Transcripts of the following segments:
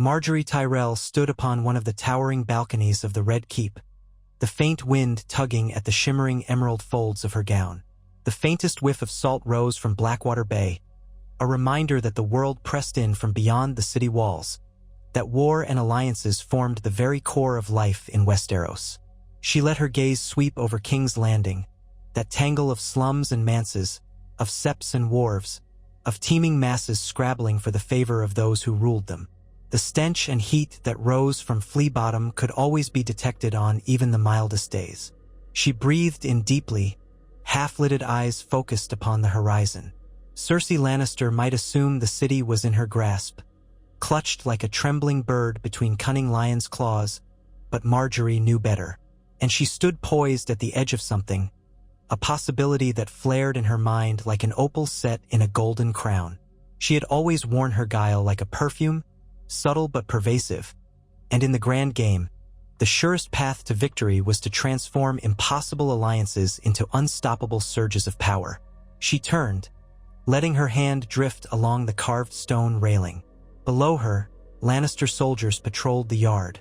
Margaery Tyrell stood upon one of the towering balconies of the Red Keep, the faint wind tugging at the shimmering emerald folds of her gown. The faintest whiff of salt rose from Blackwater Bay, a reminder that the world pressed in from beyond the city walls, that war and alliances formed the very core of life in Westeros. She let her gaze sweep over King's Landing, that tangle of slums and manses, of septs and wharves, of teeming masses scrabbling for the favor of those who ruled them. The stench and heat that rose from Flea Bottom could always be detected on even the mildest days. She breathed in deeply, half-lidded eyes focused upon the horizon. Cersei Lannister might assume the city was in her grasp, clutched like a trembling bird between cunning lion's claws, but Margaery knew better, and she stood poised at the edge of something, a possibility that flared in her mind like an opal set in a golden crown. She had always worn her guile like a perfume, subtle but pervasive, and in the grand game, the surest path to victory was to transform impossible alliances into unstoppable surges of power. She turned, letting her hand drift along the carved stone railing. Below her, Lannister soldiers patrolled the yard.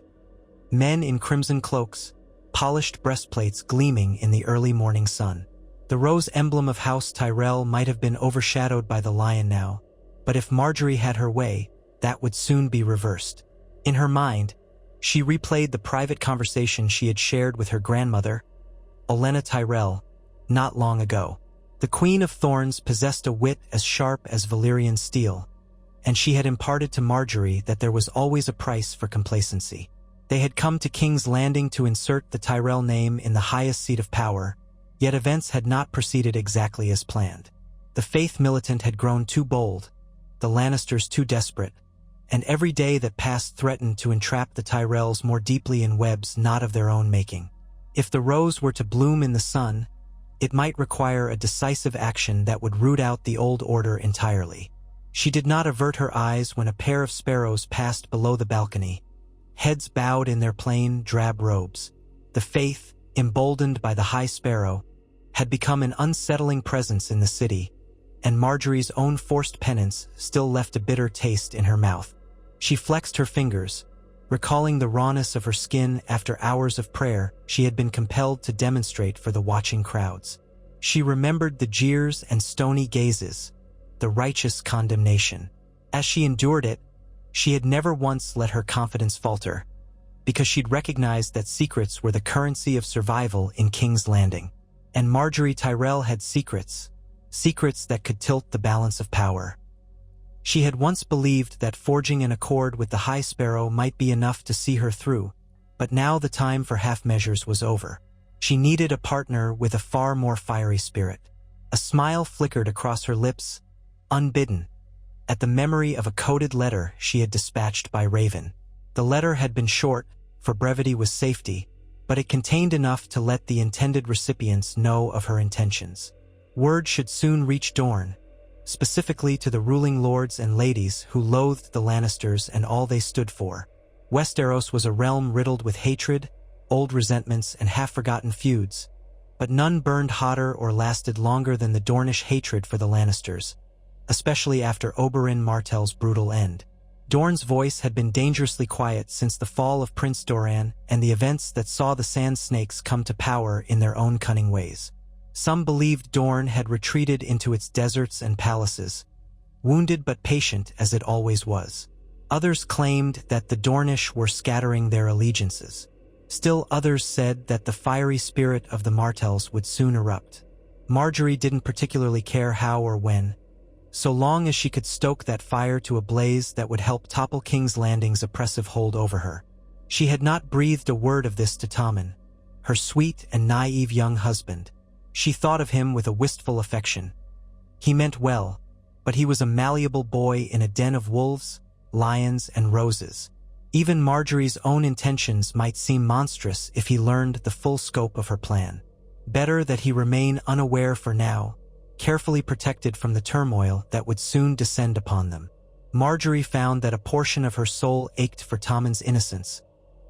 Men in crimson cloaks, polished breastplates gleaming in the early morning sun. The rose emblem of House Tyrell might have been overshadowed by the lion now, but if Margaery had her way, that would soon be reversed. In her mind, she replayed the private conversation she had shared with her grandmother, Olenna Tyrell, not long ago. The Queen of Thorns possessed a wit as sharp as Valyrian steel, and she had imparted to Margaery that there was always a price for complacency. They had come to King's Landing to insert the Tyrell name in the highest seat of power, yet events had not proceeded exactly as planned. The faith militant had grown too bold, the Lannisters too desperate, and every day that passed threatened to entrap the Tyrells more deeply in webs not of their own making. If the rose were to bloom in the sun, it might require a decisive action that would root out the old order entirely. She did not avert her eyes when a pair of sparrows passed below the balcony, heads bowed in their plain, drab robes. The faith, emboldened by the High Sparrow, had become an unsettling presence in the city, and Margaery's own forced penance still left a bitter taste in her mouth. She flexed her fingers, recalling the rawness of her skin after hours of prayer she had been compelled to demonstrate for the watching crowds. She remembered the jeers and stony gazes, the righteous condemnation. As she endured it, she had never once let her confidence falter, because she'd recognized that secrets were the currency of survival in King's Landing. And Margaery Tyrell had secrets that could tilt the balance of power. She had once believed that forging an accord with the High Sparrow might be enough to see her through, but now the time for half measures was over. She needed a partner with a far more fiery spirit. A smile flickered across her lips, unbidden, at the memory of a coded letter she had dispatched by Raven. The letter had been short, for brevity was safety, but it contained enough to let the intended recipients know of her intentions. Word should soon reach Dorne, specifically to the ruling lords and ladies who loathed the Lannisters and all they stood for. Westeros was a realm riddled with hatred, old resentments, and half-forgotten feuds, but none burned hotter or lasted longer than the Dornish hatred for the Lannisters, especially after Oberyn Martell's brutal end. Dorne's voice had been dangerously quiet since the fall of Prince Doran and the events that saw the Sand Snakes come to power in their own cunning ways. Some believed Dorne had retreated into its deserts and palaces, wounded but patient as it always was. Others claimed that the Dornish were scattering their allegiances. Still others said that the fiery spirit of the Martells would soon erupt. Margaery didn't particularly care how or when, so long as she could stoke that fire to a blaze that would help topple King's Landing's oppressive hold over her. She had not breathed a word of this to Tommen, her sweet and naive young husband. She thought of him with a wistful affection. He meant well, but he was a malleable boy in a den of wolves, lions, and roses. Even Margaery's own intentions might seem monstrous if he learned the full scope of her plan. Better that he remain unaware for now, carefully protected from the turmoil that would soon descend upon them. Margaery found that a portion of her soul ached for Tommen's innocence,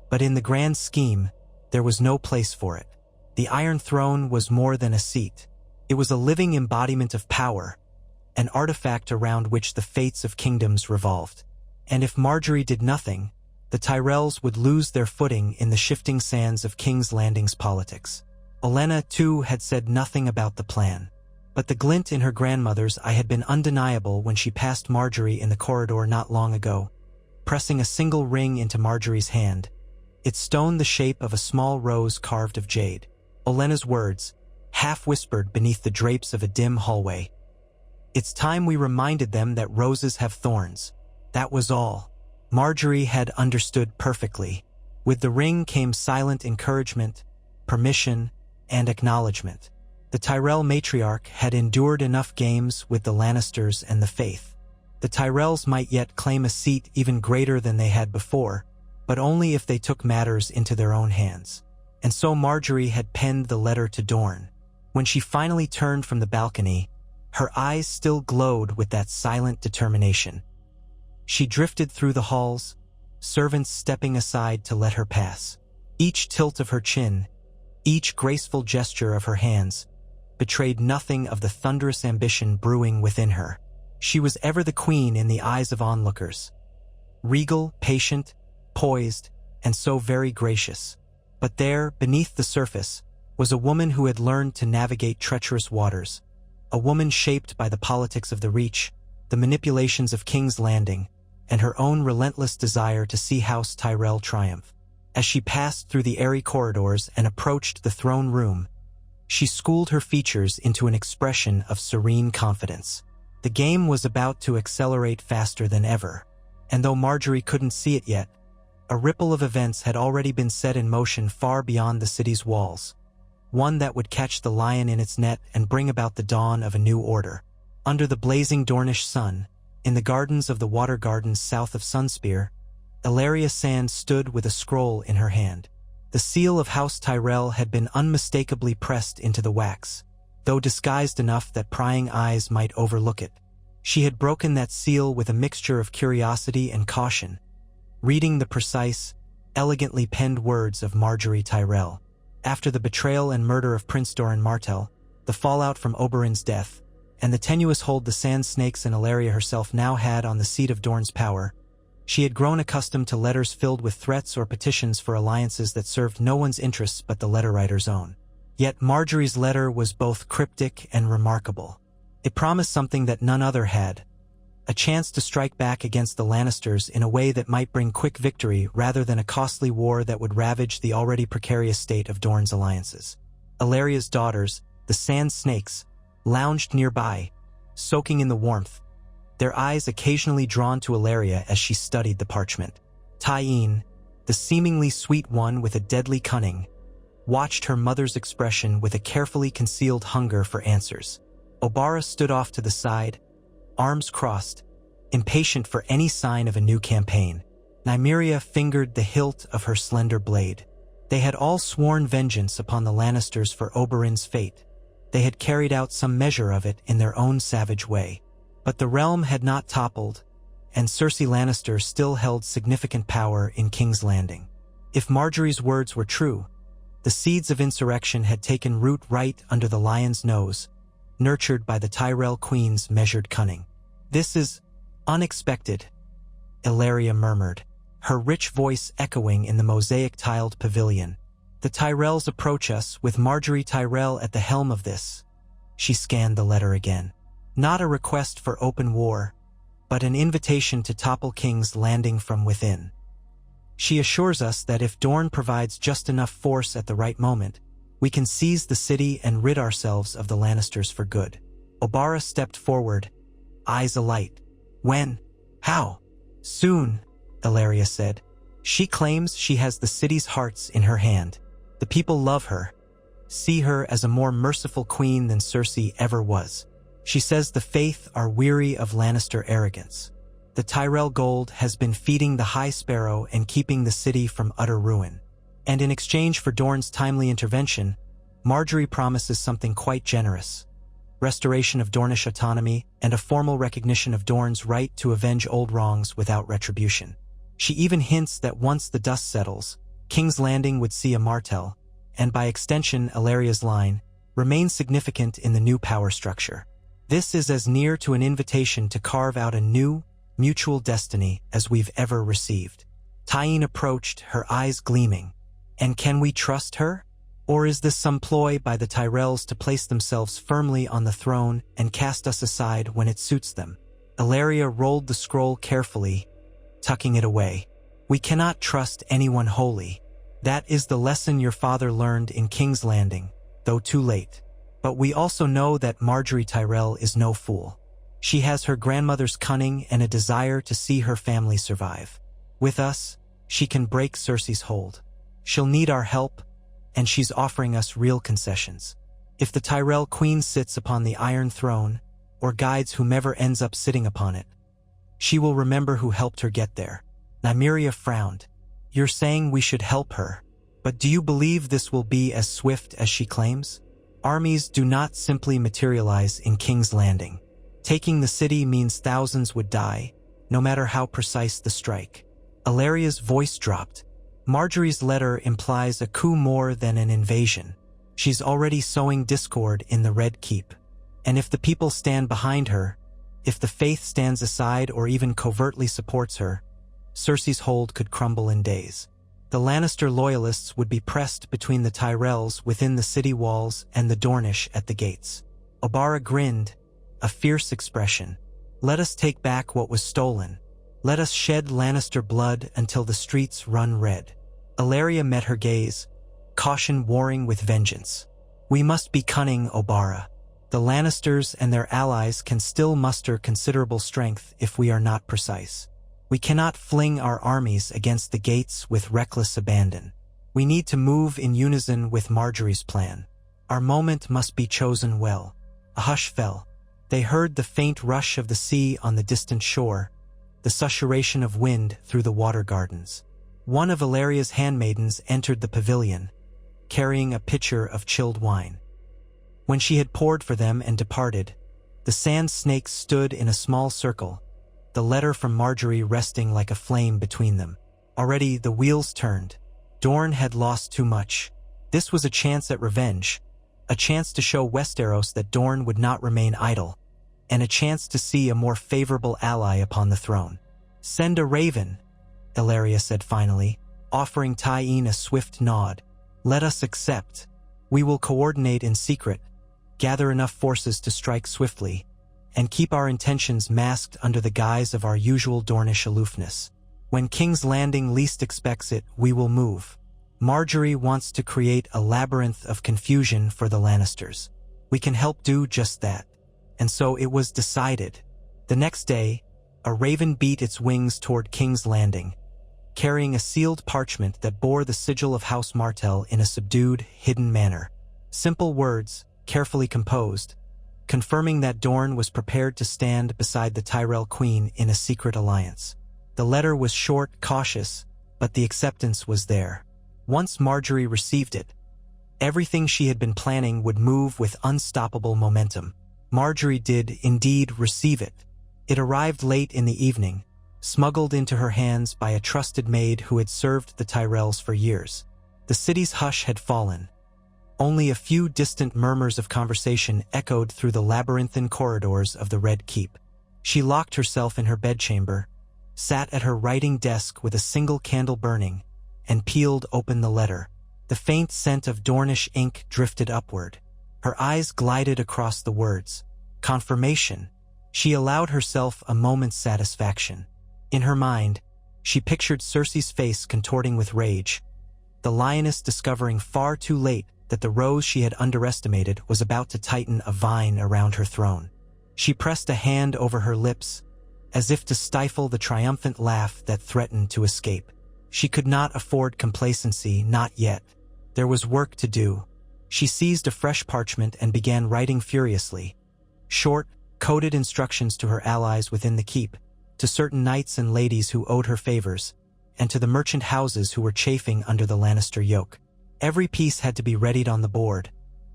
but in the grand scheme, there was no place for it. The Iron Throne was more than a seat. It was a living embodiment of power, an artifact around which the fates of kingdoms revolved. And if Margaery did nothing, the Tyrells would lose their footing in the shifting sands of King's Landing's politics. Olenna, too, had said nothing about the plan. But the glint in her grandmother's eye had been undeniable when she passed Margaery in the corridor not long ago, pressing a single ring into Margaery's hand, its stone the shape of a small rose carved of jade. Olenna's words, half-whispered beneath the drapes of a dim hallway. "It's time we reminded them that roses have thorns." That was all. Margaery had understood perfectly. With the ring came silent encouragement, permission, and acknowledgement. The Tyrell matriarch had endured enough games with the Lannisters and the Faith. The Tyrells might yet claim a seat even greater than they had before, but only if they took matters into their own hands. And so Margaery had penned the letter to Dorne. When she finally turned from the balcony, her eyes still glowed with that silent determination. She drifted through the halls, servants stepping aside to let her pass. Each tilt of her chin, each graceful gesture of her hands, betrayed nothing of the thunderous ambition brewing within her. She was ever the queen in the eyes of onlookers. Regal, patient, poised, and so very gracious. But there, beneath the surface, was a woman who had learned to navigate treacherous waters, a woman shaped by the politics of the Reach, the manipulations of King's Landing, and her own relentless desire to see House Tyrell triumph. As she passed through the airy corridors and approached the throne room, she schooled her features into an expression of serene confidence. The game was about to accelerate faster than ever, and though Margaery couldn't see it yet, a ripple of events had already been set in motion far beyond the city's walls, one that would catch the lion in its net and bring about the dawn of a new order. Under the blazing Dornish sun, in the gardens of the Water Gardens south of Sunspear, Ellaria Sand stood with a scroll in her hand. The seal of House Tyrell had been unmistakably pressed into the wax, though disguised enough that prying eyes might overlook it. She had broken that seal with a mixture of curiosity and caution, reading the precise, elegantly penned words of Margaery Tyrell. After the betrayal and murder of Prince Doran Martell, the fallout from Oberyn's death, and the tenuous hold the sand snakes and Ellaria herself now had on the seat of Dorne's power, she had grown accustomed to letters filled with threats or petitions for alliances that served no one's interests but the letter-writer's own. Yet Margaery's letter was both cryptic and remarkable. It promised something that none other had, a chance to strike back against the Lannisters in a way that might bring quick victory rather than a costly war that would ravage the already precarious state of Dorne's alliances. Ellaria's daughters, the Sand Snakes, lounged nearby, soaking in the warmth, their eyes occasionally drawn to Ellaria as she studied the parchment. Tyene, the seemingly sweet one with a deadly cunning, watched her mother's expression with a carefully concealed hunger for answers. Obara stood off to the side, arms crossed, impatient for any sign of a new campaign. Nymeria fingered the hilt of her slender blade. They had all sworn vengeance upon the Lannisters for Oberyn's fate. They had carried out some measure of it in their own savage way. But the realm had not toppled, and Cersei Lannister still held significant power in King's Landing. If Margaery's words were true, the seeds of insurrection had taken root right under the lion's nose, nurtured by the Tyrell Queen's measured cunning. "This is unexpected," Ellaria murmured, her rich voice echoing in the mosaic-tiled pavilion. "The Tyrells approach us with Margaery Tyrell at the helm of this." She scanned the letter again. Not a request for open war, but an invitation to topple King's Landing from within. She assures us that if Dorne provides just enough force at the right moment, we can seize the city and rid ourselves of the Lannisters for good. Obara stepped forward, eyes alight. "When? How?" "Soon," Ellaria said. "She claims she has the city's hearts in her hand. The people love her, see her as a more merciful queen than Cersei ever was. She says the Faith are weary of Lannister arrogance. The Tyrell gold has been feeding the High Sparrow and keeping the city from utter ruin. And in exchange for Dorne's timely intervention, Margaery promises something quite generous: restoration of Dornish autonomy and a formal recognition of Dorne's right to avenge old wrongs without retribution. She even hints that once the dust settles, King's Landing would see a Martell, and by extension Ellaria's line, remain significant in the new power structure. This is as near to an invitation to carve out a new, mutual destiny as we've ever received. Tyene approached, her eyes gleaming. And can we trust her? Or is this some ploy by the Tyrells to place themselves firmly on the throne and cast us aside when it suits them? Ellaria rolled the scroll carefully, tucking it away. We cannot trust anyone wholly. That is the lesson your father learned in King's Landing, though too late. But we also know that Margaery Tyrell is no fool. She has her grandmother's cunning and a desire to see her family survive. With us, she can break Cersei's hold. She'll need our help, and she's offering us real concessions. If the Tyrell Queen sits upon the Iron Throne, or guides whomever ends up sitting upon it, she will remember who helped her get there. Nymeria frowned. You're saying we should help her, but do you believe this will be as swift as she claims? Armies do not simply materialize in King's Landing. Taking the city means thousands would die, no matter how precise the strike. Ellaria's voice dropped. Margaery's letter implies a coup more than an invasion. She's already sowing discord in the Red Keep. And if the people stand behind her, if the faith stands aside or even covertly supports her, Cersei's hold could crumble in days. The Lannister loyalists would be pressed between the Tyrells within the city walls and the Dornish at the gates. Obara grinned, a fierce expression. Let us take back what was stolen. Let us shed Lannister blood until the streets run red. Ellaria met her gaze, caution warring with vengeance. We must be cunning, Obara. The Lannisters and their allies can still muster considerable strength if we are not precise. We cannot fling our armies against the gates with reckless abandon. We need to move in unison with Margaery's plan. Our moment must be chosen well. A hush fell. They heard the faint rush of the sea on the distant shore, the susurration of wind through the water gardens. One of Ellaria's handmaidens entered the pavilion, carrying a pitcher of chilled wine. When she had poured for them and departed, the sand snakes stood in a small circle, the letter from Margaery resting like a flame between them. Already the wheels turned. Dorne had lost too much. This was a chance at revenge, a chance to show Westeros that Dorne would not remain idle, and a chance to see a more favorable ally upon the throne. Send a raven, Ellaria said finally, offering Tyene a swift nod. Let us accept. We will coordinate in secret, gather enough forces to strike swiftly, and keep our intentions masked under the guise of our usual Dornish aloofness. When King's Landing least expects it, we will move. Margaery wants to create a labyrinth of confusion for the Lannisters. We can help do just that. And so it was decided. The next day, a raven beat its wings toward King's Landing, carrying a sealed parchment that bore the sigil of House Martell in a subdued, hidden manner. Simple words, carefully composed, confirming that Dorne was prepared to stand beside the Tyrell Queen in a secret alliance. The letter was short, cautious, but the acceptance was there. Once Margaery received it, everything she had been planning would move with unstoppable momentum. Margaery did indeed receive it. It arrived late in the evening, smuggled into her hands by a trusted maid who had served the Tyrells for years. The city's hush had fallen. Only a few distant murmurs of conversation echoed through the labyrinthine corridors of the Red Keep. She locked herself in her bedchamber, sat at her writing desk with a single candle burning, and peeled open the letter. The faint scent of Dornish ink drifted upward. Her eyes glided across the words. Confirmation. She allowed herself a moment's satisfaction. In her mind, she pictured Cersei's face contorting with rage, the lioness discovering far too late that the rose she had underestimated was about to tighten a vine around her throne. She pressed a hand over her lips, as if to stifle the triumphant laugh that threatened to escape. She could not afford complacency, not yet. There was work to do. She seized a fresh parchment and began writing furiously. Short, coded instructions to her allies within the keep, to certain knights and ladies who owed her favors, and to the merchant houses who were chafing under the Lannister yoke. Every piece had to be readied on the board,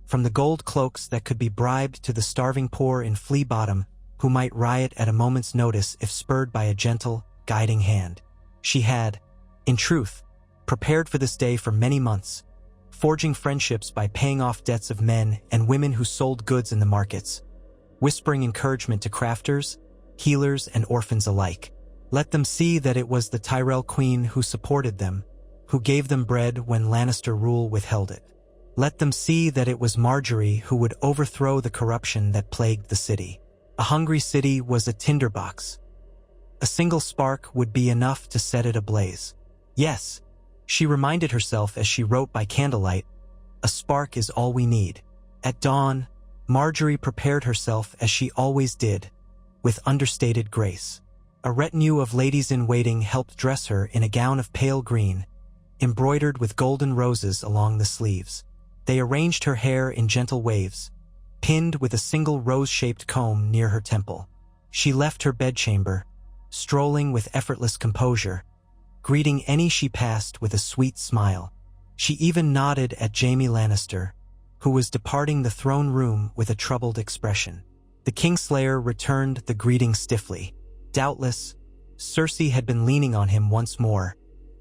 from the gold cloaks that could be bribed to the starving poor in Flea Bottom who might riot at a moment's notice if spurred by a gentle, guiding hand. She had, in truth, prepared for this day for many months, forging friendships by paying off debts of men and women who sold goods in the markets, whispering encouragement to crafters, healers, and orphans alike. Let them see that it was the Tyrell queen who supported them, who gave them bread when Lannister rule withheld it. Let them see that it was Margaery who would overthrow the corruption that plagued the city. A hungry city was a tinderbox. A single spark would be enough to set it ablaze. Yes, she reminded herself as she wrote by candlelight, a spark is all we need. At dawn, Margaery prepared herself as she always did, with understated grace. A retinue of ladies-in-waiting helped dress her in a gown of pale green, embroidered with golden roses along the sleeves. They arranged her hair in gentle waves, pinned with a single rose-shaped comb near her temple. She left her bedchamber, strolling with effortless composure, greeting any she passed with a sweet smile. She even nodded at Jaime Lannister, who was departing the throne room with a troubled expression. The Kingslayer returned the greeting stiffly. Doubtless, Cersei had been leaning on him once more,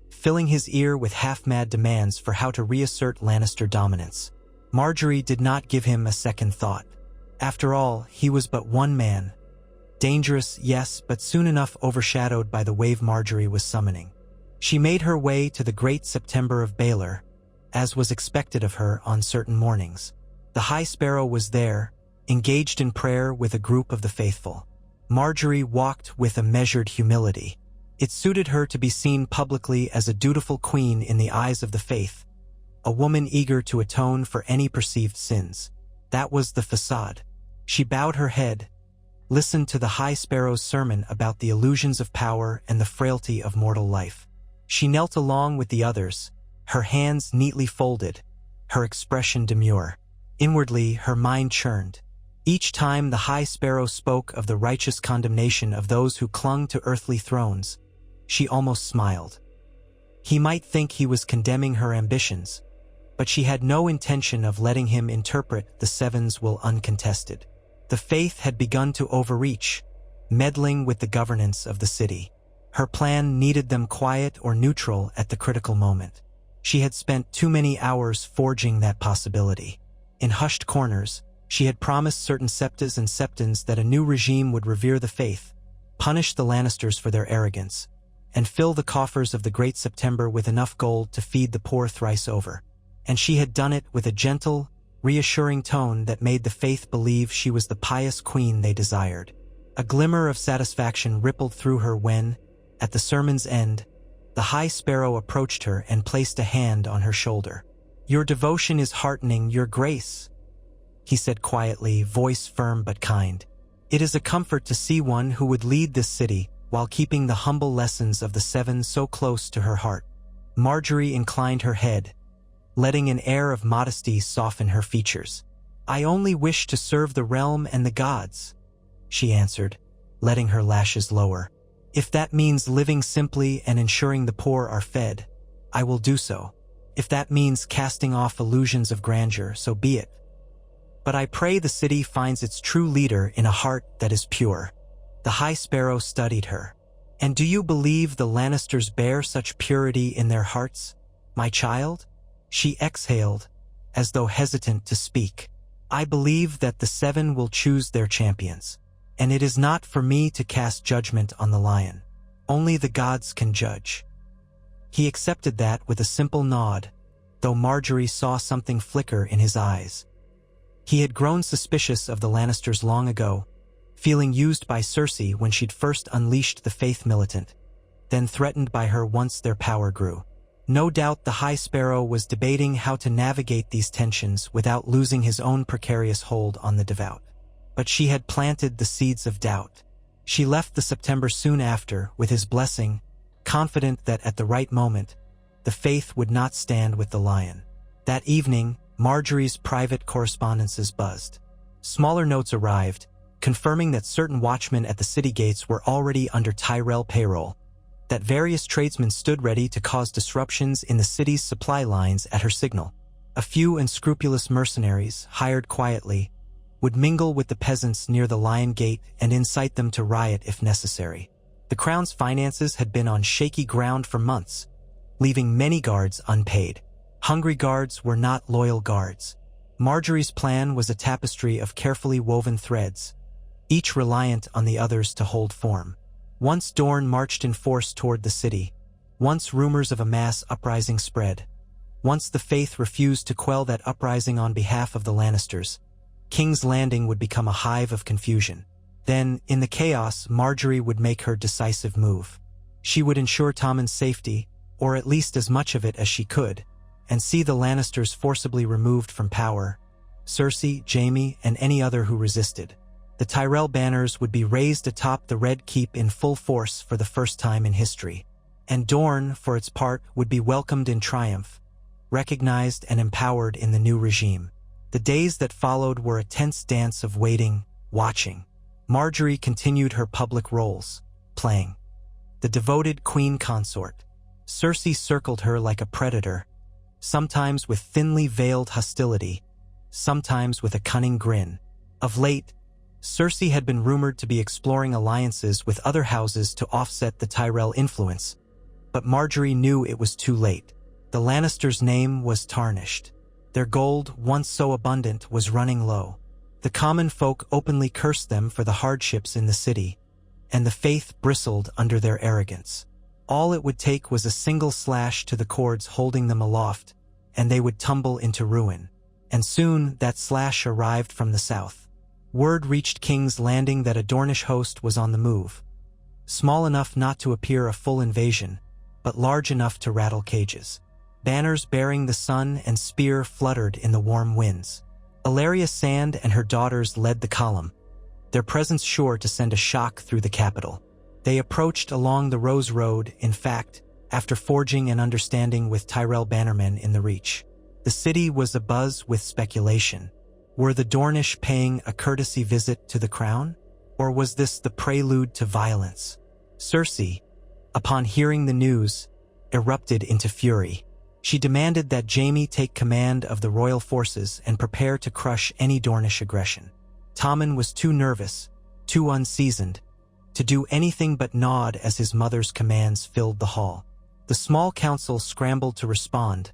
filling his ear with half-mad demands for how to reassert Lannister dominance. Margaery did not give him a second thought. After all, he was but one man. Dangerous, yes, but soon enough overshadowed by the wave Margaery was summoning. She made her way to the great September of Baelor, as was expected of her on certain mornings. The High Sparrow was there, engaged in prayer with a group of the faithful. Margaery walked with a measured humility. It suited her to be seen publicly as a dutiful queen in the eyes of the faith, a woman eager to atone for any perceived sins. That was the facade. She bowed her head, listened to the High Sparrow's sermon about the illusions of power and the frailty of mortal life. She knelt along with the others, her hands neatly folded, her expression demure. Inwardly, her mind churned. Each time the High Sparrow spoke of the righteous condemnation of those who clung to earthly thrones, she almost smiled. He might think he was condemning her ambitions, but she had no intention of letting him interpret the Seven's will uncontested. The faith had begun to overreach, meddling with the governance of the city. Her plan needed them quiet or neutral at the critical moment. She had spent too many hours forging that possibility. In hushed corners, she had promised certain septas and septons that a new regime would revere the faith, punish the Lannisters for their arrogance, and fill the coffers of the Great September with enough gold to feed the poor thrice over. And she had done it with a gentle, reassuring tone that made the faith believe she was the pious queen they desired. A glimmer of satisfaction rippled through her when, at the sermon's end, the High Sparrow approached her and placed a hand on her shoulder. "Your devotion is heartening, Your Grace," he said quietly, voice firm but kind. "It is a comfort to see one who would lead this city while keeping the humble lessons of the Seven so close to her heart." Margaery inclined her head, letting an air of modesty soften her features. "I only wish to serve the realm and the gods," she answered, letting her lashes lower. "If that means living simply and ensuring the poor are fed, I will do so. If that means casting off illusions of grandeur, so be it. But I pray the city finds its true leader in a heart that is pure." The High Sparrow studied her. "And do you believe the Lannisters bear such purity in their hearts, my child?" She exhaled, as though hesitant to speak. "I believe that the Seven will choose their champions, and it is not for me to cast judgment on the lion. Only the gods can judge." He accepted that with a simple nod, though Margaery saw something flicker in his eyes. He had grown suspicious of the Lannisters long ago, feeling used by Cersei when she'd first unleashed the faith militant, then threatened by her once their power grew. No doubt the High Sparrow was debating how to navigate these tensions without losing his own precarious hold on the devout. But she had planted the seeds of doubt. She left the September soon after, with his blessing, confident that at the right moment, the faith would not stand with the lion. That evening, Margaery's private correspondences buzzed. Smaller notes arrived, confirming that certain watchmen at the city gates were already under Tyrell payroll, that various tradesmen stood ready to cause disruptions in the city's supply lines at her signal. A few unscrupulous mercenaries, hired quietly, would mingle with the peasants near the Lion Gate and incite them to riot if necessary. The crown's finances had been on shaky ground for months, leaving many guards unpaid. Hungry guards were not loyal guards. Margaery's plan was a tapestry of carefully woven threads, each reliant on the others to hold form. Once Dorne marched in force toward the city. Once rumors of a mass uprising spread. Once the Faith refused to quell that uprising on behalf of the Lannisters. King's Landing would become a hive of confusion. Then, in the chaos, Margaery would make her decisive move. She would ensure Tommen's safety, or at least as much of it as she could, and see the Lannisters forcibly removed from power. Cersei, Jaime, and any other who resisted. The Tyrell banners would be raised atop the Red Keep in full force for the first time in history. And Dorne, for its part, would be welcomed in triumph, recognized and empowered in the new regime. The days that followed were a tense dance of waiting, watching. Margaery continued her public roles, playing the devoted queen consort. Cersei circled her like a predator, sometimes with thinly veiled hostility, sometimes with a cunning grin. Of late, Cersei had been rumored to be exploring alliances with other houses to offset the Tyrell influence, but Margaery knew it was too late. The Lannisters' name was tarnished. Their gold, once so abundant, was running low. The common folk openly cursed them for the hardships in the city, and the Faith bristled under their arrogance. All it would take was a single slash to the cords holding them aloft, and they would tumble into ruin. And soon that slash arrived from the south. Word reached King's Landing that a Dornish host was on the move. Small enough not to appear a full invasion, but large enough to rattle cages. Banners bearing the sun and spear fluttered in the warm winds. Illyria Sand and her daughters led the column, their presence sure to send a shock through the capital. They approached along the Rose Road, in fact, after forging an understanding with Tyrell bannermen in the Reach. The city was abuzz with speculation. Were the Dornish paying a courtesy visit to the crown? Or was this the prelude to violence? Cersei, upon hearing the news, erupted into fury. She demanded that Jaime take command of the royal forces and prepare to crush any Dornish aggression. Tommen was too nervous, too unseasoned, to do anything but nod as his mother's commands filled the hall. The small council scrambled to respond,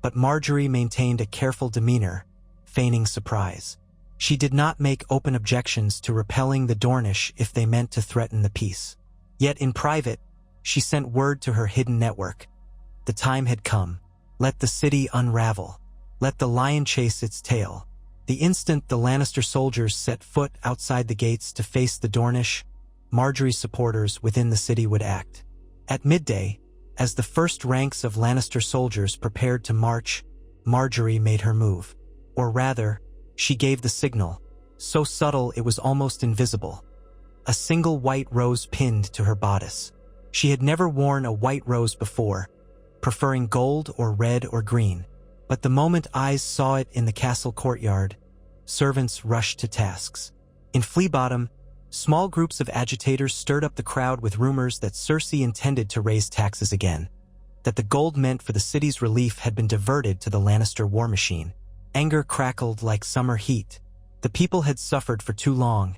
but Margaery maintained a careful demeanor, feigning surprise. She did not make open objections to repelling the Dornish if they meant to threaten the peace. Yet in private, she sent word to her hidden network. The time had come. Let the city unravel. Let the lion chase its tail. The instant the Lannister soldiers set foot outside the gates to face the Dornish, Margaery's supporters within the city would act. At midday, as the first ranks of Lannister soldiers prepared to march, Margaery made her move. Or rather, she gave the signal, so subtle it was almost invisible. A single white rose pinned to her bodice. She had never worn a white rose before, preferring gold or red or green. But the moment eyes saw it in the castle courtyard, servants rushed to tasks. In Flea Bottom, small groups of agitators stirred up the crowd with rumors that Cersei intended to raise taxes again, that the gold meant for the city's relief had been diverted to the Lannister war machine. Anger crackled like summer heat. The people had suffered for too long,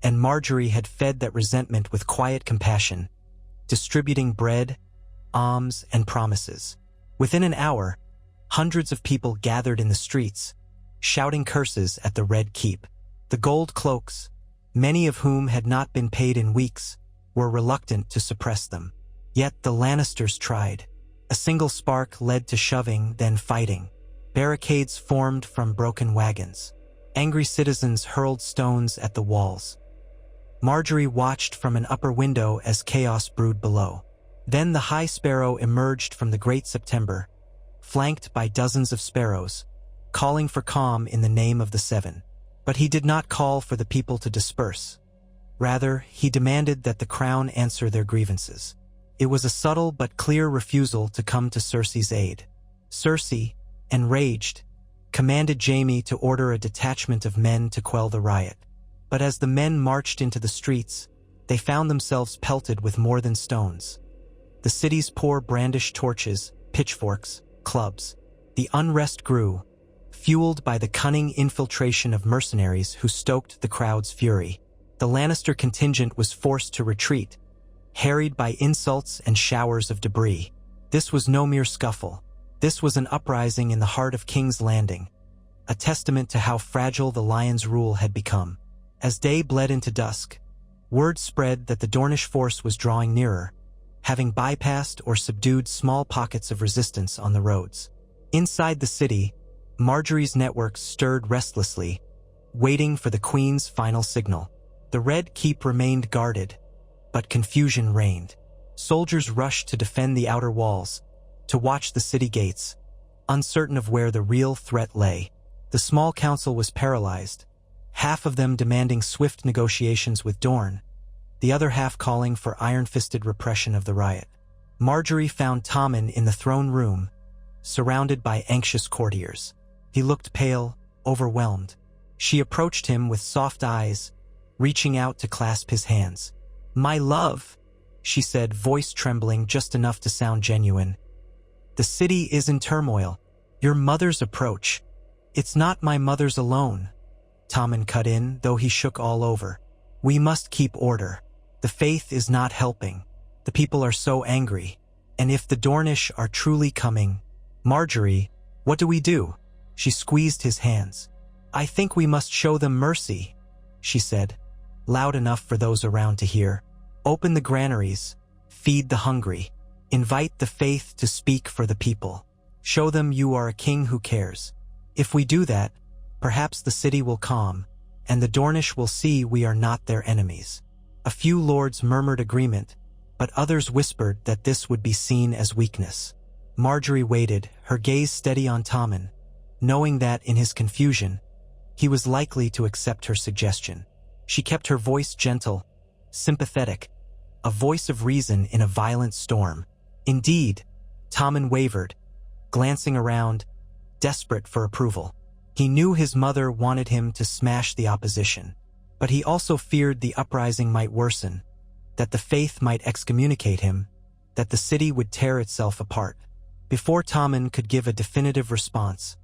and Margaery had fed that resentment with quiet compassion, distributing bread, alms, and promises. Within an hour, hundreds of people gathered in the streets, shouting curses at the Red Keep. The gold cloaks, many of whom had not been paid in weeks, were reluctant to suppress them. Yet the Lannisters tried. A single spark led to shoving, then fighting. Barricades formed from broken wagons. Angry citizens hurled stones at the walls. Margaery watched from an upper window as chaos brewed below. Then the High Sparrow emerged from the Great September, flanked by dozens of sparrows, calling for calm in the name of the Seven. But he did not call for the people to disperse. Rather, he demanded that the crown answer their grievances. It was a subtle but clear refusal to come to Cersei's aid. Cersei, enraged, commanded Jaime to order a detachment of men to quell the riot. But as the men marched into the streets, they found themselves pelted with more than stones. The city's poor brandished torches, pitchforks, clubs. The unrest grew, fueled by the cunning infiltration of mercenaries who stoked the crowd's fury. The Lannister contingent was forced to retreat, harried by insults and showers of debris. This was no mere scuffle. This was an uprising in the heart of King's Landing, a testament to how fragile the Lion's rule had become. As day bled into dusk, Word spread that the Dornish force was drawing nearer, having bypassed or subdued small pockets of resistance on the roads. Inside the city, Margaery's network stirred restlessly, waiting for the Queen's final signal. The Red Keep remained guarded, but confusion reigned. Soldiers rushed to defend the outer walls, to watch the city gates, uncertain of where the real threat lay. The small council was paralyzed, half of them demanding swift negotiations with Dorne, the other half calling for iron-fisted repression of the riot. Margaery found Tommen in the throne room, surrounded by anxious courtiers. He looked pale, overwhelmed. She approached him with soft eyes, reaching out to clasp his hands. "My love," she said, voice trembling just enough to sound genuine. "The city is in turmoil. Your mother's approach. It's not my mother's alone," Tommen cut in, though he shook all over. "We must keep order. The faith is not helping. The people are so angry. And if the Dornish are truly coming..." "Margaery, what do we do?" She squeezed his hands. "I think we must show them mercy," she said, loud enough for those around to hear. "Open the granaries, feed the hungry, invite the faith to speak for the people. Show them you are a king who cares. If we do that, perhaps the city will calm, and the Dornish will see we are not their enemies." A few lords murmured agreement, but others whispered that this would be seen as weakness. Margaery waited, her gaze steady on Tommen, knowing that, in his confusion, he was likely to accept her suggestion. She kept her voice gentle, sympathetic, a voice of reason in a violent storm. Indeed, Tommen wavered, glancing around, desperate for approval. He knew his mother wanted him to smash the opposition, but he also feared the uprising might worsen, that the faith might excommunicate him, that the city would tear itself apart. Before Tommen could give a definitive response,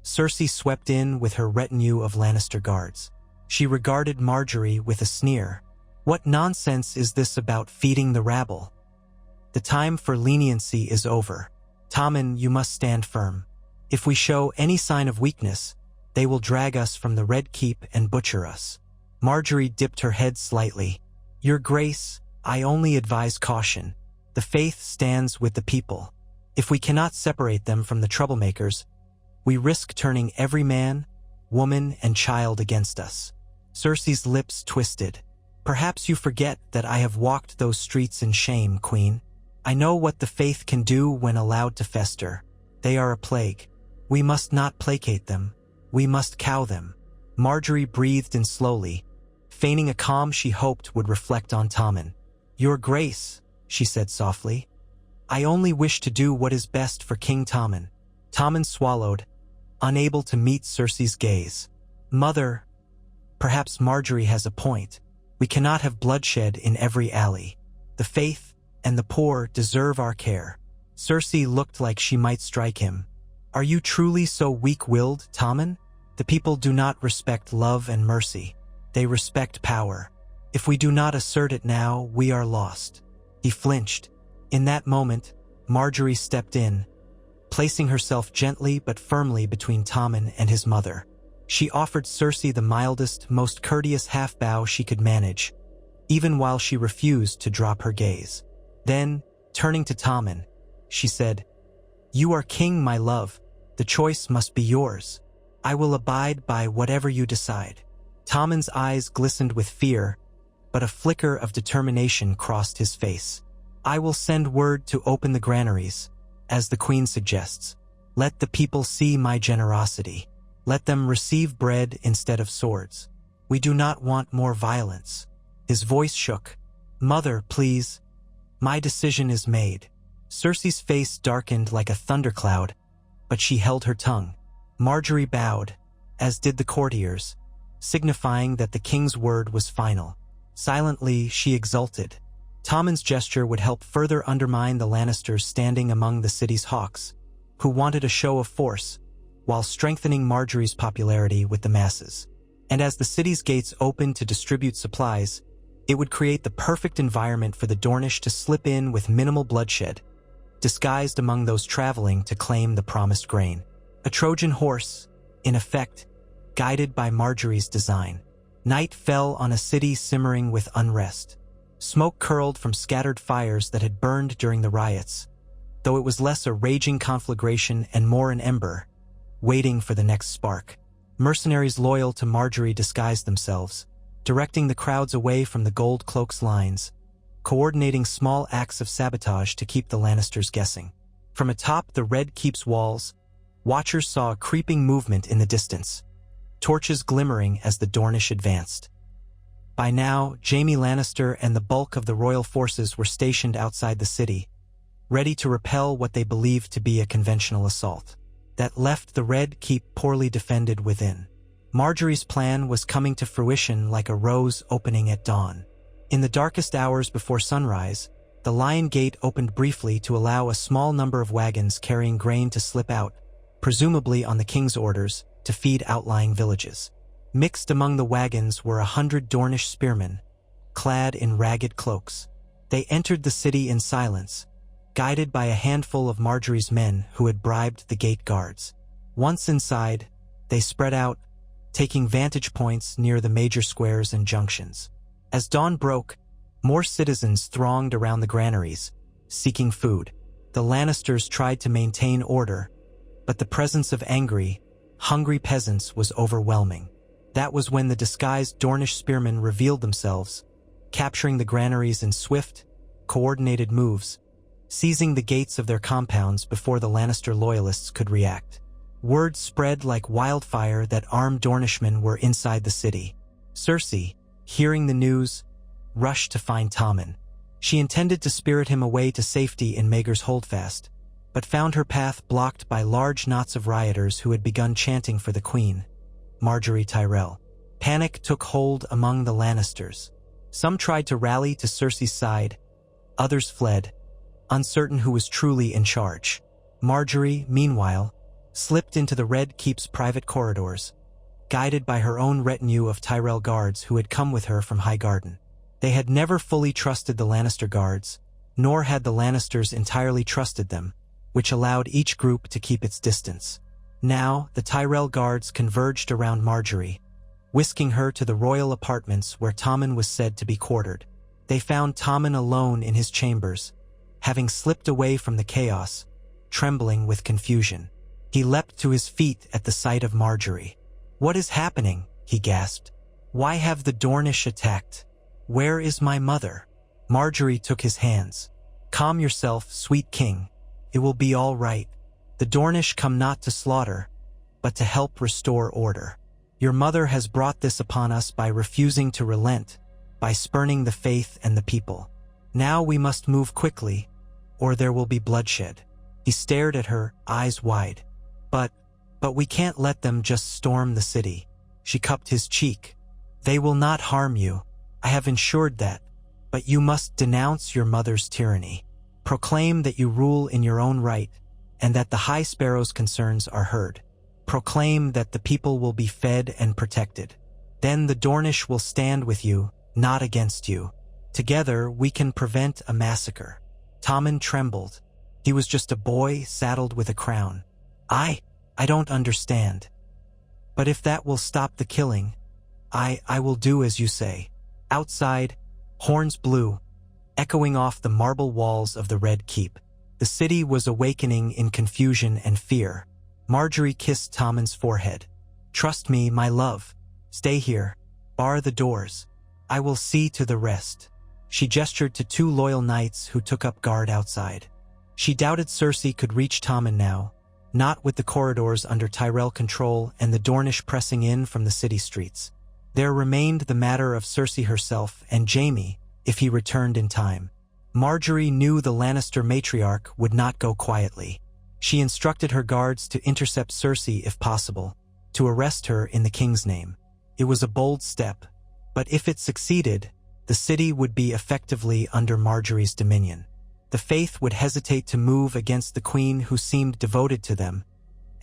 Cersei swept in with her retinue of Lannister guards. She regarded Margaery with a sneer. "What nonsense is this about feeding the rabble? The time for leniency is over. Tommen, you must stand firm. If we show any sign of weakness, they will drag us from the Red Keep and butcher us." Margaery dipped her head slightly. "Your Grace, I only advise caution. The faith stands with the people. If we cannot separate them from the troublemakers, we risk turning every man, woman, and child against us." Cersei's lips twisted. "Perhaps you forget that I have walked those streets in shame, Queen. I know what the faith can do when allowed to fester. They are a plague. We must not placate them. We must cow them." Margaery breathed in slowly, feigning a calm she hoped would reflect on Tommen. "Your Grace," she said softly, "I only wish to do what is best for King Tommen." Tommen swallowed, unable to meet Cersei's gaze. "Mother, perhaps Margaery has a point. We cannot have bloodshed in every alley. The faith and the poor deserve our care." Cersei looked like she might strike him. "Are you truly so weak-willed, Tommen? The people do not respect love and mercy. They respect power. If we do not assert it now, we are lost." He flinched. In that moment, Margaery stepped in, placing herself gently but firmly between Tommen and his mother. She offered Cersei the mildest, most courteous half-bow she could manage, even while she refused to drop her gaze. Then, turning to Tommen, she said, "You are king, my love. The choice must be yours. I will abide by whatever you decide." Tommen's eyes glistened with fear, but a flicker of determination crossed his face. "I will send word to open the granaries, as the Queen suggests. Let the people see my generosity. Let them receive bread instead of swords. We do not want more violence." His voice shook. "Mother, please. My decision is made." Cersei's face darkened like a thundercloud, but she held her tongue. Margaery bowed, as did the courtiers, signifying that the king's word was final. Silently, she exulted. Tommen's gesture would help further undermine the Lannisters standing among the city's hawks, who wanted a show of force, while strengthening Margaery's popularity with the masses. And as the city's gates opened to distribute supplies, it would create the perfect environment for the Dornish to slip in with minimal bloodshed, disguised among those traveling to claim the promised grain. A Trojan horse, in effect, guided by Margaery's design. Night fell on a city simmering with unrest. Smoke curled from scattered fires that had burned during the riots, though it was less a raging conflagration and more an ember, waiting for the next spark. Mercenaries loyal to Margaery disguised themselves, directing the crowds away from the Gold Cloak's lines, coordinating small acts of sabotage to keep the Lannisters guessing. From atop the Red Keep's walls, watchers saw a creeping movement in the distance, torches glimmering as the Dornish advanced. By now, Jaime Lannister and the bulk of the royal forces were stationed outside the city, ready to repel what they believed to be a conventional assault that left the Red Keep poorly defended within. Margaery's plan was coming to fruition like a rose opening at dawn. In the darkest hours before sunrise, the Lion Gate opened briefly to allow a small number of wagons carrying grain to slip out, presumably on the king's orders, to feed outlying villages. Mixed among the wagons were 100 Dornish spearmen, clad in ragged cloaks. They entered the city in silence, guided by a handful of Margaery's men who had bribed the gate guards. Once inside, they spread out, taking vantage points near the major squares and junctions. As dawn broke, more citizens thronged around the granaries, seeking food. The Lannisters tried to maintain order, but the presence of angry, hungry peasants was overwhelming. That was when the disguised Dornish spearmen revealed themselves, capturing the granaries in swift, coordinated moves, seizing the gates of their compounds before the Lannister loyalists could react. Word spread like wildfire that armed Dornishmen were inside the city. Cersei, hearing the news, rushed to find Tommen. She intended to spirit him away to safety in Maegor's Holdfast, but found her path blocked by large knots of rioters who had begun chanting for the Queen, Margaery Tyrell. Panic took hold among the Lannisters. Some tried to rally to Cersei's side, others fled, uncertain who was truly in charge. Margaery, meanwhile, slipped into the Red Keep's private corridors, guided by her own retinue of Tyrell guards who had come with her from Highgarden. They had never fully trusted the Lannister guards, nor had the Lannisters entirely trusted them, which allowed each group to keep its distance. Now, the Tyrell guards converged around Margaery, whisking her to the royal apartments where Tommen was said to be quartered. They found Tommen alone in his chambers, having slipped away from the chaos, trembling with confusion. He leapt to his feet at the sight of Margaery. "What is happening?" he gasped. "Why have the Dornish attacked? Where is my mother?" Margaery took his hands. "Calm yourself, sweet king. It will be all right. The Dornish come not to slaughter, but to help restore order. Your mother has brought this upon us by refusing to relent, by spurning the faith and the people. Now we must move quickly, or there will be bloodshed." He stared at her, eyes wide. But we can't let them just storm the city." She cupped his cheek. "They will not harm you. I have ensured that. But you must denounce your mother's tyranny. Proclaim that you rule in your own right, and that the High Sparrow's concerns are heard. Proclaim that the people will be fed and protected. Then the Dornish will stand with you, not against you. Together we can prevent a massacre." Tommen trembled. He was just a boy saddled with a crown. I don't understand. But if that will stop the killing, I will do as you say." Outside, horns blew, echoing off the marble walls of the Red Keep. The city was awakening in confusion and fear. Margaery kissed Tommen's forehead. "Trust me, my love. Stay here. Bar the doors. I will see to the rest." She gestured to 2 loyal knights who took up guard outside. She doubted Cersei could reach Tommen now, not with the corridors under Tyrell control and the Dornish pressing in from the city streets. There remained the matter of Cersei herself and Jaime, if he returned in time. Margaery knew the Lannister matriarch would not go quietly. She instructed her guards to intercept Cersei if possible, to arrest her in the king's name. It was a bold step, but if it succeeded, the city would be effectively under Margaery's dominion. The faith would hesitate to move against the queen who seemed devoted to them,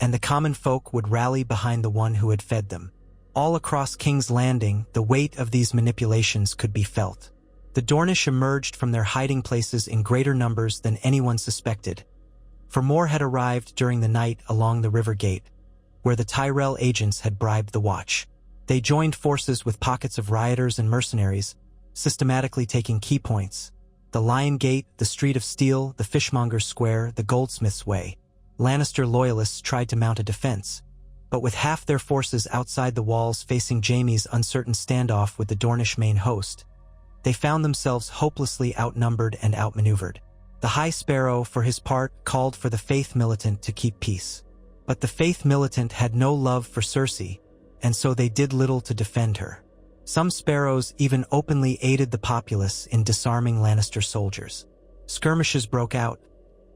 and the common folk would rally behind the one who had fed them. All across King's Landing, the weight of these manipulations could be felt. The Dornish emerged from their hiding places in greater numbers than anyone suspected, for more had arrived during the night along the river gate, where the Tyrell agents had bribed the watch. They joined forces with pockets of rioters and mercenaries, systematically taking key points: the Lion Gate, the Street of Steel, the Fishmonger's Square, the Goldsmith's Way. Lannister loyalists tried to mount a defense, but with half their forces outside the walls facing Jaime's uncertain standoff with the Dornish main host, they found themselves hopelessly outnumbered and outmaneuvered. The High Sparrow, for his part, called for the Faith Militant to keep peace. But the Faith Militant had no love for Cersei, and so they did little to defend her. Some sparrows even openly aided the populace in disarming Lannister soldiers. Skirmishes broke out,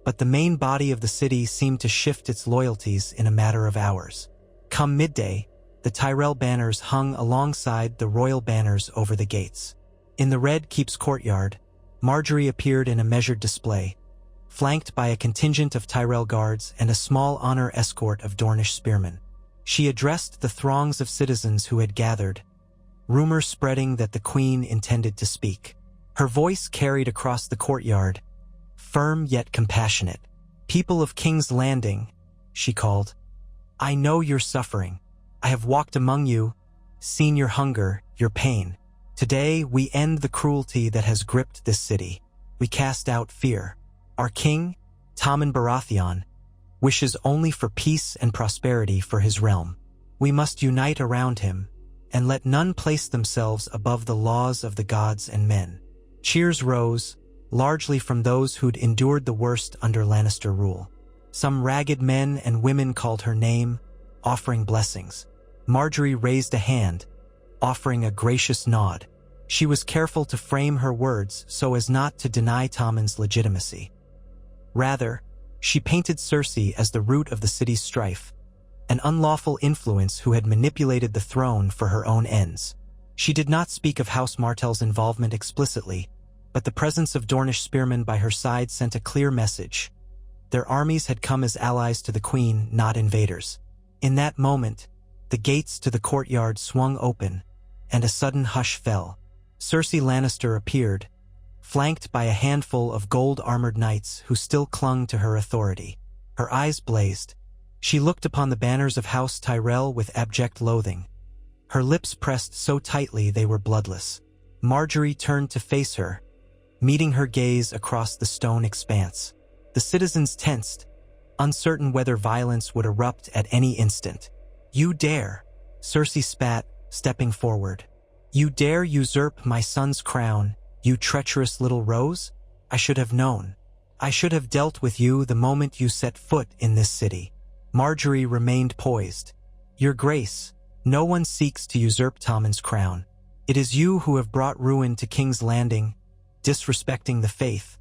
but the main body of the city seemed to shift its loyalties in a matter of hours. Come midday, the Tyrell banners hung alongside the royal banners over the gates. In the Red Keep's courtyard, Margaery appeared in a measured display, flanked by a contingent of Tyrell guards and a small honor escort of Dornish spearmen. She addressed the throngs of citizens who had gathered, rumors spreading that the Queen intended to speak. Her voice carried across the courtyard, firm yet compassionate. "People of King's Landing," she called, "I know you're suffering. I have walked among you, seen your hunger, your pain. Today we end the cruelty that has gripped this city. We cast out fear. Our king, Tommen Baratheon, wishes only for peace and prosperity for his realm. We must unite around him, and let none place themselves above the laws of the gods and men." Cheers rose, largely from those who'd endured the worst under Lannister rule. Some ragged men and women called her name, offering blessings. Margaery raised a hand, offering a gracious nod. She was careful to frame her words so as not to deny Tommen's legitimacy. Rather, she painted Cersei as the root of the city's strife, an unlawful influence who had manipulated the throne for her own ends. She did not speak of House Martell's involvement explicitly, but the presence of Dornish spearmen by her side sent a clear message. Their armies had come as allies to the Queen, not invaders. In that moment, the gates to the courtyard swung open, and a sudden hush fell. Cersei Lannister appeared, flanked by a handful of gold-armored knights who still clung to her authority. Her eyes blazed. She looked upon the banners of House Tyrell with abject loathing. Her lips pressed so tightly they were bloodless. Margaery turned to face her, meeting her gaze across the stone expanse. The citizens tensed, uncertain whether violence would erupt at any instant. "You dare," Cersei spat, stepping forward. "You dare usurp my son's crown, you treacherous little rose? I should have known. I should have dealt with you the moment you set foot in this city." Margaery remained poised. "Your Grace, no one seeks to usurp Tommen's crown. It is you who have brought ruin to King's Landing, disrespecting the faith,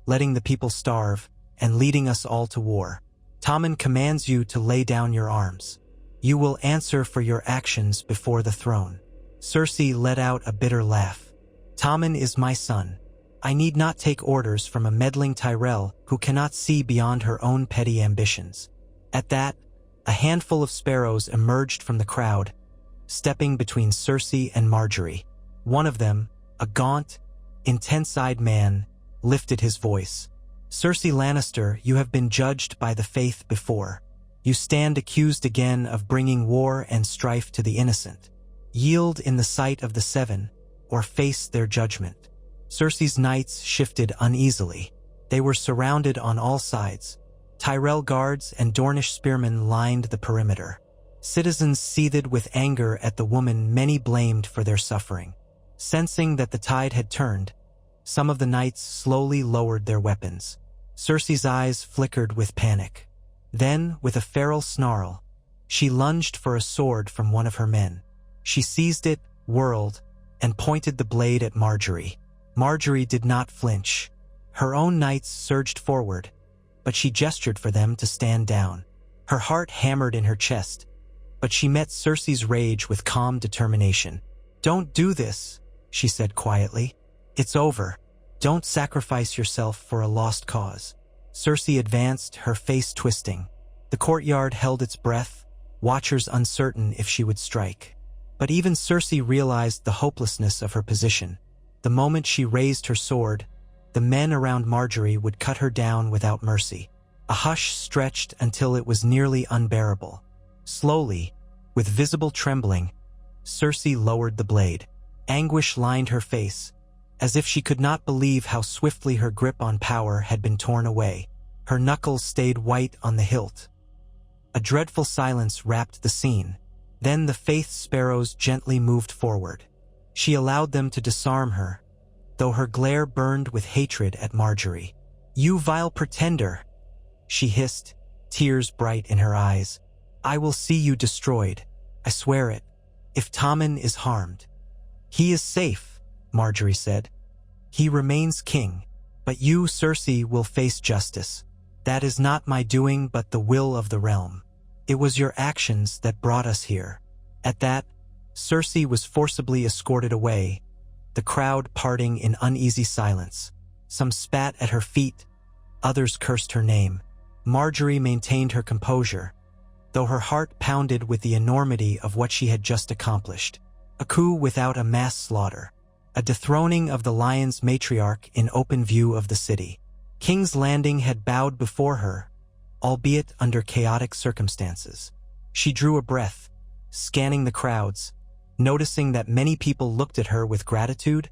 letting the people starve, and leading us all to war. Tommen commands you to lay down your arms. You will answer for your actions before the throne." Cersei let out a bitter laugh. "Tommen is my son. I need not take orders from a meddling Tyrell who cannot see beyond her own petty ambitions." At that, a handful of sparrows emerged from the crowd, stepping between Cersei and Margaery. One of them, a gaunt, intense-eyed man, lifted his voice. "Cersei Lannister, you have been judged by the faith before. You stand accused again of bringing war and strife to the innocent. Yield in the sight of the Seven, or face their judgment." Cersei's knights shifted uneasily. They were surrounded on all sides. Tyrell guards and Dornish spearmen lined the perimeter. Citizens seethed with anger at the woman many blamed for their suffering. Sensing that the tide had turned, some of the knights slowly lowered their weapons. Cersei's eyes flickered with panic. Then, with a feral snarl, she lunged for a sword from one of her men. She seized it, whirled, and pointed the blade at Margaery. Margaery did not flinch. Her own knights surged forward, but she gestured for them to stand down. Her heart hammered in her chest, but she met Cersei's rage with calm determination. "Don't do this," she said quietly. "It's over. Don't sacrifice yourself for a lost cause." Cersei advanced, her face twisting. The courtyard held its breath, watchers uncertain if she would strike. But even Cersei realized the hopelessness of her position. The moment she raised her sword, the men around Margaery would cut her down without mercy. A hush stretched until it was nearly unbearable. Slowly, with visible trembling, Cersei lowered the blade. Anguish lined her face, as if she could not believe how swiftly her grip on power had been torn away. Her knuckles stayed white on the hilt. A dreadful silence wrapped the scene. Then the Faith Sparrows gently moved forward. She allowed them to disarm her, though her glare burned with hatred at Margaery. "You vile pretender," she hissed, tears bright in her eyes. "I will see you destroyed. I swear it. If Tommen is harmed." "He is safe," Margaery said. "He remains king. But you, Cersei, will face justice. That is not my doing but the will of the realm. It was your actions that brought us here." At that, Cersei was forcibly escorted away, the crowd parting in uneasy silence. Some spat at her feet, others cursed her name. Margaery maintained her composure, though her heart pounded with the enormity of what she had just accomplished. A coup without a mass slaughter. A dethroning of the Lion's matriarch in open view of the city. King's Landing had bowed before her, albeit under chaotic circumstances. She drew a breath, scanning the crowds, noticing that many people looked at her with gratitude,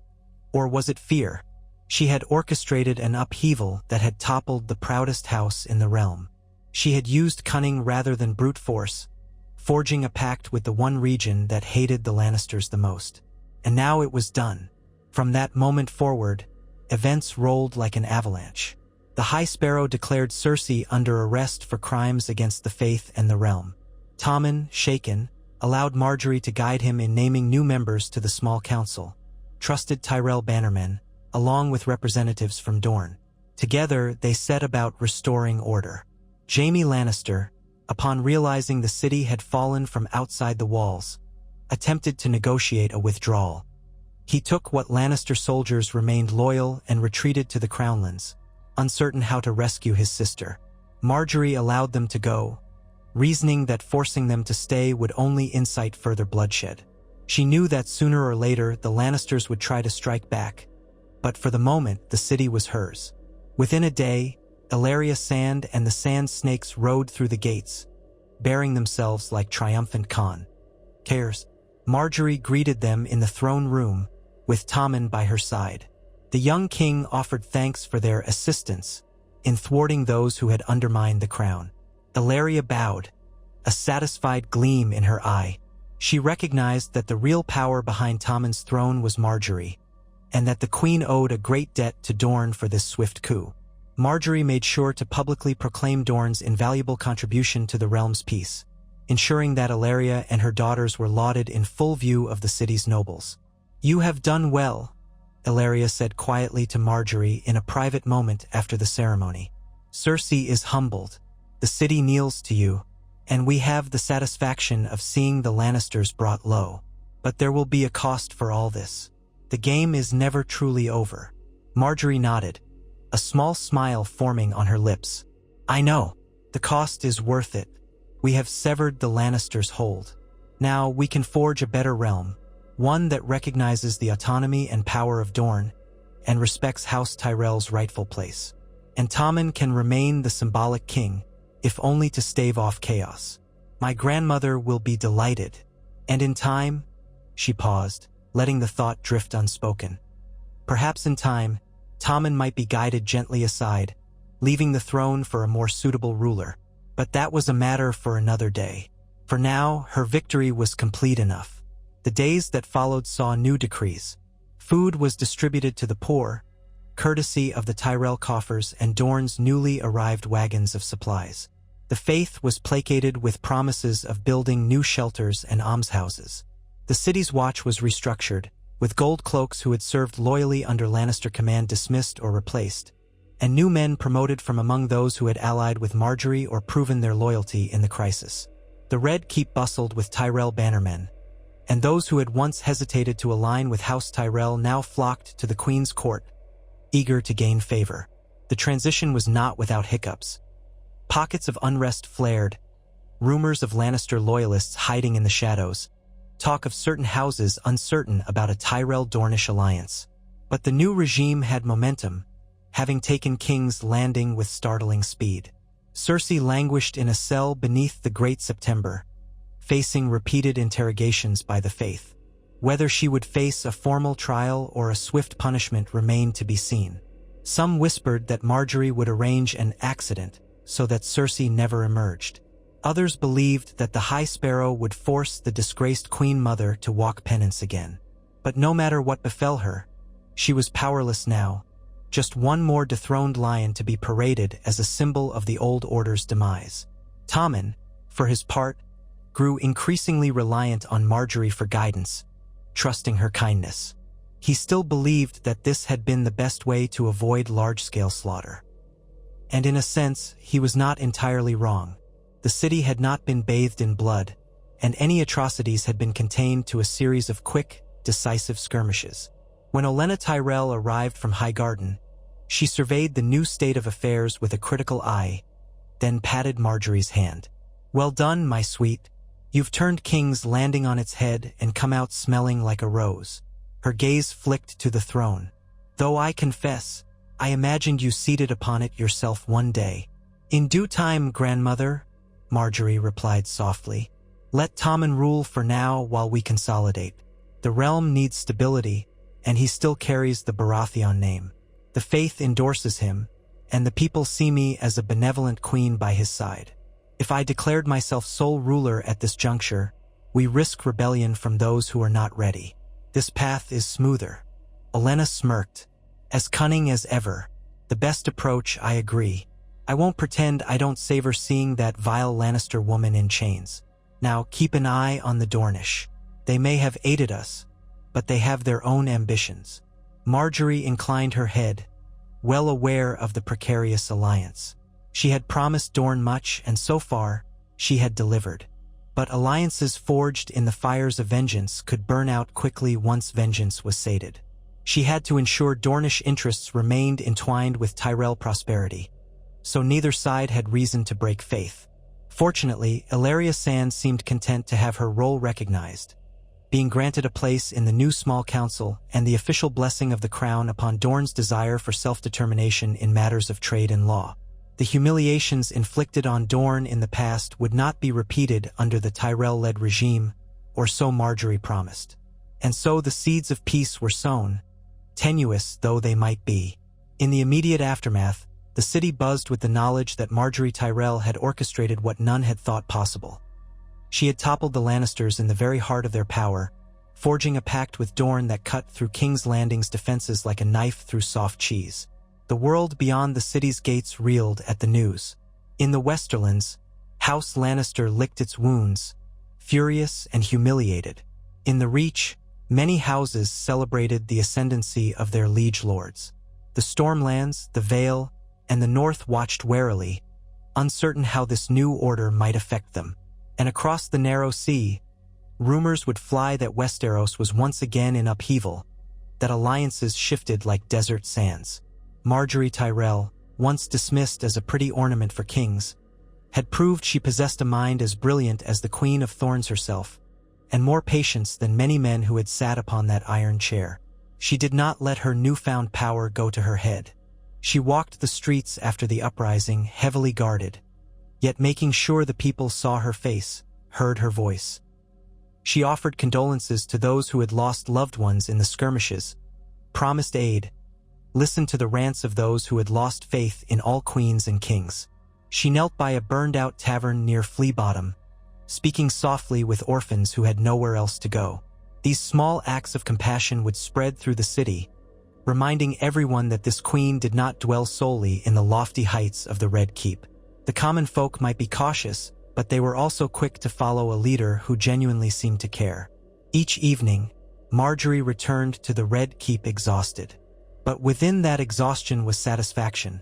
or was it fear? She had orchestrated an upheaval that had toppled the proudest house in the realm. She had used cunning rather than brute force, forging a pact with the one region that hated the Lannisters the most. And now it was done. From that moment forward, events rolled like an avalanche. The High Sparrow declared Cersei under arrest for crimes against the faith and the realm. Tommen, shaken, allowed Margaery to guide him in naming new members to the small council, trusted Tyrell bannermen, along with representatives from Dorne. Together, they set about restoring order. Jaime Lannister, upon realizing the city had fallen from outside the walls, attempted to negotiate a withdrawal. He took what Lannister soldiers remained loyal and retreated to the Crownlands, uncertain how to rescue his sister. Margaery allowed them to go, reasoning that forcing them to stay would only incite further bloodshed. She knew that sooner or later the Lannisters would try to strike back, but for the moment the city was hers. Within a day, Illyria Sand and the Sand Snakes rode through the gates, bearing themselves like triumphant Cares. Margaery greeted them in the throne room, with Tommen by her side. The young king offered thanks for their assistance in thwarting those who had undermined the crown. Illyria bowed, a satisfied gleam in her eye. She recognized that the real power behind Tommen's throne was Margaery, and that the queen owed a great debt to Dorne for this swift coup. Margaery made sure to publicly proclaim Dorne's invaluable contribution to the realm's peace, ensuring that Illyria and her daughters were lauded in full view of the city's nobles. "You have done well," Illyria said quietly to Margaery in a private moment after the ceremony. "Cersei is humbled. The city kneels to you, and we have the satisfaction of seeing the Lannisters brought low. But there will be a cost for all this. The game is never truly over." Margaery nodded, a small smile forming on her lips. "I know. The cost is worth it. We have severed the Lannisters' hold. Now we can forge a better realm, one that recognizes the autonomy and power of Dorne and respects House Tyrell's rightful place. And Tommen can remain the symbolic king, if only to stave off chaos. My grandmother will be delighted. And in time," she paused, letting the thought drift unspoken. "Perhaps in time, Tommen might be guided gently aside, leaving the throne for a more suitable ruler. But that was a matter for another day. For now, her victory was complete enough. The days that followed saw new decrees. Food was distributed to the poor, courtesy of the Tyrell coffers and Dorne's newly arrived wagons of supplies. The faith was placated with promises of building new shelters and almshouses. The city's watch was restructured, with gold cloaks who had served loyally under Lannister command dismissed or replaced, and new men promoted from among those who had allied with Margaery or proven their loyalty in the crisis. The Red Keep bustled with Tyrell bannermen, and those who had once hesitated to align with House Tyrell now flocked to the Queen's court, eager to gain favor. The transition was not without hiccups. Pockets of unrest flared, rumors of Lannister loyalists hiding in the shadows, talk of certain houses uncertain about a Tyrell-Dornish alliance. But the new regime had momentum, having taken King's Landing with startling speed. Cersei languished in a cell beneath the Great September, facing repeated interrogations by the faith. Whether she would face a formal trial or a swift punishment remained to be seen. Some whispered that Margaery would arrange an accident so that Cersei never emerged. Others believed that the High Sparrow would force the disgraced Queen Mother to walk penance again. But no matter what befell her, she was powerless now, just one more dethroned lion to be paraded as a symbol of the old order's demise. Tommen, for his part, grew increasingly reliant on Margaery for guidance, trusting her kindness. He still believed that this had been the best way to avoid large-scale slaughter. And in a sense, he was not entirely wrong. The city had not been bathed in blood, and any atrocities had been contained to a series of quick, decisive skirmishes. When Olenna Tyrell arrived from Highgarden, she surveyed the new state of affairs with a critical eye, then patted Margaery's hand. "Well done, my sweet. You've turned King's Landing on its head and come out smelling like a rose." Her gaze flicked to the throne. "Though I confess, I imagined you seated upon it yourself one day." "In due time, grandmother," Margaery replied softly. "Let Tommen rule for now while we consolidate. The realm needs stability, and he still carries the Baratheon name. The faith endorses him, and the people see me as a benevolent queen by his side. If I declared myself sole ruler at this juncture, we risk rebellion from those who are not ready. This path is smoother." Olenna smirked. "As cunning as ever. The best approach, I agree. I won't pretend I don't savor seeing that vile Lannister woman in chains. Now keep an eye on the Dornish. They may have aided us, but they have their own ambitions." Margaery inclined her head, well aware of the precarious alliance. She had promised Dorne much, and so far, she had delivered. But alliances forged in the fires of vengeance could burn out quickly once vengeance was sated. She had to ensure Dornish interests remained entwined with Tyrell prosperity, so neither side had reason to break faith. Fortunately, Ellaria Sand seemed content to have her role recognized, being granted a place in the new small council and the official blessing of the crown upon Dorne's desire for self-determination in matters of trade and law. The humiliations inflicted on Dorne in the past would not be repeated under the Tyrell-led regime, or so Margaery promised. And so the seeds of peace were sown, tenuous though they might be. In the immediate aftermath, the city buzzed with the knowledge that Margaery Tyrell had orchestrated what none had thought possible. She had toppled the Lannisters in the very heart of their power, forging a pact with Dorne that cut through King's Landing's defenses like a knife through soft cheese. The world beyond the city's gates reeled at the news. In the Westerlands, House Lannister licked its wounds, furious and humiliated. In the Reach, many houses celebrated the ascendancy of their liege lords. The Stormlands, the Vale, and the North watched warily, uncertain how this new order might affect them. And across the narrow sea, rumors would fly that Westeros was once again in upheaval, that alliances shifted like desert sands. Margaery Tyrell, once dismissed as a pretty ornament for kings, had proved she possessed a mind as brilliant as the Queen of Thorns herself, and more patience than many men who had sat upon that iron chair. She did not let her newfound power go to her head. She walked the streets after the uprising heavily guarded, yet making sure the people saw her face, heard her voice. She offered condolences to those who had lost loved ones in the skirmishes, promised aid, listened to the rants of those who had lost faith in all queens and kings. She knelt by a burned-out tavern near Flea Bottom, speaking softly with orphans who had nowhere else to go. These small acts of compassion would spread through the city, reminding everyone that this queen did not dwell solely in the lofty heights of the Red Keep. The common folk might be cautious, but they were also quick to follow a leader who genuinely seemed to care. Each evening, Margaery returned to the Red Keep exhausted. But within that exhaustion was satisfaction,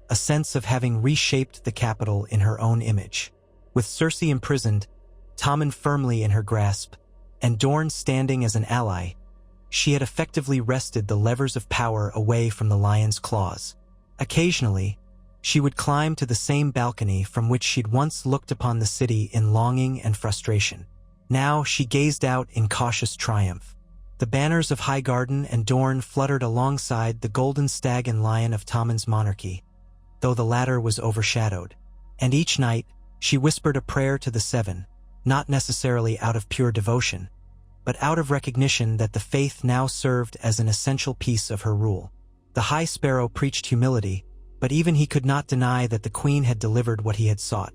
a sense of having reshaped the capital in her own image. With Cersei imprisoned, Tommen firmly in her grasp, and Dorne standing as an ally, she had effectively wrested the levers of power away from the lion's claws. Occasionally, she would climb to the same balcony from which she'd once looked upon the city in longing and frustration. Now she gazed out in cautious triumph. The banners of Highgarden and Dorne fluttered alongside the golden stag and lion of Tommen's monarchy, though the latter was overshadowed. And each night, she whispered a prayer to the Seven, not necessarily out of pure devotion, but out of recognition that the faith now served as an essential piece of her rule. The High Sparrow preached humility, but even he could not deny that the queen had delivered what he had sought.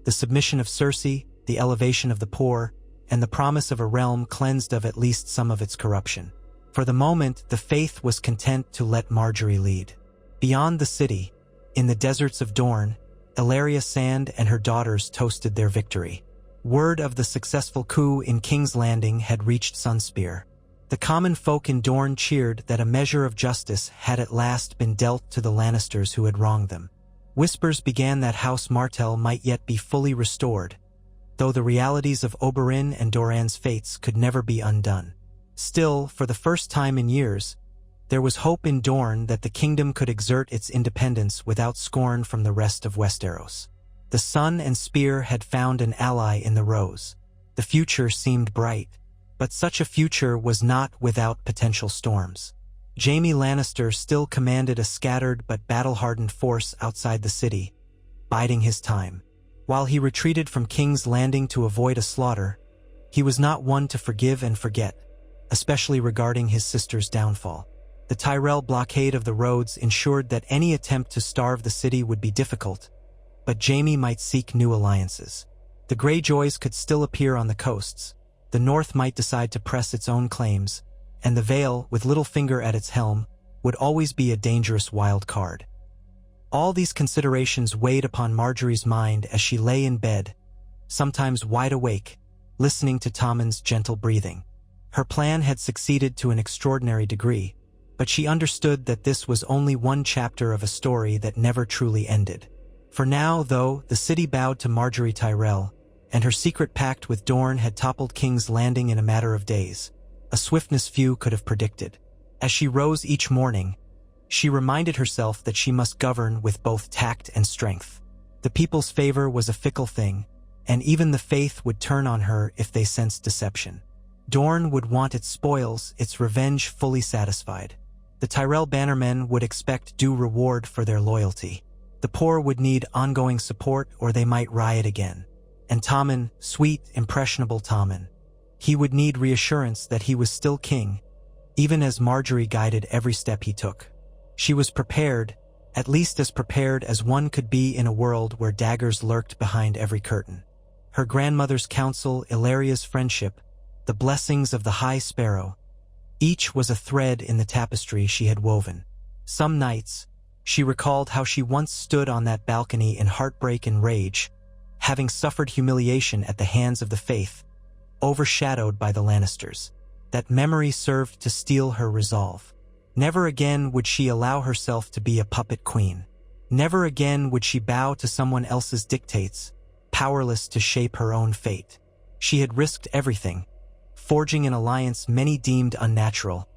The submission of Cersei, the elevation of the poor, and the promise of a realm cleansed of at least some of its corruption. For the moment, the faith was content to let Margaery lead. Beyond the city, in the deserts of Dorne, Ellaria Sand and her daughters toasted their victory. Word of the successful coup in King's Landing had reached Sunspear. The common folk in Dorne cheered that a measure of justice had at last been dealt to the Lannisters who had wronged them. Whispers began that House Martell might yet be fully restored, though the realities of Oberyn and Doran's fates could never be undone. Still, for the first time in years, there was hope in Dorne that the kingdom could exert its independence without scorn from the rest of Westeros. The sun and spear had found an ally in the rose. The future seemed bright, but such a future was not without potential storms. Jaime Lannister still commanded a scattered but battle-hardened force outside the city, biding his time. While he retreated from King's Landing to avoid a slaughter, he was not one to forgive and forget, especially regarding his sister's downfall. The Tyrell blockade of the roads ensured that any attempt to starve the city would be difficult, but Jaime might seek new alliances. The Greyjoys could still appear on the coasts, the North might decide to press its own claims, and the Vale, with Littlefinger at its helm, would always be a dangerous wild card. All these considerations weighed upon Margaery's mind as she lay in bed, sometimes wide awake, listening to Tommen's gentle breathing. Her plan had succeeded to an extraordinary degree, but she understood that this was only one chapter of a story that never truly ended. For now, though, the city bowed to Margaery Tyrell, and her secret pact with Dorne had toppled King's Landing in a matter of days, a swiftness few could have predicted. As she rose each morning, she reminded herself that she must govern with both tact and strength. The people's favor was a fickle thing, and even the faith would turn on her if they sensed deception. Dorne would want its spoils, its revenge fully satisfied. The Tyrell bannermen would expect due reward for their loyalty. The poor would need ongoing support or they might riot again. And Tommen, sweet, impressionable Tommen, he would need reassurance that he was still king, even as Margaery guided every step he took. She was prepared, at least as prepared as one could be in a world where daggers lurked behind every curtain. Her grandmother's counsel, Illaria's friendship, the blessings of the High Sparrow, each was a thread in the tapestry she had woven. Some nights, she recalled how she once stood on that balcony in heartbreak and rage, having suffered humiliation at the hands of the faith, overshadowed by the Lannisters. That memory served to steel her resolve. Never again would she allow herself to be a puppet queen. Never again would she bow to someone else's dictates, powerless to shape her own fate. She had risked everything, forging an alliance many deemed unnatural,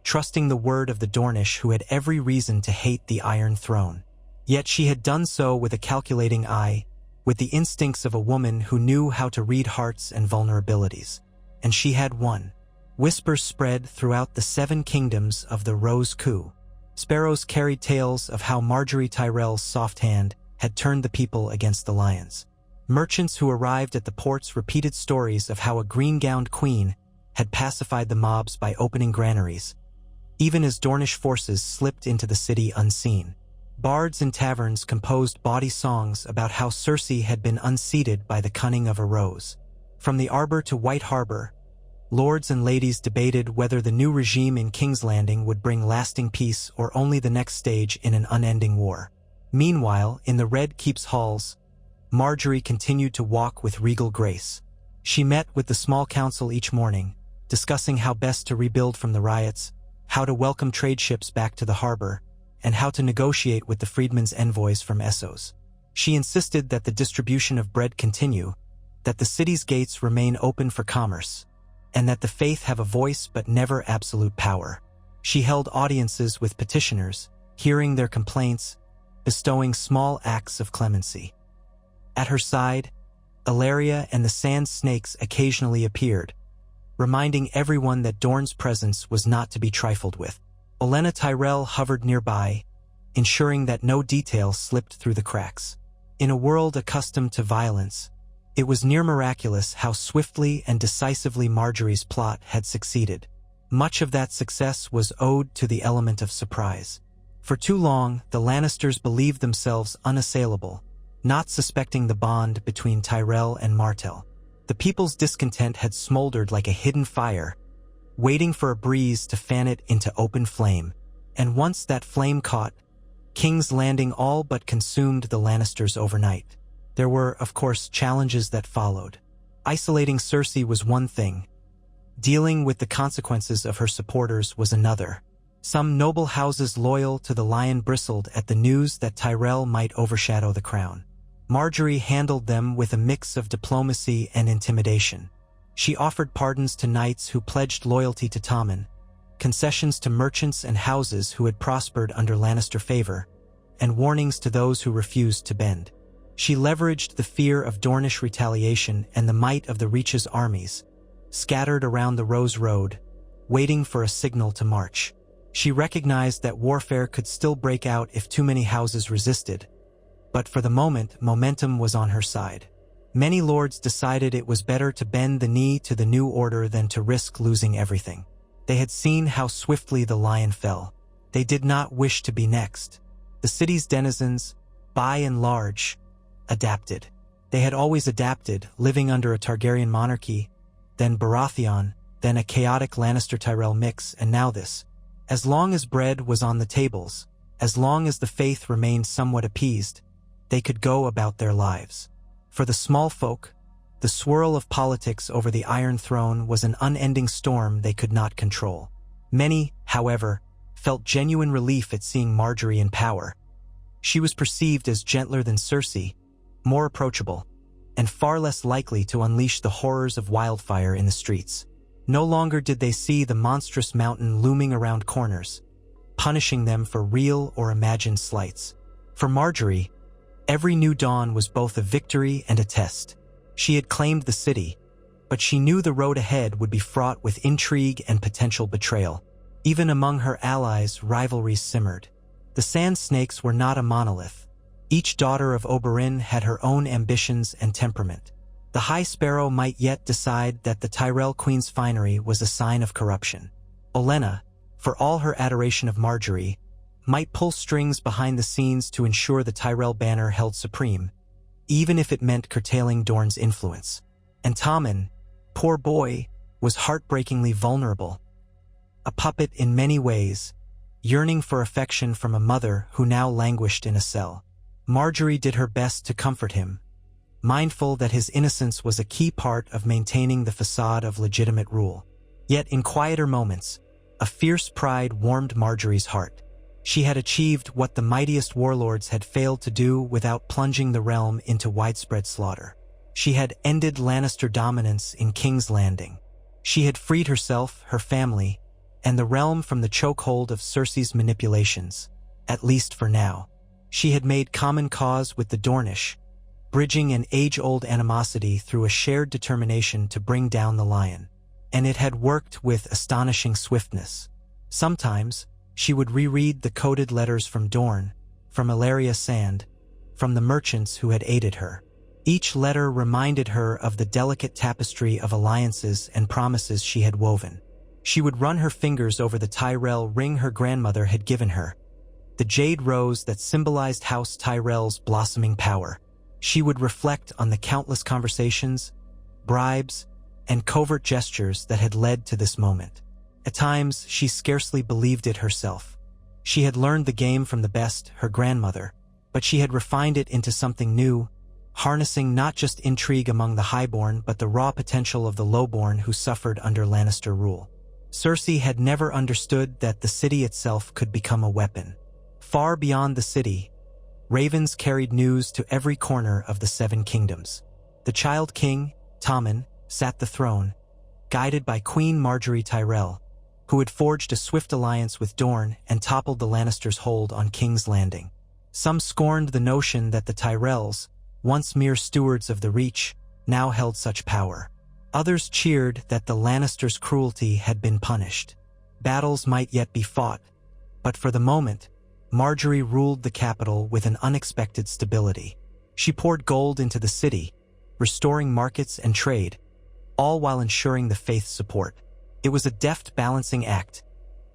trusting the word of the Dornish who had every reason to hate the Iron Throne. Yet she had done so with a calculating eye, with the instincts of a woman who knew how to read hearts and vulnerabilities. And she had won. Whispers spread throughout the 7 kingdoms of the Rose Coup. Sparrows carried tales of how Margaery Tyrell's soft hand had turned the people against the lions. Merchants who arrived at the ports repeated stories of how a green-gowned queen had pacified the mobs by opening granaries, even as Dornish forces slipped into the city unseen. Bards in taverns composed bawdy songs about how Cersei had been unseated by the cunning of a rose. From the Arbor to White Harbor, lords and ladies debated whether the new regime in King's Landing would bring lasting peace or only the next stage in an unending war. Meanwhile, in the Red Keep's halls, Margaery continued to walk with regal grace. She met with the small council each morning, discussing how best to rebuild from the riots, how to welcome trade ships back to the harbor, and how to negotiate with the freedmen's envoys from Essos. She insisted that the distribution of bread continue, that the city's gates remain open for commerce, and that the faith have a voice but never absolute power. She held audiences with petitioners, hearing their complaints, bestowing small acts of clemency. At her side, Ellaria and the Sand Snakes occasionally appeared, reminding everyone that Dorne's presence was not to be trifled with. Olenna Tyrell hovered nearby, ensuring that no detail slipped through the cracks. In a world accustomed to violence, It was near miraculous how swiftly and decisively Margaery's plot had succeeded. Much of that success was owed to the element of surprise. For too long, the Lannisters believed themselves unassailable, not suspecting the bond between Tyrell and Martell. The people's discontent had smoldered like a hidden fire, waiting for a breeze to fan it into open flame. And once that flame caught, King's Landing all but consumed the Lannisters overnight. There were, of course, challenges that followed. Isolating Cersei was one thing. Dealing with the consequences of her supporters was another. Some noble houses loyal to the Lion bristled at the news that Tyrell might overshadow the crown. Margaery handled them with a mix of diplomacy and intimidation. She offered pardons to knights who pledged loyalty to Tommen, concessions to merchants and houses who had prospered under Lannister favor, and warnings to those who refused to bend. She leveraged the fear of Dornish retaliation and the might of the Reach's armies, scattered around the Rose Road, waiting for a signal to march. She recognized that warfare could still break out if too many houses resisted, but for the moment, momentum was on her side. Many lords decided it was better to bend the knee to the new order than to risk losing everything. They had seen how swiftly the Lion fell. They did not wish to be next. The city's denizens, by and large, adapted. They had always adapted, living under a Targaryen monarchy, then Baratheon, then a chaotic Lannister-Tyrell mix, and now this. As long as bread was on the tables, as long as the faith remained somewhat appeased, they could go about their lives. For the small folk, the swirl of politics over the Iron Throne was an unending storm they could not control. Many, however, felt genuine relief at seeing Margaery in power. She was perceived as gentler than Cersei, more approachable, and far less likely to unleash the horrors of wildfire in the streets. No longer did they see the monstrous mountain looming around corners, punishing them for real or imagined slights. For Margaery, every new dawn was both a victory and a test. She had claimed the city, but she knew the road ahead would be fraught with intrigue and potential betrayal. Even among her allies, rivalries simmered. The Sand Snakes were not a monolith. Each daughter of Oberyn had her own ambitions and temperament. The High Sparrow might yet decide that the Tyrell Queen's finery was a sign of corruption. Olenna, for all her adoration of Margaery, might pull strings behind the scenes to ensure the Tyrell banner held supreme, even if it meant curtailing Dorne's influence. And Tommen, poor boy, was heartbreakingly vulnerable. A puppet in many ways, yearning for affection from a mother who now languished in a cell. Margaery did her best to comfort him, mindful that his innocence was a key part of maintaining the facade of legitimate rule. Yet in quieter moments, a fierce pride warmed Margaery's heart. She had achieved what the mightiest warlords had failed to do without plunging the realm into widespread slaughter. She had ended Lannister dominance in King's Landing. She had freed herself, her family, and the realm from the chokehold of Cersei's manipulations, at least for now. She had made common cause with the Dornish, bridging an age-old animosity through a shared determination to bring down the Lion. And it had worked with astonishing swiftness. Sometimes, she would reread the coded letters from Dorne, from Illyria Sand, from the merchants who had aided her. Each letter reminded her of the delicate tapestry of alliances and promises she had woven. She would run her fingers over the Tyrell ring her grandmother had given her, the jade rose that symbolized House Tyrell's blossoming power. She would reflect on the countless conversations, bribes, and covert gestures that had led to this moment. At times, she scarcely believed it herself. She had learned the game from the best, her grandmother, but she had refined it into something new, harnessing not just intrigue among the highborn but the raw potential of the lowborn who suffered under Lannister rule. Cersei had never understood that the city itself could become a weapon. Far beyond the city, ravens carried news to every corner of the Seven Kingdoms. The Child King, Tommen, sat the throne, guided by Queen Margaery Tyrell, who had forged a swift alliance with Dorne and toppled the Lannisters' hold on King's Landing. Some scorned the notion that the Tyrells, once mere stewards of the Reach, now held such power. Others cheered that the Lannisters' cruelty had been punished. Battles might yet be fought, but for the moment, Margaery ruled the capital with an unexpected stability. She poured gold into the city, restoring markets and trade, all while ensuring the faith's support. It was a deft balancing act,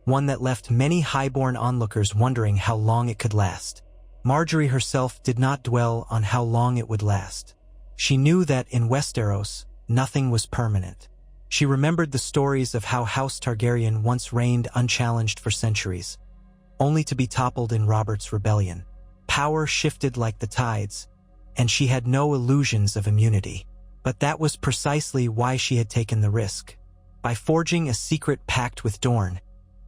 one that left many highborn onlookers wondering how long it could last. Margaery herself did not dwell on how long it would last. She knew that in Westeros, nothing was permanent. She remembered the stories of how House Targaryen once reigned unchallenged for centuries, only to be toppled in Robert's rebellion. Power shifted like the tides, and she had no illusions of immunity. But that was precisely why she had taken the risk. By forging a secret pact with Dorne,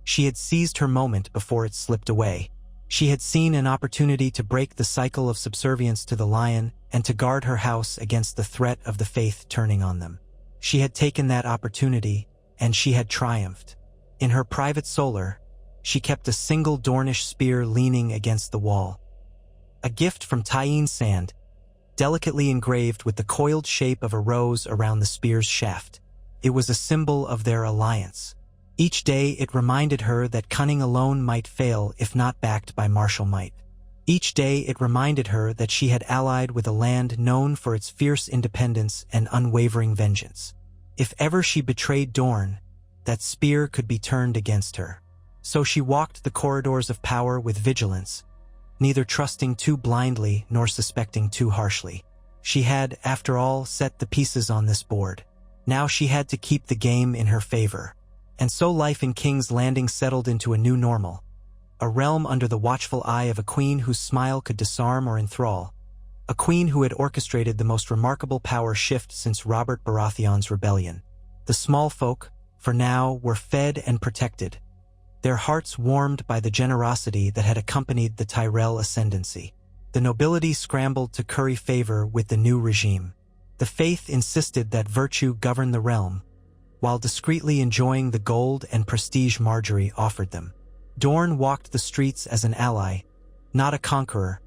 she had seized her moment before it slipped away. She had seen an opportunity to break the cycle of subservience to the Lion and to guard her house against the threat of the faith turning on them. She had taken that opportunity, and she had triumphed. In her private solar, she kept a single Dornish spear leaning against the wall. A gift from Tyene sand, delicately engraved with the coiled shape of a rose around the spear's shaft. It was a symbol of their alliance. Each day it reminded her that cunning alone might fail if not backed by martial might. Each day it reminded her that she had allied with a land known for its fierce independence and unwavering vengeance. If ever she betrayed Dorne, that spear could be turned against her. So she walked the corridors of power with vigilance, neither trusting too blindly nor suspecting too harshly. She had, after all, set the pieces on this board. Now she had to keep the game in her favor. And so life in King's Landing settled into a new normal, a realm under the watchful eye of a queen whose smile could disarm or enthrall, a queen who had orchestrated the most remarkable power shift since Robert Baratheon's rebellion. The small folk, for now, were fed and protected, their hearts warmed by the generosity that had accompanied the Tyrell ascendancy. The nobility scrambled to curry favor with the new regime. The faith insisted that virtue govern the realm, while discreetly enjoying the gold and prestige Margaery offered them. Dorne walked the streets as an ally, not a conqueror,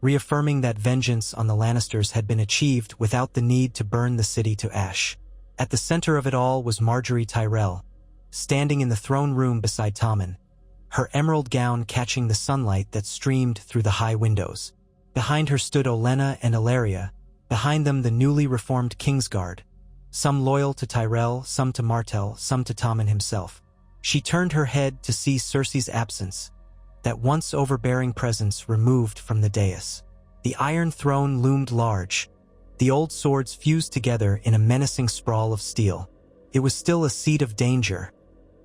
reaffirming that vengeance on the Lannisters had been achieved without the need to burn the city to ash. At the center of it all was Margaery Tyrell, standing in the throne room beside Tommen, her emerald gown catching the sunlight that streamed through the high windows. Behind her stood Olenna and Illyria, behind them the newly reformed Kingsguard, some loyal to Tyrell, some to Martell, some to Tommen himself. She turned her head to see Cersei's absence, that once overbearing presence removed from the dais. The Iron Throne loomed large, the old swords fused together in a menacing sprawl of steel. It was still a seat of danger,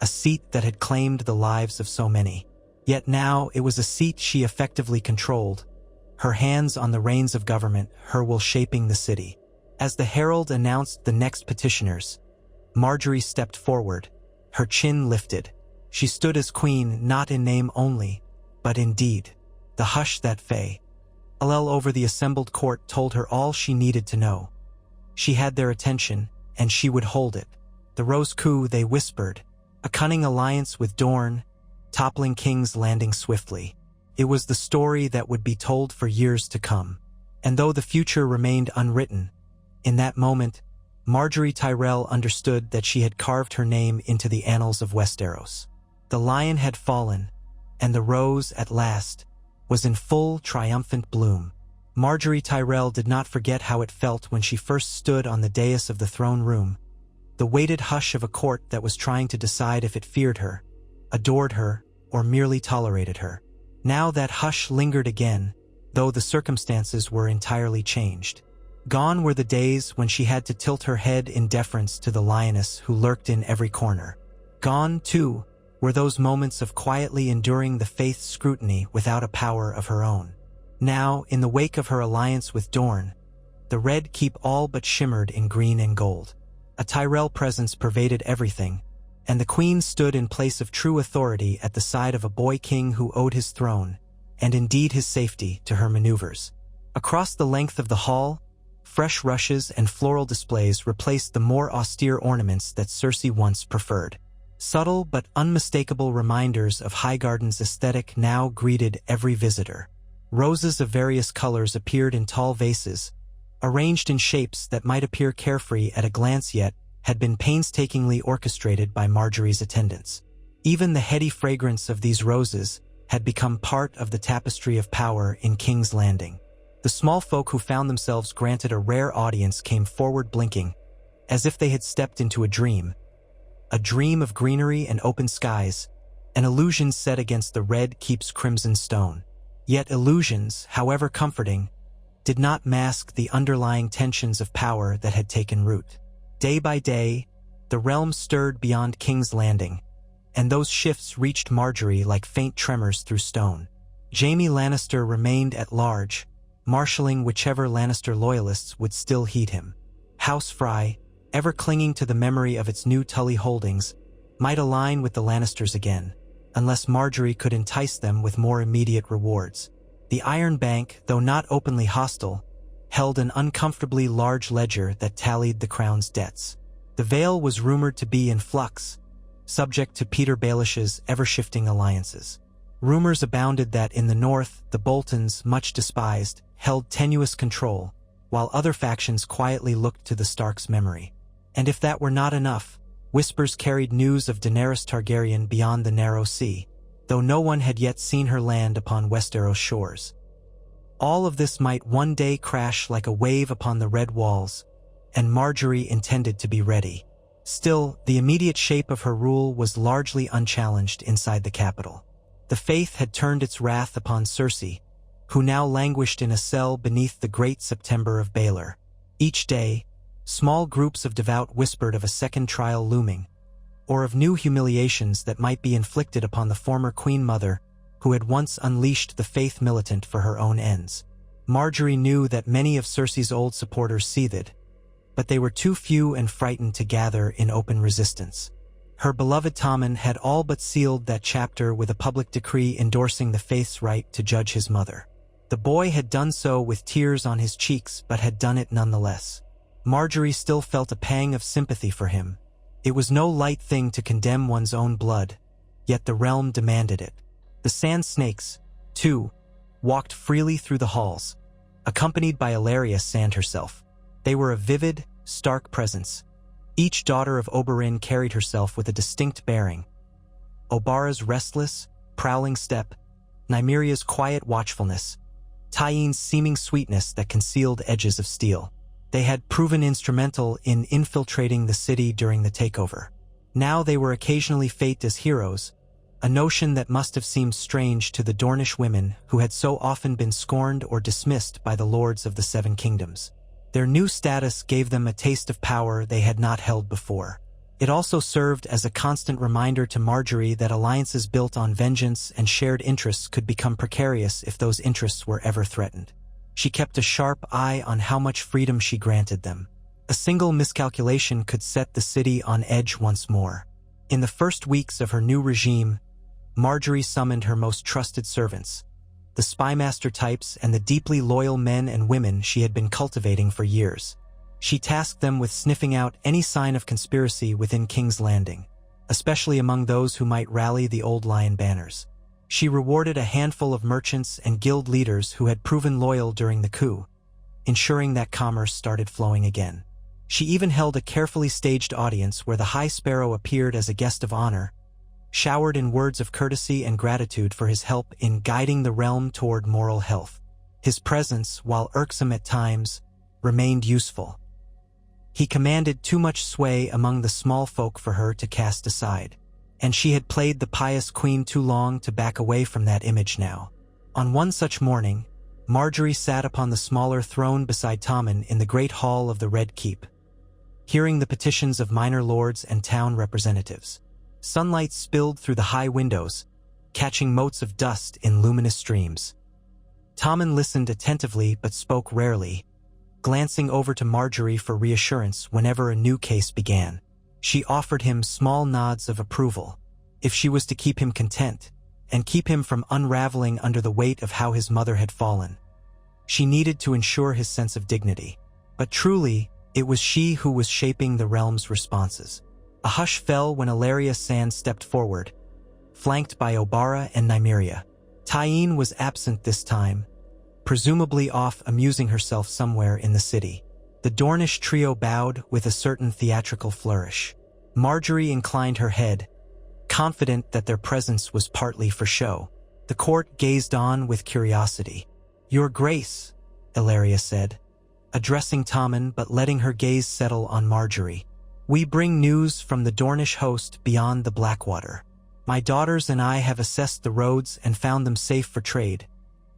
a seat that had claimed the lives of so many. Yet now it was a seat she effectively controlled, her hands on the reins of government, her will shaping the city. As the herald announced the next petitioners, Margaery stepped forward, her chin lifted. She stood as queen not in name only, but in deed. The hush that fell over the assembled court told her all she needed to know. She had their attention, and she would hold it. The Rose coup, they whispered, a cunning alliance with Dorne, toppling King's Landing swiftly. It was the story that would be told for years to come. And though the future remained unwritten, in that moment, Margaery Tyrell understood that she had carved her name into the annals of Westeros. The lion had fallen, and the rose, at last, was in full triumphant bloom. Margaery Tyrell did not forget how it felt when she first stood on the dais of the throne room, the weighted hush of a court that was trying to decide if it feared her, adored her, or merely tolerated her. Now that hush lingered again, though the circumstances were entirely changed. Gone were the days when she had to tilt her head in deference to the lioness who lurked in every corner. Gone, too, were those moments of quietly enduring the faith's scrutiny without a power of her own. Now, in the wake of her alliance with Dorne, the Red Keep all but shimmered in green and gold. A Tyrell presence pervaded everything, and the queen stood in place of true authority at the side of a boy king who owed his throne, and indeed his safety, to her maneuvers. Across the length of the hall, fresh rushes and floral displays replaced the more austere ornaments that Cersei once preferred. Subtle but unmistakable reminders of Highgarden's aesthetic now greeted every visitor. Roses of various colors appeared in tall vases, arranged in shapes that might appear carefree at a glance yet had been painstakingly orchestrated by Margaery's attendants. Even the heady fragrance of these roses had become part of the tapestry of power in King's Landing. The small folk who found themselves granted a rare audience came forward blinking, as if they had stepped into a dream of greenery and open skies, an illusion set against the Red Keep's crimson stone. Yet illusions, however comforting, did not mask the underlying tensions of power that had taken root. Day by day, the realm stirred beyond King's Landing, and those shifts reached Margaery like faint tremors through stone. Jaime Lannister remained at large, marshalling whichever Lannister loyalists would still heed him. House Frey, ever clinging to the memory of its new Tully holdings, might align with the Lannisters again, unless Margaery could entice them with more immediate rewards. The Iron Bank, though not openly hostile, held an uncomfortably large ledger that tallied the crown's debts. The Vale was rumored to be in flux, subject to Peter Baelish's ever-shifting alliances. Rumors abounded that in the north, the Boltons, much despised, held tenuous control, while other factions quietly looked to the Starks' memory. And if that were not enough, whispers carried news of Daenerys Targaryen beyond the Narrow Sea, though no one had yet seen her land upon Westeros shores. All of this might one day crash like a wave upon the red walls, and Margaery intended to be ready. Still, the immediate shape of her rule was largely unchallenged inside the capital. The Faith had turned its wrath upon Cersei, who now languished in a cell beneath the great September of Baelor. Each day, small groups of devout whispered of a second trial looming, or of new humiliations that might be inflicted upon the former Queen Mother who had once unleashed the Faith militant for her own ends. Margaery knew that many of Cersei's old supporters seethed, but they were too few and frightened to gather in open resistance. Her beloved Tommen had all but sealed that chapter with a public decree endorsing the Faith's right to judge his mother. The boy had done so with tears on his cheeks, but had done it nonetheless. Margaery still felt a pang of sympathy for him. It was no light thing to condemn one's own blood, yet the realm demanded it. The Sand Snakes, too, walked freely through the halls, accompanied by Ellaria Sand herself. They were a vivid, stark presence. Each daughter of Oberyn carried herself with a distinct bearing. Obara's restless, prowling step, Nymeria's quiet watchfulness, Tyenne's seeming sweetness that concealed edges of steel. They had proven instrumental in infiltrating the city during the takeover. Now they were occasionally feted as heroes, a notion that must have seemed strange to the Dornish women who had so often been scorned or dismissed by the lords of the Seven Kingdoms. Their new status gave them a taste of power they had not held before. It also served as a constant reminder to Margaery that alliances built on vengeance and shared interests could become precarious if those interests were ever threatened. She kept a sharp eye on how much freedom she granted them. A single miscalculation could set the city on edge once more. In the first weeks of her new regime, Margaery summoned her most trusted servants, the spymaster types and the deeply loyal men and women she had been cultivating for years. She tasked them with sniffing out any sign of conspiracy within King's Landing, especially among those who might rally the old lion banners. She rewarded a handful of merchants and guild leaders who had proven loyal during the coup, ensuring that commerce started flowing again. She even held a carefully staged audience where the High Sparrow appeared as a guest of honor, showered in words of courtesy and gratitude for his help in guiding the realm toward moral health. His presence, while irksome at times, remained useful. He commanded too much sway among the small folk for her to cast aside, and she had played the pious queen too long to back away from that image now. On one such morning, Margaery sat upon the smaller throne beside Tommen in the great hall of the Red Keep, hearing the petitions of minor lords and town representatives. Sunlight spilled through the high windows, catching motes of dust in luminous streams. Tommen listened attentively but spoke rarely, glancing over to Margaery for reassurance whenever a new case began. She offered him small nods of approval, if she was to keep him content, and keep him from unraveling under the weight of how his mother had fallen. She needed to ensure his sense of dignity. But truly, it was she who was shaping the realm's responses. A hush fell when Ellaria Sand stepped forward, flanked by Obara and Nymeria. Tyene was absent this time, presumably off amusing herself somewhere in the city. The Dornish trio bowed with a certain theatrical flourish. Margaery inclined her head, confident that their presence was partly for show. The court gazed on with curiosity. "Your Grace," Ilaria said, addressing Tommen but letting her gaze settle on Margaery. "We bring news from the Dornish host beyond the Blackwater. My daughters and I have assessed the roads and found them safe for trade,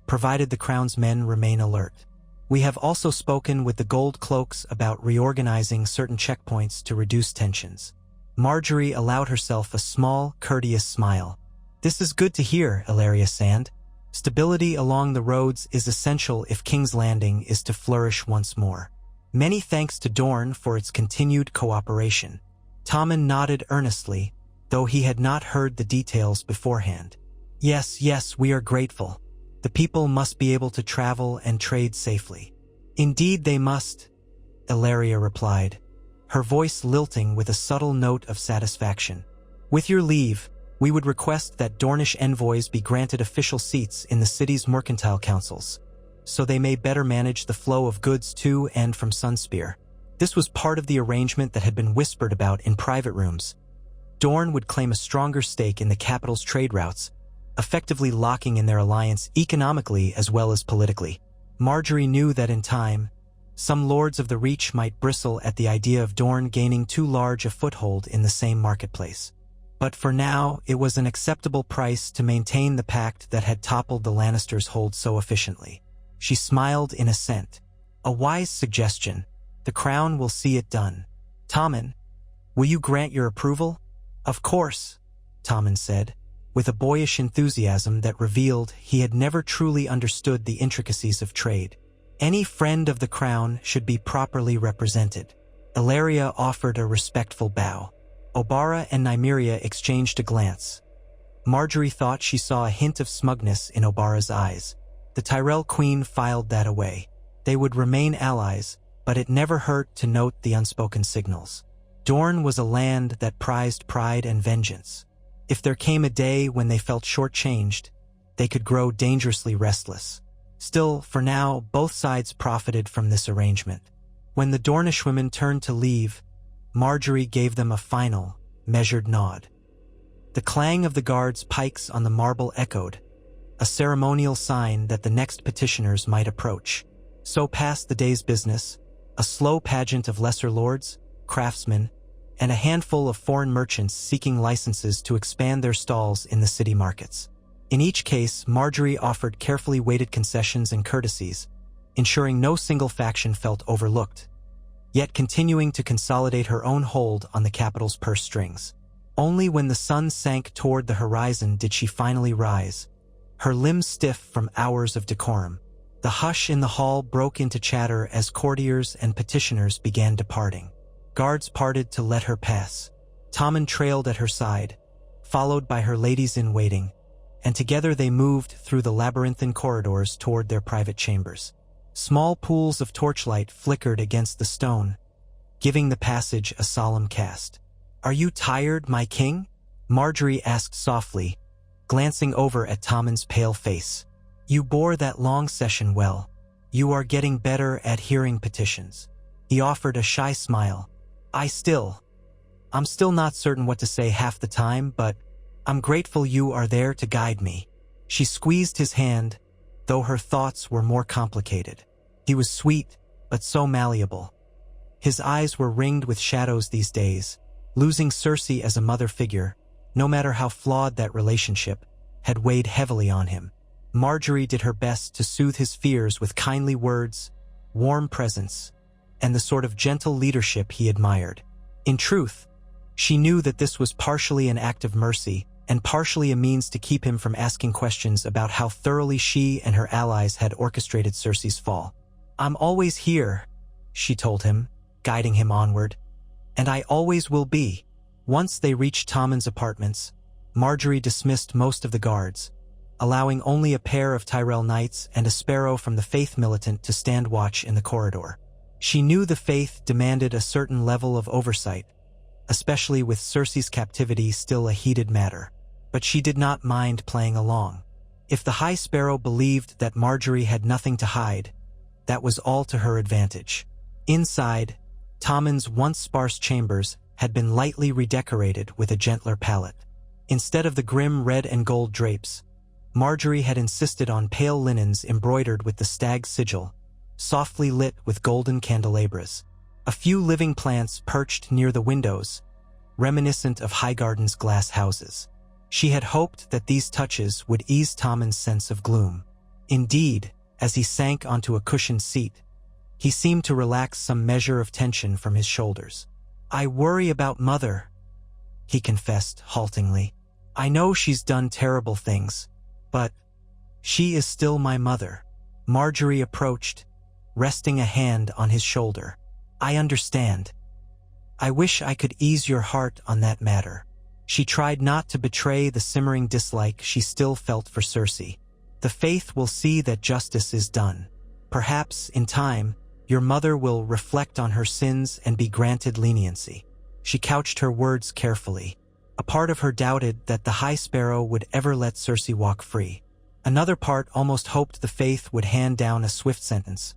provided the Crown's men remain alert. We have also spoken with the Gold Cloaks about reorganizing certain checkpoints to reduce tensions." Margaery allowed herself a small, courteous smile. "This is good to hear, Ilaria Sand. Stability along the roads is essential if King's Landing is to flourish once more. Many thanks to Dorne for its continued cooperation." Tommen nodded earnestly, though he had not heard the details beforehand. Yes, we are grateful. The people must be able to travel and trade safely." "Indeed they must," Ilaria replied, her voice lilting with a subtle note of satisfaction. "With your leave, we would request that Dornish envoys be granted official seats in the city's mercantile councils, so they may better manage the flow of goods to and from Sunspear." This was part of the arrangement that had been whispered about in private rooms. Dorne would claim a stronger stake in the capital's trade routes, effectively locking in their alliance economically as well as politically. Margaery knew that in time, some lords of the Reach might bristle at the idea of Dorne gaining too large a foothold in the same marketplace. But for now, it was an acceptable price to maintain the pact that had toppled the Lannisters' hold so efficiently. She smiled in assent. "A wise suggestion. The Crown will see it done. Tommen, will you grant your approval?" "Of course," Tommen said, with a boyish enthusiasm that revealed he had never truly understood the intricacies of trade. "Any friend of the Crown should be properly represented." Ilaria offered a respectful bow. Obara and Nymeria exchanged a glance. Margaery thought she saw a hint of smugness in Obara's eyes. The Tyrell Queen filed that away. They would remain allies, but it never hurt to note the unspoken signals. Dorne was a land that prized pride and vengeance. If there came a day when they felt shortchanged, they could grow dangerously restless. Still, for now, both sides profited from this arrangement. When the Dornish women turned to leave, Margaery gave them a final, measured nod. The clang of the guards' pikes on the marble echoed, a ceremonial sign that the next petitioners might approach. So passed the day's business, a slow pageant of lesser lords, craftsmen, and a handful of foreign merchants seeking licenses to expand their stalls in the city markets. In each case, Margaery offered carefully weighted concessions and courtesies, ensuring no single faction felt overlooked, yet continuing to consolidate her own hold on the capital's purse strings. Only when the sun sank toward the horizon did she finally rise, her limbs stiff from hours of decorum. The hush in the hall broke into chatter as courtiers and petitioners began departing. Guards parted to let her pass. Tommen trailed at her side, followed by her ladies-in-waiting, and together they moved through the labyrinthine corridors toward their private chambers. Small pools of torchlight flickered against the stone, giving the passage a solemn cast. "Are you tired, my king?" Margaery asked softly, glancing over at Tommen's pale face. "You bore that long session well. You are getting better at hearing petitions." He offered a shy smile. I'm still not certain what to say half the time, but I'm grateful you are there to guide me." She squeezed his hand, though her thoughts were more complicated. He was sweet, but so malleable. His eyes were ringed with shadows these days. Losing Cersei as a mother figure, no matter how flawed that relationship, had weighed heavily on him. Margaery did her best to soothe his fears with kindly words, warm presence, and the sort of gentle leadership he admired. In truth, she knew that this was partially an act of mercy and partially a means to keep him from asking questions about how thoroughly she and her allies had orchestrated Cersei's fall. "I'm always here," she told him, guiding him onward, "and I always will be." Once they reached Tommen's apartments, Margaery dismissed most of the guards, allowing only a pair of Tyrell knights and a sparrow from the Faith militant to stand watch in the corridor. She knew the Faith demanded a certain level of oversight, especially with Cersei's captivity still a heated matter, but she did not mind playing along. If the High Sparrow believed that Margaery had nothing to hide, that was all to her advantage. Inside, Tommen's once sparse chambers had been lightly redecorated with a gentler palette. Instead of the grim red and gold drapes, Margaery had insisted on pale linens embroidered with the stag's sigil, softly lit with golden candelabras. A few living plants perched near the windows, reminiscent of Highgarden's glass houses. She had hoped that these touches would ease Tommen's sense of gloom. Indeed, as he sank onto a cushioned seat, he seemed to relax some measure of tension from his shoulders. "I worry about Mother," he confessed haltingly. "I know she's done terrible things, but she is still my mother." Margaery approached, resting a hand on his shoulder. "I understand. I wish I could ease your heart on that matter." She tried not to betray the simmering dislike she still felt for Cersei. "The Faith will see that justice is done. Perhaps, in time, your mother will reflect on her sins and be granted leniency." She couched her words carefully. A part of her doubted that the High Sparrow would ever let Cersei walk free. Another part almost hoped the Faith would hand down a swift sentence,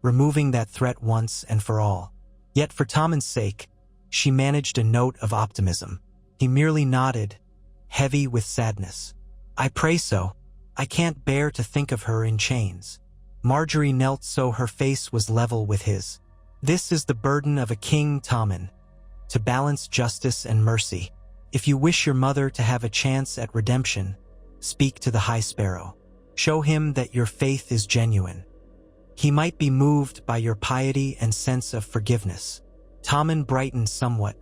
removing that threat once and for all. Yet for Tommen's sake, she managed a note of optimism. He merely nodded, heavy with sadness. "I pray so. I can't bear to think of her in chains." Margaery knelt so her face was level with his. "This is the burden of a king, Tommen, to balance justice and mercy. If you wish your mother to have a chance at redemption, speak to the High Sparrow. Show him that your faith is genuine. He might be moved by your piety and sense of forgiveness." Tommen brightened somewhat,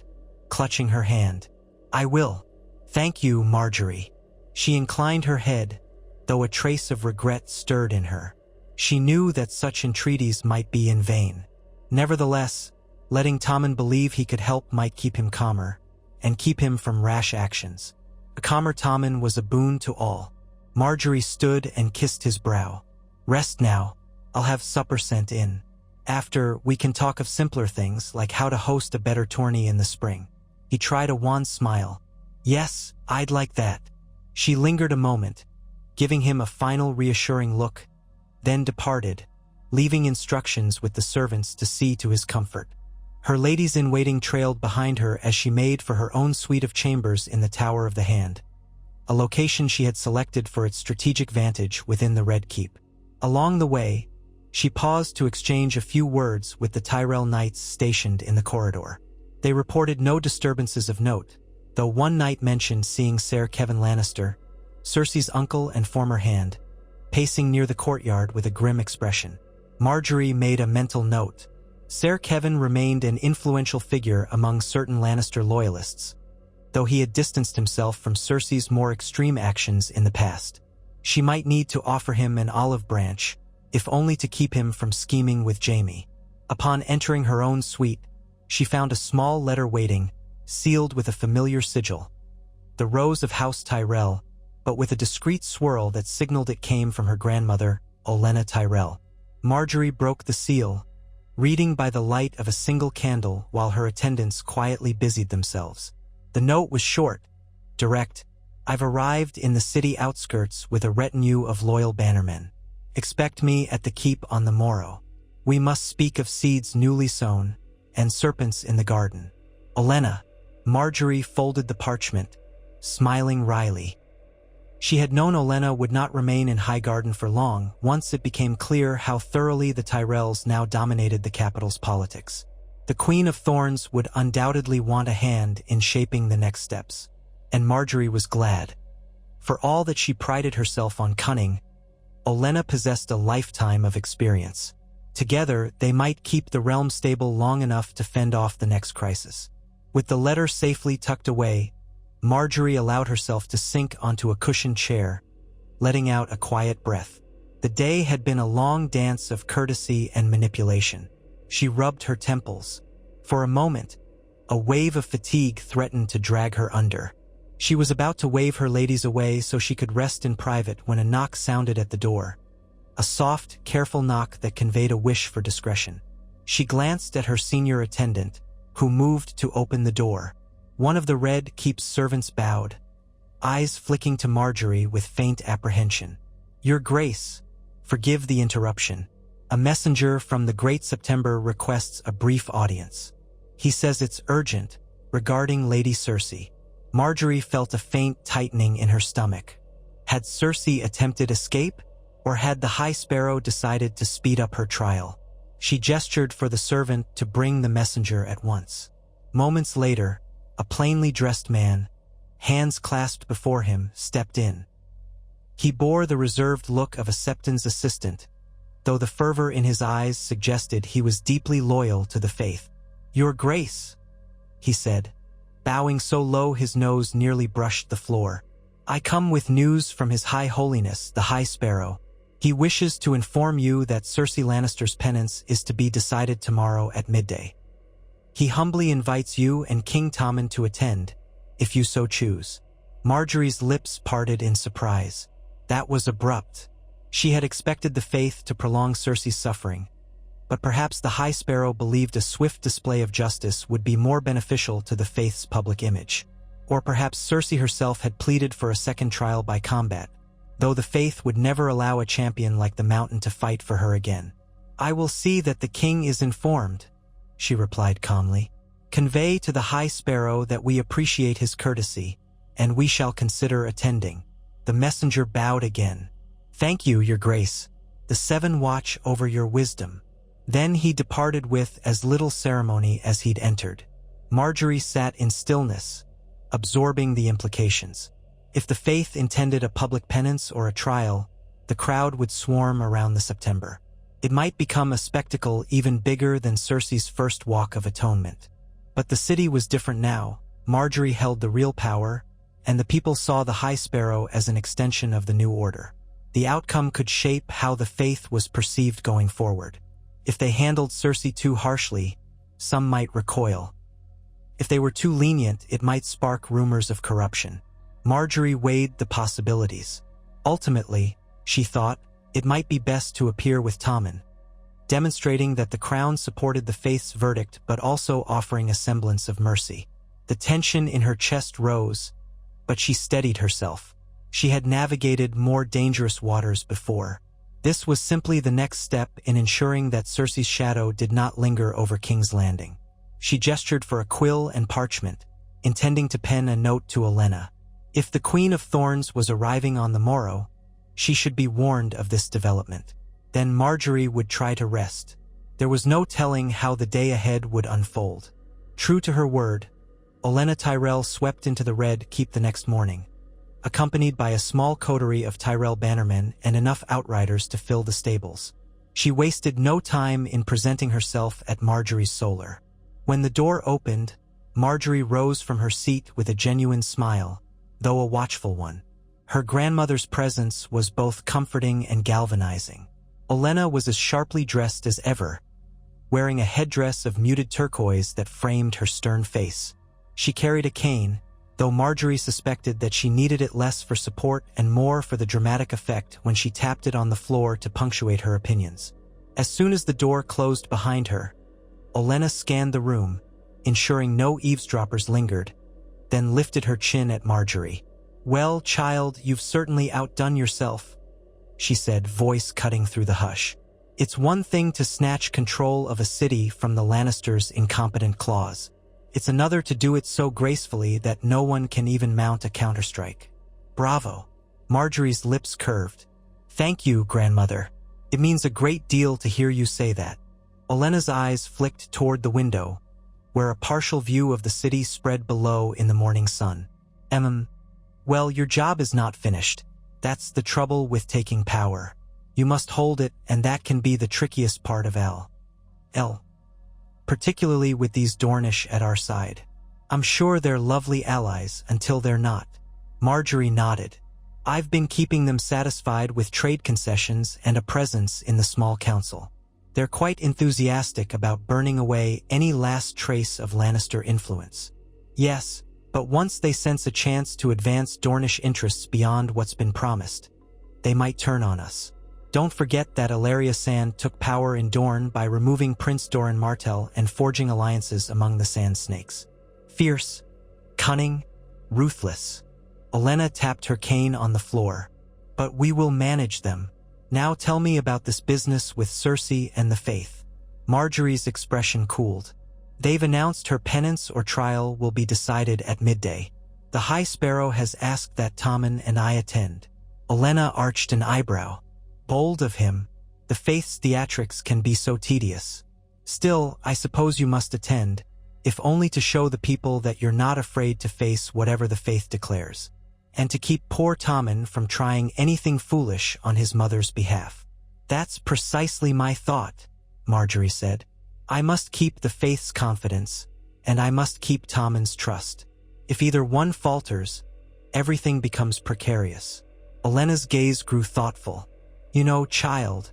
clutching her hand. "I will. Thank you, Margaery." She inclined her head, though a trace of regret stirred in her. She knew that such entreaties might be in vain. Nevertheless, letting Tommen believe he could help might keep him calmer, and keep him from rash actions. A calmer Tommen was a boon to all. Margaery stood and kissed his brow. "Rest now. I'll have supper sent in. After, we can talk of simpler things, like how to host a better tourney in the spring." He tried a wan smile. "Yes, I'd like that." She lingered a moment, giving him a final reassuring look, then departed, leaving instructions with the servants to see to his comfort. Her ladies-in-waiting trailed behind her as she made for her own suite of chambers in the Tower of the Hand, a location she had selected for its strategic vantage within the Red Keep. Along the way, she paused to exchange a few words with the Tyrell knights stationed in the corridor. They reported no disturbances of note, though one knight mentioned seeing Ser Kevan Lannister, Cersei's uncle and former hand, pacing near the courtyard with a grim expression. Margaery made a mental note. Ser Kevan remained an influential figure among certain Lannister loyalists, though he had distanced himself from Cersei's more extreme actions in the past. She might need to offer him an olive branch, if only to keep him from scheming with Jaime. Upon entering her own suite, she found a small letter waiting, sealed with a familiar sigil. The rose of House Tyrell, but with a discreet swirl that signaled it came from her grandmother, Olenna Tyrell. Margaery broke the seal, reading by the light of a single candle while her attendants quietly busied themselves. The note was short, direct. "I've arrived in the city outskirts with a retinue of loyal bannermen. Expect me at the keep on the morrow. We must speak of seeds newly sown and serpents in the garden. Olenna." Margaery folded the parchment, smiling wryly. She had known Olenna would not remain in Highgarden for long once it became clear how thoroughly the Tyrells now dominated the capital's politics. The Queen of Thorns would undoubtedly want a hand in shaping the next steps, and Margaery was glad. For all that she prided herself on cunning, Olenna possessed a lifetime of experience. Together, they might keep the realm stable long enough to fend off the next crisis. With the letter safely tucked away, Margaery allowed herself to sink onto a cushioned chair, letting out a quiet breath. The day had been a long dance of courtesy and manipulation. She rubbed her temples. For a moment, a wave of fatigue threatened to drag her under. She was about to wave her ladies away so she could rest in private when a knock sounded at the door. A soft, careful knock that conveyed a wish for discretion. She glanced at her senior attendant, who moved to open the door. One of the Red Keep's servants bowed, eyes flicking to Margaery with faint apprehension. "Your Grace, forgive the interruption. A messenger from the Great September requests a brief audience. He says it's urgent, regarding Lady Cersei." Margaery felt a faint tightening in her stomach. Had Cersei attempted escape, or had the High Sparrow decided to speed up her trial? She gestured for the servant to bring the messenger at once. Moments later, a plainly dressed man, hands clasped before him, stepped in. He bore the reserved look of a Septon's assistant, though the fervor in his eyes suggested he was deeply loyal to the faith. "Your Grace," he said, bowing so low his nose nearly brushed the floor. "I come with news from His High Holiness, the High Sparrow. He wishes to inform you that Cersei Lannister's penance is to be decided tomorrow at midday. He humbly invites you and King Tommen to attend, if you so choose." Margaery's lips parted in surprise. That was abrupt. She had expected the faith to prolong Cersei's suffering, but perhaps the High Sparrow believed a swift display of justice would be more beneficial to the faith's public image. Or perhaps Cersei herself had pleaded for a second trial by combat, though the faith would never allow a champion like the Mountain to fight for her again. "I will see that the king is informed," she replied calmly. "Convey to the High Sparrow that we appreciate his courtesy, and we shall consider attending." The messenger bowed again. "Thank you, Your Grace. The Seven watch over your wisdom." Then he departed with as little ceremony as he'd entered. Margaery sat in stillness, absorbing the implications. If the faith intended a public penance or a trial, the crowd would swarm around the September. It might become a spectacle even bigger than Cersei's first walk of atonement. But the city was different now. Margaery held the real power, and the people saw the High Sparrow as an extension of the new order. The outcome could shape how the faith was perceived going forward. If they handled Cersei too harshly, some might recoil. If they were too lenient, it might spark rumors of corruption. Margaery weighed the possibilities. Ultimately, she thought, it might be best to appear with Tommen, demonstrating that the crown supported the faith's verdict but also offering a semblance of mercy. The tension in her chest rose, but she steadied herself. She had navigated more dangerous waters before. This was simply the next step in ensuring that Cersei's shadow did not linger over King's Landing. She gestured for a quill and parchment, intending to pen a note to Olenna. If the Queen of Thorns was arriving on the morrow, she should be warned of this development. Then Margaery would try to rest. There was no telling how the day ahead would unfold. True to her word, Olenna Tyrell swept into the Red Keep the next morning, accompanied by a small coterie of Tyrell bannermen and enough outriders to fill the stables. She wasted no time in presenting herself at Margaery's solar. When the door opened, Margaery rose from her seat with a genuine smile, though a watchful one. Her grandmother's presence was both comforting and galvanizing. Olenna was as sharply dressed as ever, wearing a headdress of muted turquoise that framed her stern face. She carried a cane, though Margaery suspected that she needed it less for support and more for the dramatic effect when she tapped it on the floor to punctuate her opinions. As soon as the door closed behind her, Olenna scanned the room, ensuring no eavesdroppers lingered, then lifted her chin at Margaery. "Well, child, you've certainly outdone yourself," she said, voice cutting through the hush. "It's one thing to snatch control of a city from the Lannisters' incompetent claws. It's another to do it so gracefully that no one can even mount a counterstrike. Bravo." Margaery's lips curved. "Thank you, grandmother. It means a great deal to hear you say that." Olenna's eyes flicked toward the window, where a partial view of the city spread below in the morning sun. Well, your job is not finished. That's the trouble with taking power. You must hold it, and that can be the trickiest part of particularly with these Dornish at our side. I'm sure they're lovely allies until they're not." Margaery nodded. "I've been keeping them satisfied with trade concessions and a presence in the small council. They're quite enthusiastic about burning away any last trace of Lannister influence. Yes, but once they sense a chance to advance Dornish interests beyond what's been promised, they might turn on us. Don't forget that Illyria Sand took power in Dorne by removing Prince Doran Martell and forging alliances among the Sand Snakes. Fierce, cunning, ruthless." Olenna tapped her cane on the floor. "But we will manage them. Now tell me about this business with Cersei and the Faith." Margaery's expression cooled. "They've announced her penance or trial will be decided at midday. The High Sparrow has asked that Tommen and I attend." Olenna arched an eyebrow. "Bold of him. The faith's theatrics can be so tedious. Still, I suppose you must attend, if only to show the people that you're not afraid to face whatever the faith declares, and to keep poor Tommen from trying anything foolish on his mother's behalf." "That's precisely my thought," Margaery said. "I must keep the faith's confidence, and I must keep Tommen's trust. If either one falters, everything becomes precarious." Olenna's gaze grew thoughtful. "You know, child,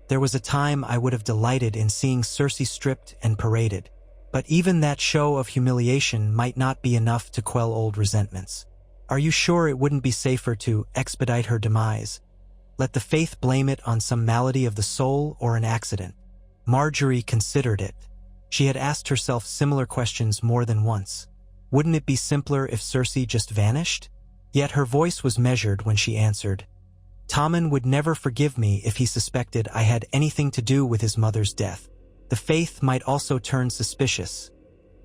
there was a time I would have delighted in seeing Cersei stripped and paraded, but even that show of humiliation might not be enough to quell old resentments. Are you sure it wouldn't be safer to expedite her demise? Let the faith blame it on some malady of the soul or an accident." Margaery considered it. She had asked herself similar questions more than once. Wouldn't it be simpler if Cersei just vanished? Yet her voice was measured when she answered, "Tommen would never forgive me if he suspected I had anything to do with his mother's death. The faith might also turn suspicious.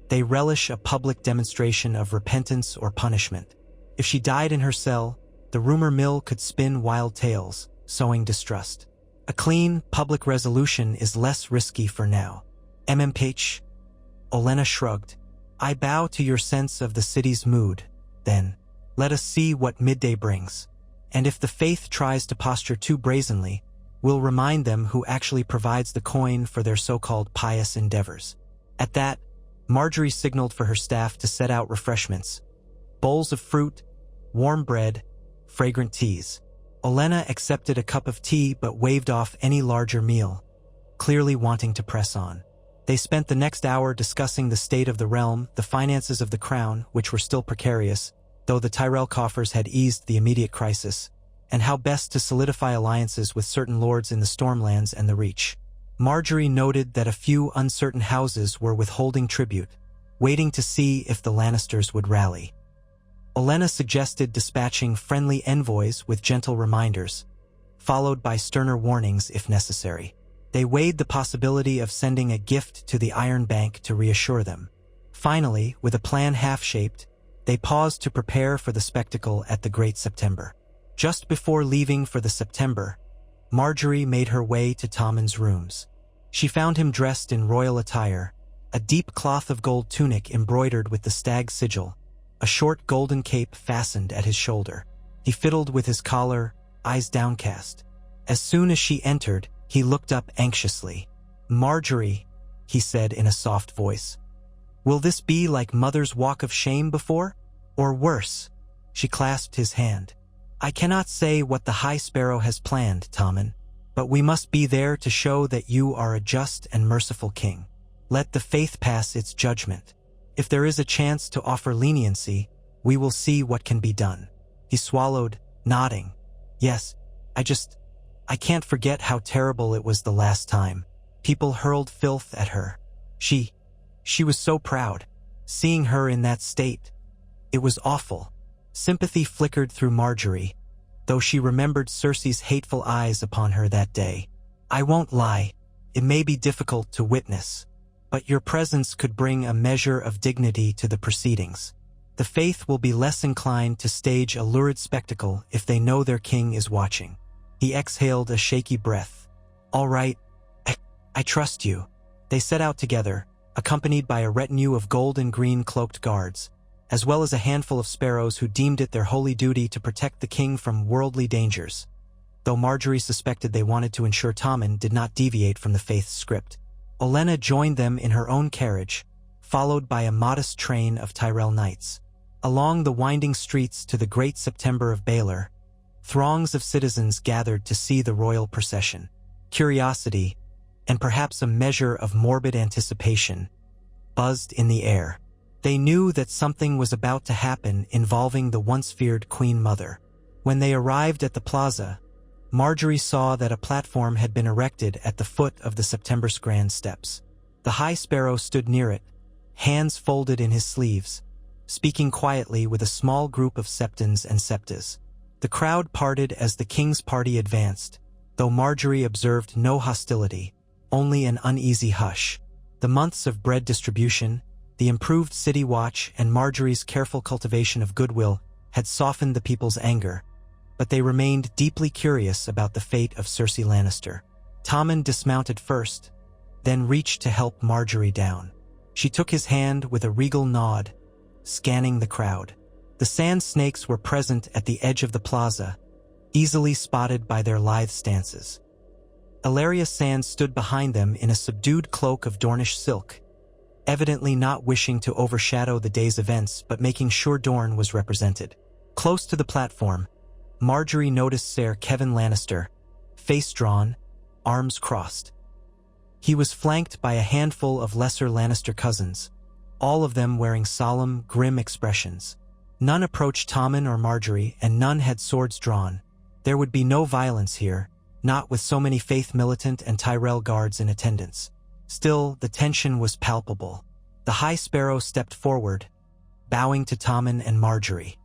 They relish a public demonstration of repentance or punishment. If she died in her cell, the rumor mill could spin wild tales, sowing distrust. A clean, public resolution is less risky for now." "MMPH?" Olenna shrugged. "I bow to your sense of the city's mood, then. Let us see what midday brings. And if the faith tries to posture too brazenly, we'll remind them who actually provides the coin for their so-called pious endeavors." At that, Margaery signaled for her staff to set out refreshments: bowls of fruit, warm bread, fragrant teas. Olenna accepted a cup of tea but waved off any larger meal, clearly wanting to press on. They spent the next hour discussing the state of the realm, the finances of the crown, which were still precarious, though the Tyrell coffers had eased the immediate crisis, and how best to solidify alliances with certain lords in the Stormlands and the Reach. Margaery noted that a few uncertain houses were withholding tribute, waiting to see if the Lannisters would rally. Olenna suggested dispatching friendly envoys with gentle reminders, followed by sterner warnings if necessary. They weighed the possibility of sending a gift to the Iron Bank to reassure them. Finally, with a plan half-shaped, they paused to prepare for the spectacle at the Great September. Just before leaving for the September, Margaery made her way to Tommen's rooms. She found him dressed in royal attire, a deep cloth of gold tunic embroidered with the stag sigil, a short golden cape fastened at his shoulder. He fiddled with his collar, eyes downcast. As soon as she entered, he looked up anxiously. "Margaery," he said in a soft voice, "will this be like Mother's walk of shame before? Or worse?" She clasped his hand. "I cannot say what the High Sparrow has planned, Tommen, but we must be there to show that you are a just and merciful king. Let the faith pass its judgment. If there is a chance to offer leniency, we will see what can be done." He swallowed, nodding. "Yes, I can't forget how terrible it was the last time. People hurled filth at her. She was so proud. Seeing her in that state, it was awful." Sympathy flickered through Margaery, though she remembered Cersei's hateful eyes upon her that day. "I won't lie, it may be difficult to witness, but your presence could bring a measure of dignity to the proceedings. The faith will be less inclined to stage a lurid spectacle if they know their king is watching." He exhaled a shaky breath. "All right, I trust you." They set out together, accompanied by a retinue of gold and green cloaked guards, as well as a handful of sparrows who deemed it their holy duty to protect the king from worldly dangers, though Margaery suspected they wanted to ensure Tommen did not deviate from the faith's script. Olenna joined them in her own carriage, followed by a modest train of Tyrell knights. Along the winding streets to the Great September of Baelor, throngs of citizens gathered to see the royal procession. Curiosity, and perhaps a measure of morbid anticipation, buzzed in the air. They knew that something was about to happen involving the once-feared Queen Mother. When they arrived at the plaza, Margaery saw that a platform had been erected at the foot of the September's grand steps. The High Sparrow stood near it, hands folded in his sleeves, speaking quietly with a small group of septons and septas. The crowd parted as the king's party advanced, though Margaery observed no hostility, only an uneasy hush. The months of bread distribution, the improved city watch, and Margaery's careful cultivation of goodwill had softened the people's anger, but they remained deeply curious about the fate of Cersei Lannister. Tommen dismounted first, then reached to help Margaery down. She took his hand with a regal nod, scanning the crowd. The sand snakes were present at the edge of the plaza, easily spotted by their lithe stances. Illyria Sand stood behind them in a subdued cloak of Dornish silk, evidently not wishing to overshadow the day's events but making sure Dorne was represented. Close to the platform, Margaery noticed Ser Kevin Lannister, face drawn, arms crossed. He was flanked by a handful of lesser Lannister cousins, all of them wearing solemn, grim expressions. None approached Tommen or Margaery, and none had swords drawn. There would be no violence here, not with so many Faith Militant and Tyrell guards in attendance. Still, the tension was palpable. The High Sparrow stepped forward, bowing to Tommen and Margaery.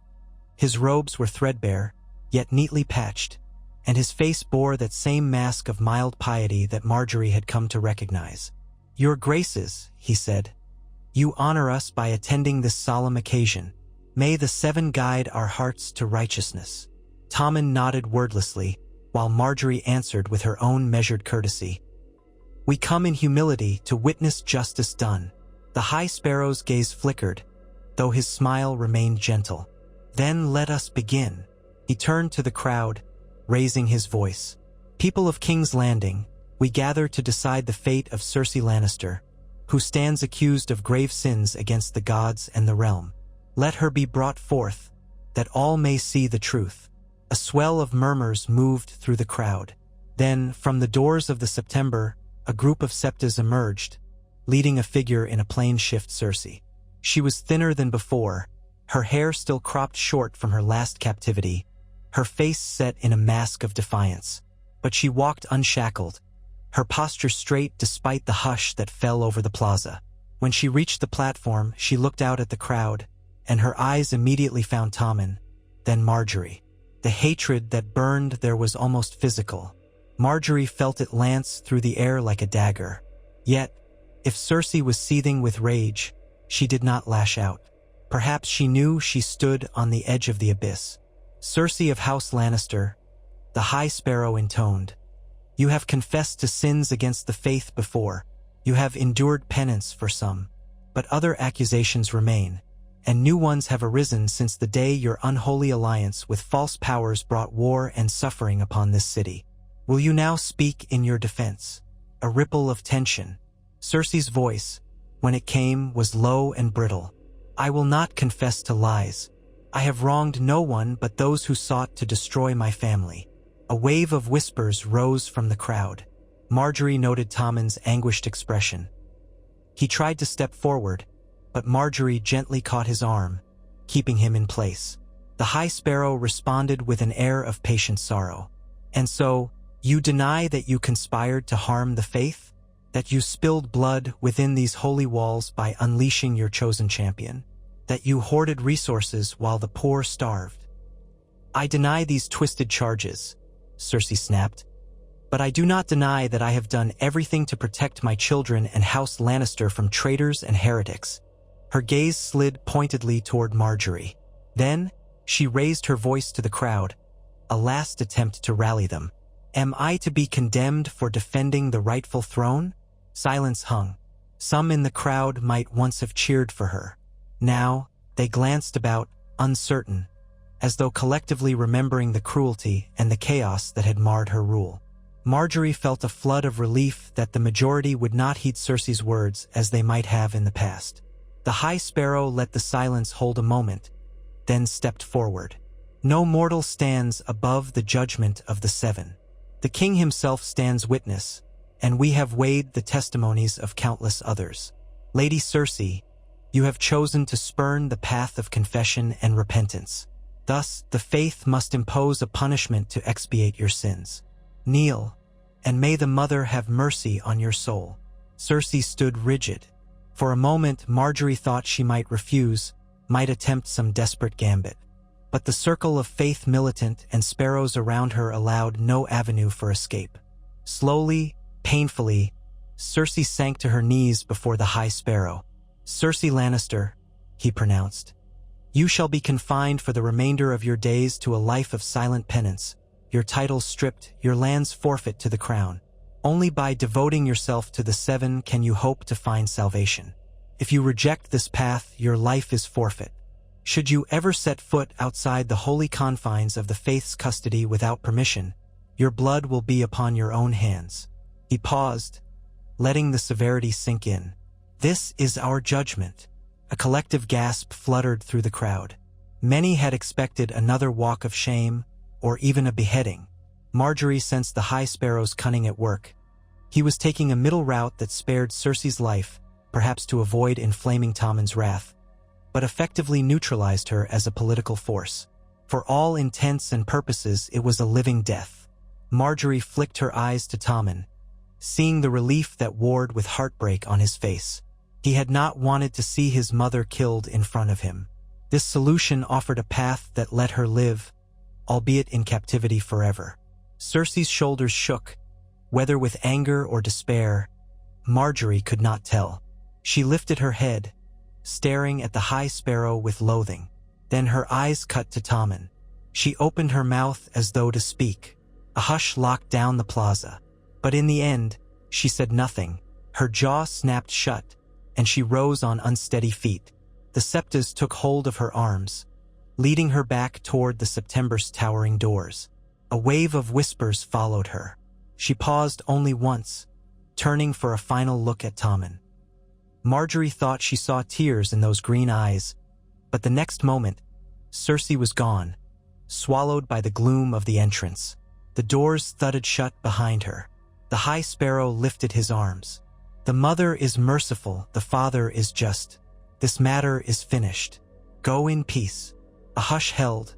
His robes were threadbare, yet neatly patched, and his face bore that same mask of mild piety that Margaery had come to recognize. "Your Graces," he said, "you honor us by attending this solemn occasion. May the Seven guide our hearts to righteousness." Tommen nodded wordlessly, while Margaery answered with her own measured courtesy. "We come in humility to witness justice done." The High Sparrow's gaze flickered, though his smile remained gentle. "Then let us begin." He turned to the crowd, raising his voice. "People of King's Landing, we gather to decide the fate of Cersei Lannister, who stands accused of grave sins against the gods and the realm. Let her be brought forth, that all may see the truth." A swell of murmurs moved through the crowd. Then, from the doors of the September, a group of septas emerged, leading a figure in a plain shift Cersei. She was thinner than before, her hair still cropped short from her last captivity, her face set in a mask of defiance. But she walked unshackled, her posture straight despite the hush that fell over the plaza. When she reached the platform, she looked out at the crowd, and her eyes immediately found Tommen, then Margaery. The hatred that burned there was almost physical. Margaery felt it lance through the air like a dagger. Yet, if Cersei was seething with rage, she did not lash out. Perhaps she knew she stood on the edge of the abyss. "Cersei of House Lannister," the High Sparrow intoned, "you have confessed to sins against the faith before. You have endured penance for some. But other accusations remain, and new ones have arisen since the day your unholy alliance with false powers brought war and suffering upon this city. Will you now speak in your defense?" A ripple of tension. Cersei's voice, when it came, was low and brittle. "I will not confess to lies. I have wronged no one but those who sought to destroy my family." A wave of whispers rose from the crowd. Margaery noted Tommen's anguished expression. He tried to step forward, but Margaery gently caught his arm, keeping him in place. The High Sparrow responded with an air of patient sorrow. "And so, you deny that you conspired to harm the faith? That you spilled blood within these holy walls by unleashing your chosen champion? That you hoarded resources while the poor starved?" "I deny these twisted charges," Cersei snapped. "But I do not deny that I have done everything to protect my children and House Lannister from traitors and heretics." Her gaze slid pointedly toward Margaery. Then, she raised her voice to the crowd, a last attempt to rally them. "Am I to be condemned for defending the rightful throne?" Silence hung. Some in the crowd might once have cheered for her. Now, they glanced about, uncertain, as though collectively remembering the cruelty and the chaos that had marred her rule. Margaery felt a flood of relief that the majority would not heed Cersei's words as they might have in the past. The High Sparrow let the silence hold a moment, then stepped forward. "No mortal stands above the judgment of the Seven. The King himself stands witness, and we have weighed the testimonies of countless others. Lady Cersei, you have chosen to spurn the path of confession and repentance. Thus, the faith must impose a punishment to expiate your sins. Kneel, and may the Mother have mercy on your soul." Cersei stood rigid. For a moment, Margaery thought she might refuse, might attempt some desperate gambit. But the circle of Faith Militant and sparrows around her allowed no avenue for escape. Slowly, painfully, Cersei sank to her knees before the High Sparrow. "Cersei Lannister," he pronounced, "you shall be confined for the remainder of your days to a life of silent penance, your titles stripped, your lands forfeit to the crown. Only by devoting yourself to the seven can you hope to find salvation. If you reject this path, your life is forfeit. Should you ever set foot outside the holy confines of the faith's custody without permission, your blood will be upon your own hands." He paused, letting the severity sink in. "This is our judgment." A collective gasp fluttered through the crowd. Many had expected another walk of shame, or even a beheading. Margaery sensed the High Sparrow's cunning at work. He was taking a middle route that spared Cersei's life, perhaps to avoid inflaming Tommen's wrath, but effectively neutralized her as a political force. For all intents and purposes, it was a living death. Margaery flicked her eyes to Tommen, seeing the relief that warred with heartbreak on his face. He had not wanted to see his mother killed in front of him. This solution offered a path that let her live, albeit in captivity forever. Cersei's shoulders shook, whether with anger or despair. Margaery could not tell. She lifted her head, staring at the High Sparrow with loathing. Then her eyes cut to Tommen. She opened her mouth as though to speak. A hush locked down the plaza. But in the end, she said nothing. Her jaw snapped shut, and she rose on unsteady feet. The Septas took hold of her arms, leading her back toward the September's towering doors. A wave of whispers followed her. She paused only once, turning for a final look at Tommen. Margaery thought she saw tears in those green eyes, but the next moment, Cersei was gone, swallowed by the gloom of the entrance. The doors thudded shut behind her. The High Sparrow lifted his arms. "The mother is merciful, the father is just. This matter is finished. Go in peace." A hush held.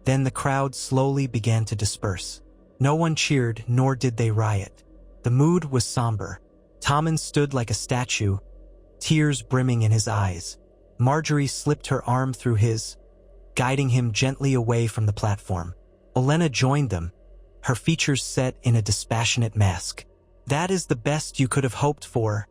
Then the crowd slowly began to disperse. No one cheered, nor did they riot. The mood was somber. Tommen stood like a statue, tears brimming in his eyes. Margaery slipped her arm through his, guiding him gently away from the platform. Olenna joined them, her features set in a dispassionate mask. "That is the best you could have hoped for,"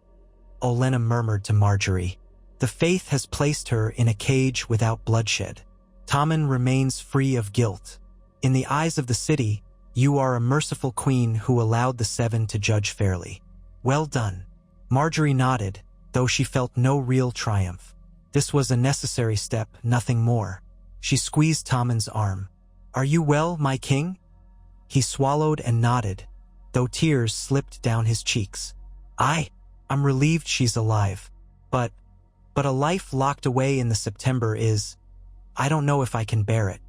Olenna murmured to Margaery. "The faith has placed her in a cage without bloodshed. Tommen remains free of guilt. In the eyes of the city, you are a merciful queen who allowed the seven to judge fairly." "Well done." Margaery nodded, though she felt no real triumph. This was a necessary step, nothing more. She squeezed Tommen's arm. "Are you well, my king?" He swallowed and nodded, though tears slipped down his cheeks. I'm relieved she's alive. But a life locked away in the September is... I don't know if I can bear it."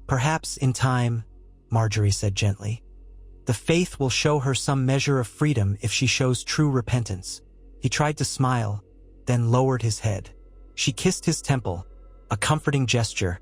"Perhaps in time," Margaery said gently. "The faith will show her some measure of freedom if she shows true repentance." He tried to smile, then lowered his head. She kissed his temple, a comforting gesture,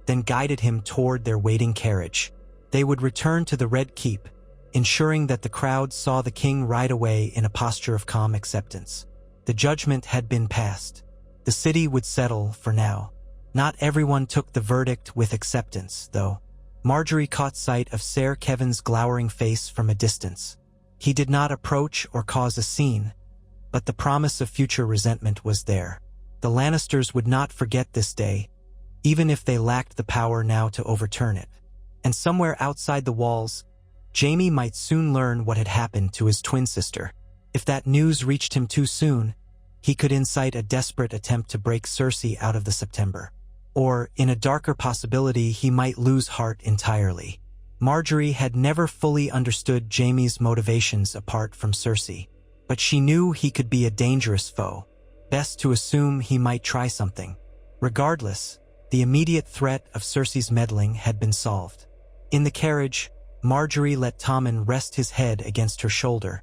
then guided him toward their waiting carriage. They would return to the Red Keep, ensuring that the crowd saw the king ride away in a posture of calm acceptance. The judgment had been passed. The city would settle for now. Not everyone took the verdict with acceptance, though. Margaery caught sight of Ser Kevin's glowering face from a distance. He did not approach or cause a scene, but the promise of future resentment was there. The Lannisters would not forget this day, even if they lacked the power now to overturn it. And somewhere outside the walls, Jaime might soon learn what had happened to his twin sister. If that news reached him too soon, he could incite a desperate attempt to break Cersei out of the September. Or, in a darker possibility, he might lose heart entirely. Margaery had never fully understood Jaime's motivations apart from Cersei, but she knew he could be a dangerous foe. Best to assume he might try something. Regardless, the immediate threat of Cersei's meddling had been solved. In the carriage, Margaery let Tommen rest his head against her shoulder,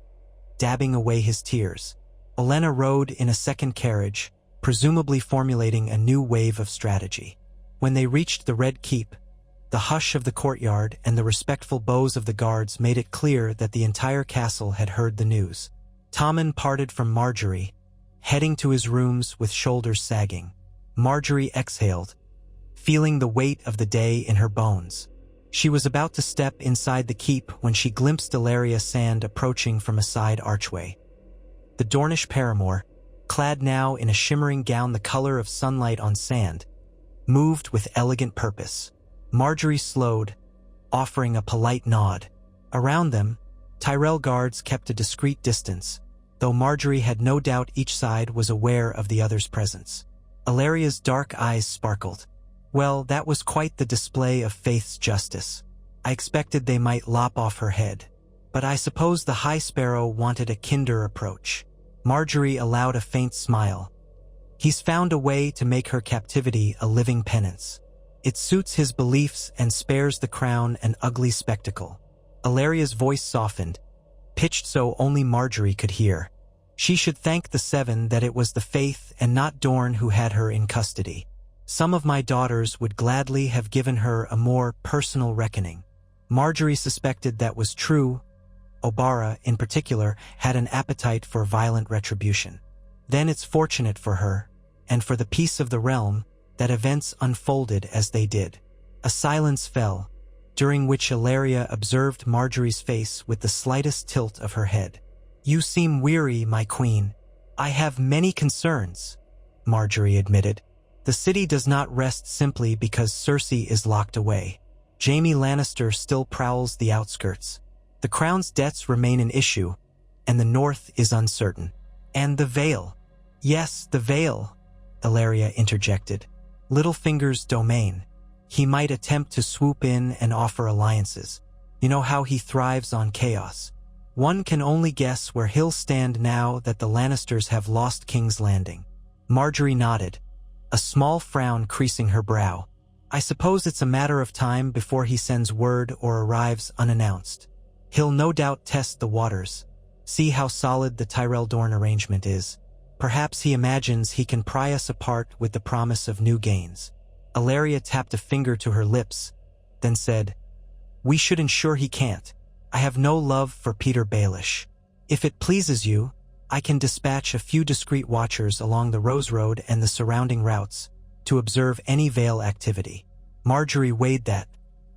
dabbing away his tears. Olenna rode in a second carriage, presumably formulating a new wave of strategy. When they reached the Red Keep, the hush of the courtyard and the respectful bows of the guards made it clear that the entire castle had heard the news. Tommen parted from Margaery, heading to his rooms with shoulders sagging. Margaery exhaled, feeling the weight of the day in her bones. She was about to step inside the keep when she glimpsed Ilaria Sand approaching from a side archway. The Dornish paramour, clad now in a shimmering gown the color of sunlight on sand, moved with elegant purpose. Margaery slowed, offering a polite nod. Around them, Tyrell guards kept a discreet distance, though Margaery had no doubt each side was aware of the other's presence. Illyria's dark eyes sparkled. Well, that was quite the display of faith's justice. I expected they might lop off her head. But I suppose the High Sparrow wanted a kinder approach. Margaery allowed a faint smile. He's found a way to make her captivity a living penance. It suits his beliefs and spares the crown an ugly spectacle. Illyria's voice softened, pitched so only Margaery could hear. She should thank the Seven that it was the Faith and not Dorne who had her in custody. Some of my daughters would gladly have given her a more personal reckoning. Margaery suspected that was true. Obara, in particular, had an appetite for violent retribution. Then it's fortunate for her, and for the peace of the realm, that events unfolded as they did. A silence fell, during which Illyria observed Margaery's face with the slightest tilt of her head. "You seem weary, my queen." "I have many concerns," Margaery admitted. "The city does not rest simply because Cersei is locked away. Jaime Lannister still prowls the outskirts. The crown's debts remain an issue, and the north is uncertain. And the Vale." "Yes, the Vale," Illyria interjected. "Littlefinger's domain. He might attempt to swoop in and offer alliances. You know how he thrives on chaos. One can only guess where he'll stand now that the Lannisters have lost King's Landing." Margaery nodded, a small frown creasing her brow. "I suppose it's a matter of time before he sends word or arrives unannounced. He'll no doubt test the waters, see how solid the Tyrell-Dorne arrangement is. Perhaps he imagines he can pry us apart with the promise of new gains." Illyria tapped a finger to her lips, then said, "We should ensure he can't. I have no love for Peter Baelish. If it pleases you, I can dispatch a few discreet watchers along the Rose Road and the surrounding routes to observe any Vale activity." Margaery weighed that.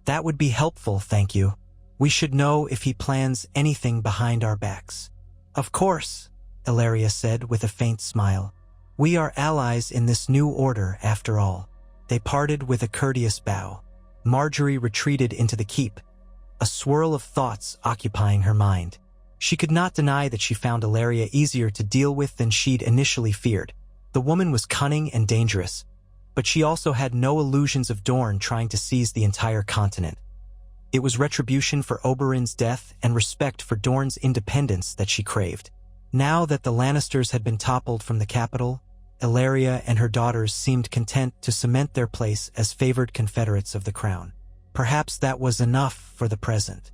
"That would be helpful, thank you. We should know if he plans anything behind our backs." "Of course," Illyria said with a faint smile. "We are allies in this new order, after all." They parted with a courteous bow. Margaery retreated into the keep, a swirl of thoughts occupying her mind. She could not deny that she found Illyria easier to deal with than she'd initially feared. The woman was cunning and dangerous, but she also had no illusions of Dorne trying to seize the entire continent. It was retribution for Oberyn's death and respect for Dorne's independence that she craved. Now that the Lannisters had been toppled from the capital, Illyria and her daughters seemed content to cement their place as favored confederates of the crown. Perhaps that was enough for the present.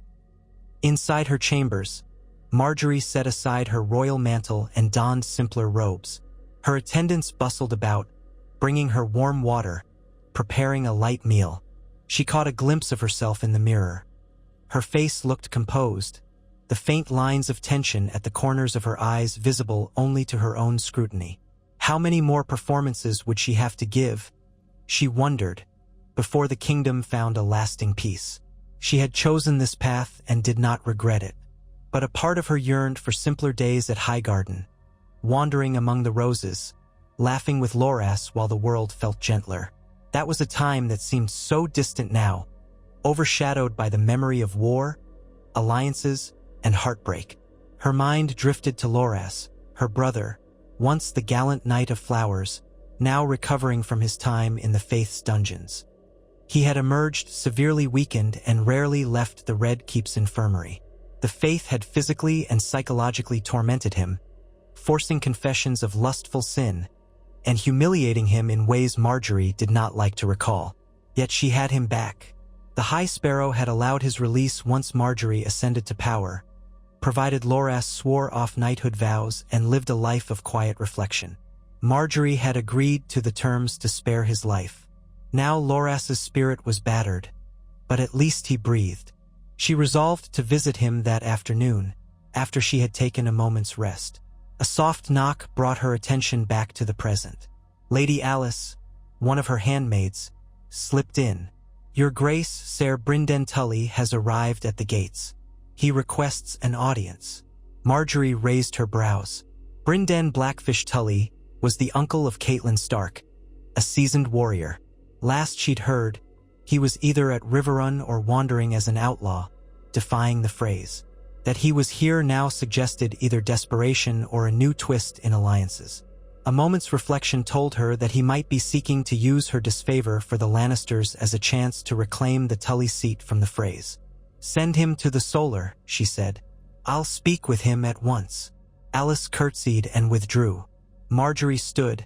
Inside her chambers, Margaery set aside her royal mantle and donned simpler robes. Her attendants bustled about, bringing her warm water, preparing a light meal. She caught a glimpse of herself in the mirror. Her face looked composed, the faint lines of tension at the corners of her eyes visible only to her own scrutiny. How many more performances would she have to give, she wondered, before the kingdom found a lasting peace? She had chosen this path and did not regret it. But a part of her yearned for simpler days at Highgarden, wandering among the roses, laughing with Loras while the world felt gentler. That was a time that seemed so distant now, overshadowed by the memory of war, alliances, and heartbreak. Her mind drifted to Loras, her brother, once the gallant Knight of Flowers, now recovering from his time in the Faith's dungeons. He had emerged severely weakened and rarely left the Red Keep's infirmary. The Faith had physically and psychologically tormented him, forcing confessions of lustful sin, and humiliating him in ways Margaery did not like to recall. Yet she had him back. The High Sparrow had allowed his release once Margaery ascended to power, provided Loras swore off knighthood vows and lived a life of quiet reflection. Margaery had agreed to the terms to spare his life. Now Loras's spirit was battered, but at least he breathed. She resolved to visit him that afternoon, after she had taken a moment's rest. A soft knock brought her attention back to the present. Lady Alice, one of her handmaids, slipped in. "Your Grace, Ser Brynden Tully has arrived at the gates. He requests an audience." Margaery raised her brows. Brynden Blackfish Tully was the uncle of Catelyn Stark, a seasoned warrior. Last she'd heard, he was either at Riverrun or wandering as an outlaw, defying the phrase. That he was here now suggested either desperation or a new twist in alliances. A moment's reflection told her that he might be seeking to use her disfavor for the Lannisters as a chance to reclaim the Tully seat from the Freys. "Send him to the Solar," she said. "I'll speak with him at once." Alice curtsied and withdrew. Margaery stood,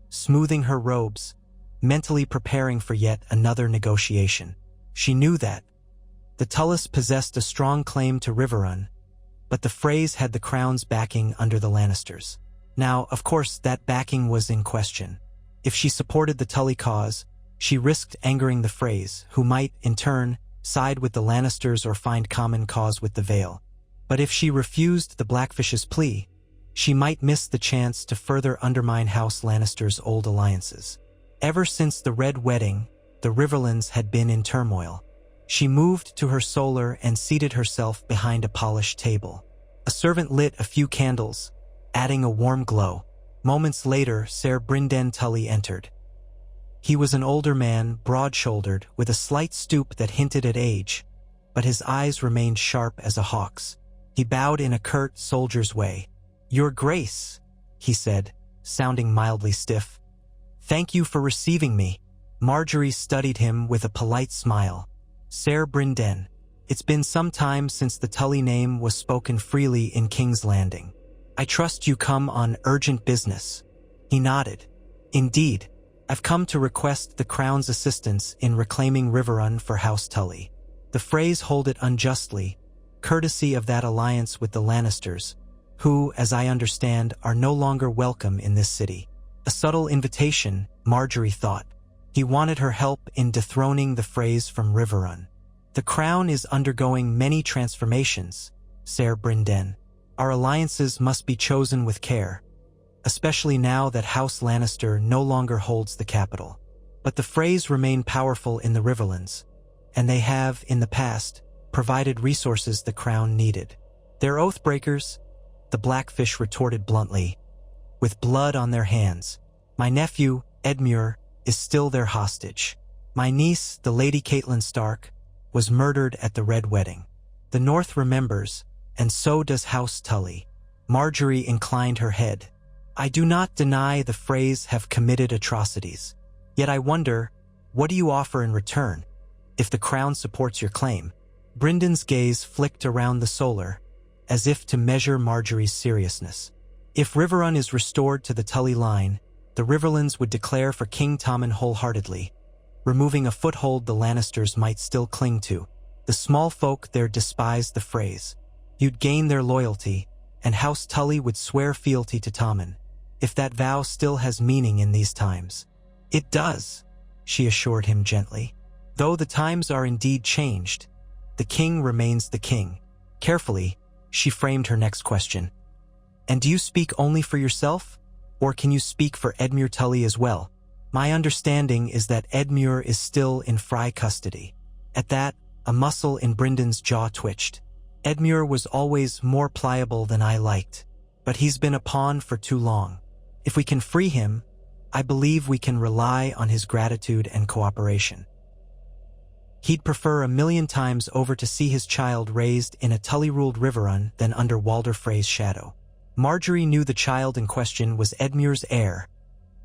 smoothing her robes, mentally preparing for yet another negotiation. She knew that the Tullys possessed a strong claim to Riverrun, but the Freys had the crown's backing under the Lannisters. Now, of course, that backing was in question. If she supported the Tully cause, she risked angering the Freys, who might, in turn, side with the Lannisters or find common cause with the Vale. But if she refused the Blackfish's plea, she might miss the chance to further undermine House Lannister's old alliances. Ever since the Red Wedding, the Riverlands had been in turmoil. She moved to her solar and seated herself behind a polished table. A servant lit a few candles, adding a warm glow. Moments later, Ser Brynden Tully entered. He was an older man, broad-shouldered, with a slight stoop that hinted at age, but his eyes remained sharp as a hawk's. He bowed in a curt, soldier's way. "Your Grace," he said, sounding mildly stiff. "Thank you for receiving me." Margaery studied him with a polite smile. "Ser Brynden, it's been some time since the Tully name was spoken freely in King's Landing. I trust you come on urgent business." He nodded. "Indeed, I've come to request the Crown's assistance in reclaiming Riverrun for House Tully. The Freys hold it unjustly, courtesy of that alliance with the Lannisters, who, as I understand, are no longer welcome in this city." A subtle invitation, Margaery thought. He wanted her help in dethroning the Freys from Riverrun. "The Crown is undergoing many transformations, Ser Brynden. Our alliances must be chosen with care, especially now that House Lannister no longer holds the capital. But the Freys remain powerful in the Riverlands, and they have, in the past, provided resources the Crown needed." "They're oathbreakers," the Blackfish retorted bluntly, "with blood on their hands. My nephew, Edmure, is still their hostage. My niece, the Lady Catelyn Stark, was murdered at the Red Wedding. The North remembers, and so does House Tully." Margaery inclined her head. "I do not deny the Freys have committed atrocities. Yet I wonder, what do you offer in return, if the Crown supports your claim?" Brynden's gaze flicked around the solar, as if to measure Margaery's seriousness. "If Riverrun is restored to the Tully line, the Riverlands would declare for King Tommen wholeheartedly, removing a foothold the Lannisters might still cling to. The small folk there despise the Freys. You'd gain their loyalty, and House Tully would swear fealty to Tommen, if that vow still has meaning in these times." "It does," she assured him gently. "Though the times are indeed changed, the king remains the king." Carefully, she framed her next question. "And do you speak only for yourself, or can you speak for Edmure Tully as well? My understanding is that Edmure is still in Frey custody." At that, a muscle in Brynden's jaw twitched. "Edmure was always more pliable than I liked, but he's been a pawn for too long. If we can free him, I believe we can rely on his gratitude and cooperation. He'd prefer 1,000,000 times over to see his child raised in a Tully-ruled Riverrun than under Walder Frey's shadow." Margaery knew the child in question was Edmure's heir,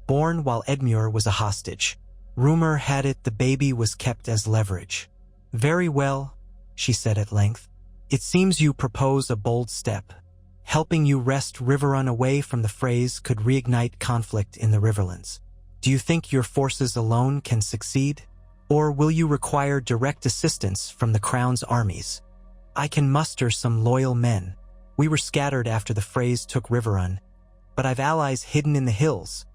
born while Edmure was a hostage. Rumor had it the baby was kept as leverage. "Very well," she said at length. "It seems you propose a bold step. Helping you wrest Riverrun away from the Freys could reignite conflict in the Riverlands. Do you think your forces alone can succeed? Or will you require direct assistance from the Crown's armies? I can muster some loyal men. We were scattered after the Freys took Riverrun, but I've allies hidden in the hills,"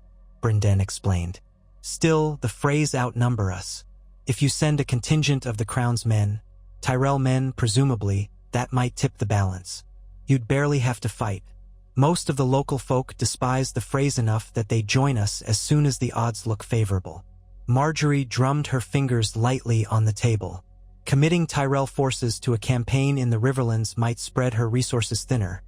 Brynden explained. "Still, the Freys outnumber us. If you send a contingent of the Crown's men, Tyrell men presumably, that might tip the balance. You'd barely have to fight. Most of the local folk despise the Freys enough that they join us as soon as the odds look favorable." Margaery drummed her fingers lightly on the table. Committing Tyrell forces to a campaign in the Riverlands might spread her resources thinner,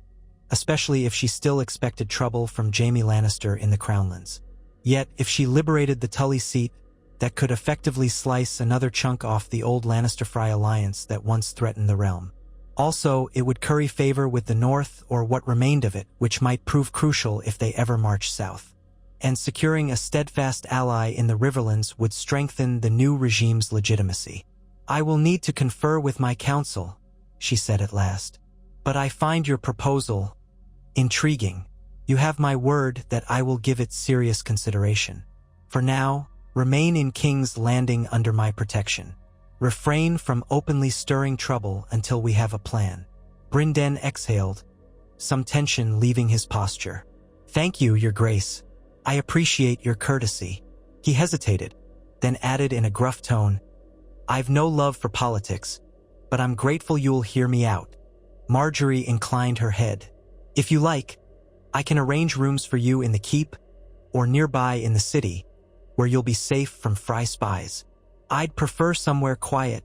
especially if she still expected trouble from Jaime Lannister in the Crownlands. Yet, if she liberated the Tully seat, that could effectively slice another chunk off the old Lannister-Frey alliance that once threatened the realm. Also, it would curry favor with the North or what remained of it, which might prove crucial if they ever marched south. And securing a steadfast ally in the Riverlands would strengthen the new regime's legitimacy. "I will need to confer with my council," she said at last. "But I find your proposal intriguing. You have my word that I will give it serious consideration. For now, remain in King's Landing under my protection. Refrain from openly stirring trouble until we have a plan." Brynden exhaled, some tension leaving his posture. "Thank you, Your Grace. I appreciate your courtesy." He hesitated, then added in a gruff tone, "I've no love for politics, but I'm grateful you'll hear me out." Margaery inclined her head. "If you like, I can arrange rooms for you in the keep or nearby in the city, where you'll be safe from Frey spies." "I'd prefer somewhere quiet,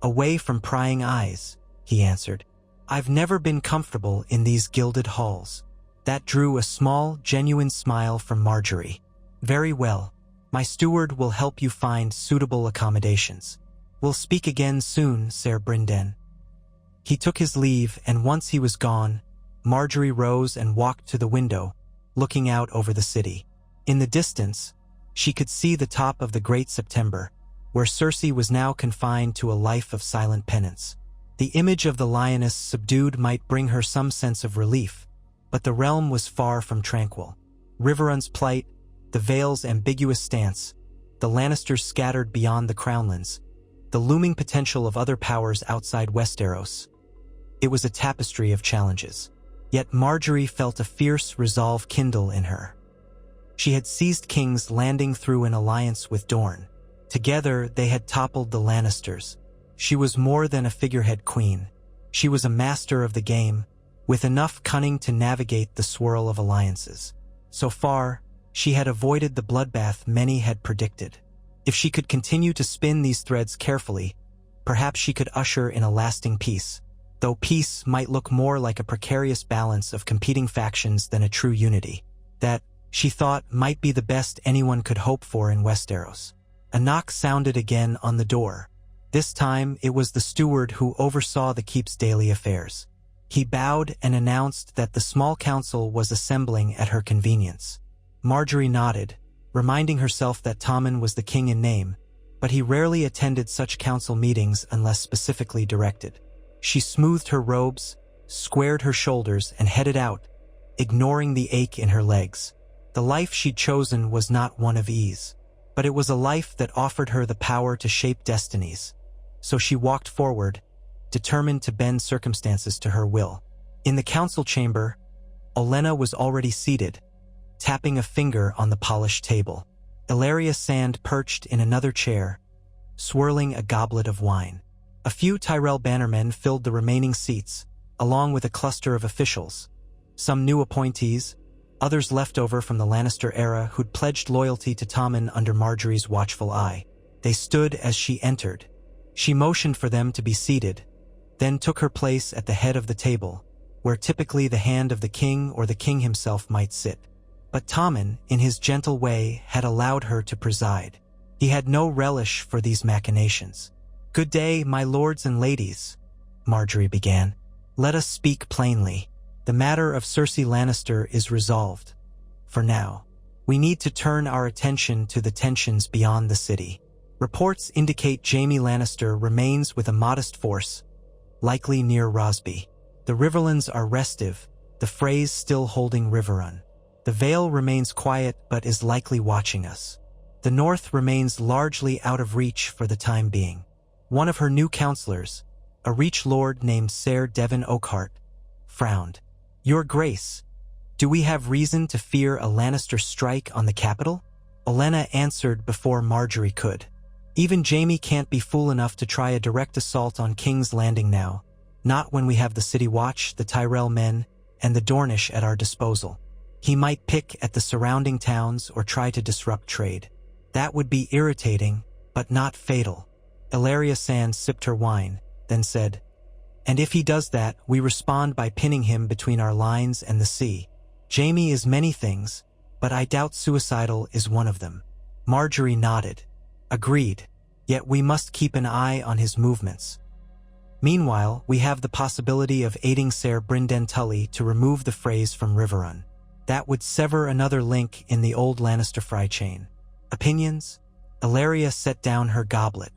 away from prying eyes," he answered. "I've never been comfortable in these gilded halls." That drew a small, genuine smile from Margaery. "Very well. My steward will help you find suitable accommodations. We'll speak again soon, Ser Brynden." He took his leave, and once he was gone, Margaery rose and walked to the window, looking out over the city. In the distance, she could see the top of the Great September, where Cersei was now confined to a life of silent penance. The image of the lioness subdued might bring her some sense of relief, but the realm was far from tranquil. Riverrun's plight, the Vale's ambiguous stance, the Lannisters scattered beyond the Crownlands, the looming potential of other powers outside Westeros. It was a tapestry of challenges. Yet Margaery felt a fierce resolve kindle in her. She had seized King's Landing through an alliance with Dorne. Together, they had toppled the Lannisters. She was more than a figurehead queen. She was a master of the game, with enough cunning to navigate the swirl of alliances. So far, she had avoided the bloodbath many had predicted. If she could continue to spin these threads carefully, perhaps she could usher in a lasting peace, though peace might look more like a precarious balance of competing factions than a true unity. That, she thought, might be the best anyone could hope for in Westeros. A knock sounded again on the door. This time, it was the steward who oversaw the keep's daily affairs. He bowed and announced that the small council was assembling at her convenience. Margaery nodded, reminding herself that Tommen was the king in name, but he rarely attended such council meetings unless specifically directed. She smoothed her robes, squared her shoulders, and headed out, ignoring the ache in her legs. The life she'd chosen was not one of ease, but it was a life that offered her the power to shape destinies. So she walked forward, determined to bend circumstances to her will. In the council chamber, Olenna was already seated, tapping a finger on the polished table. Illyria Sand perched in another chair, swirling a goblet of wine. A few Tyrell bannermen filled the remaining seats, along with a cluster of officials. Some new appointees, others left over from the Lannister era who'd pledged loyalty to Tommen under Margaery's watchful eye. They stood as she entered. She motioned for them to be seated, then took her place at the head of the table, where typically the hand of the king or the king himself might sit. But Tommen, in his gentle way, had allowed her to preside. He had no relish for these machinations. "Good day, my lords and ladies," Margaery began. "Let us speak plainly. The matter of Cersei Lannister is resolved. For now, we need to turn our attention to the tensions beyond the city. Reports indicate Jaime Lannister remains with a modest force, likely near Rosby. The Riverlands are restive, the Freys still holding Riverrun. The Vale remains quiet but is likely watching us. The North remains largely out of reach for the time being." One of her new counselors, a Reach Lord named Ser Devon Oakhart, frowned. "Your Grace, do we have reason to fear a Lannister strike on the capital?" Olenna answered before Margaery could. "Even Jaime can't be fool enough to try a direct assault on King's Landing now, not when we have the City Watch, the Tyrell men, and the Dornish at our disposal. He might pick at the surrounding towns or try to disrupt trade. That would be irritating, but not fatal." Illyria Sand sipped her wine, then said, "And if he does that, we respond by pinning him between our lines and the sea. Jaime is many things, but I doubt suicidal is one of them." Margaery nodded. "Agreed. Yet we must keep an eye on his movements. Meanwhile, we have the possibility of aiding Ser Brynden Tully to remove the phrase from Riverrun. That would sever another link in the old Lannister fry chain. Opinions? Ellaria set down her goblet.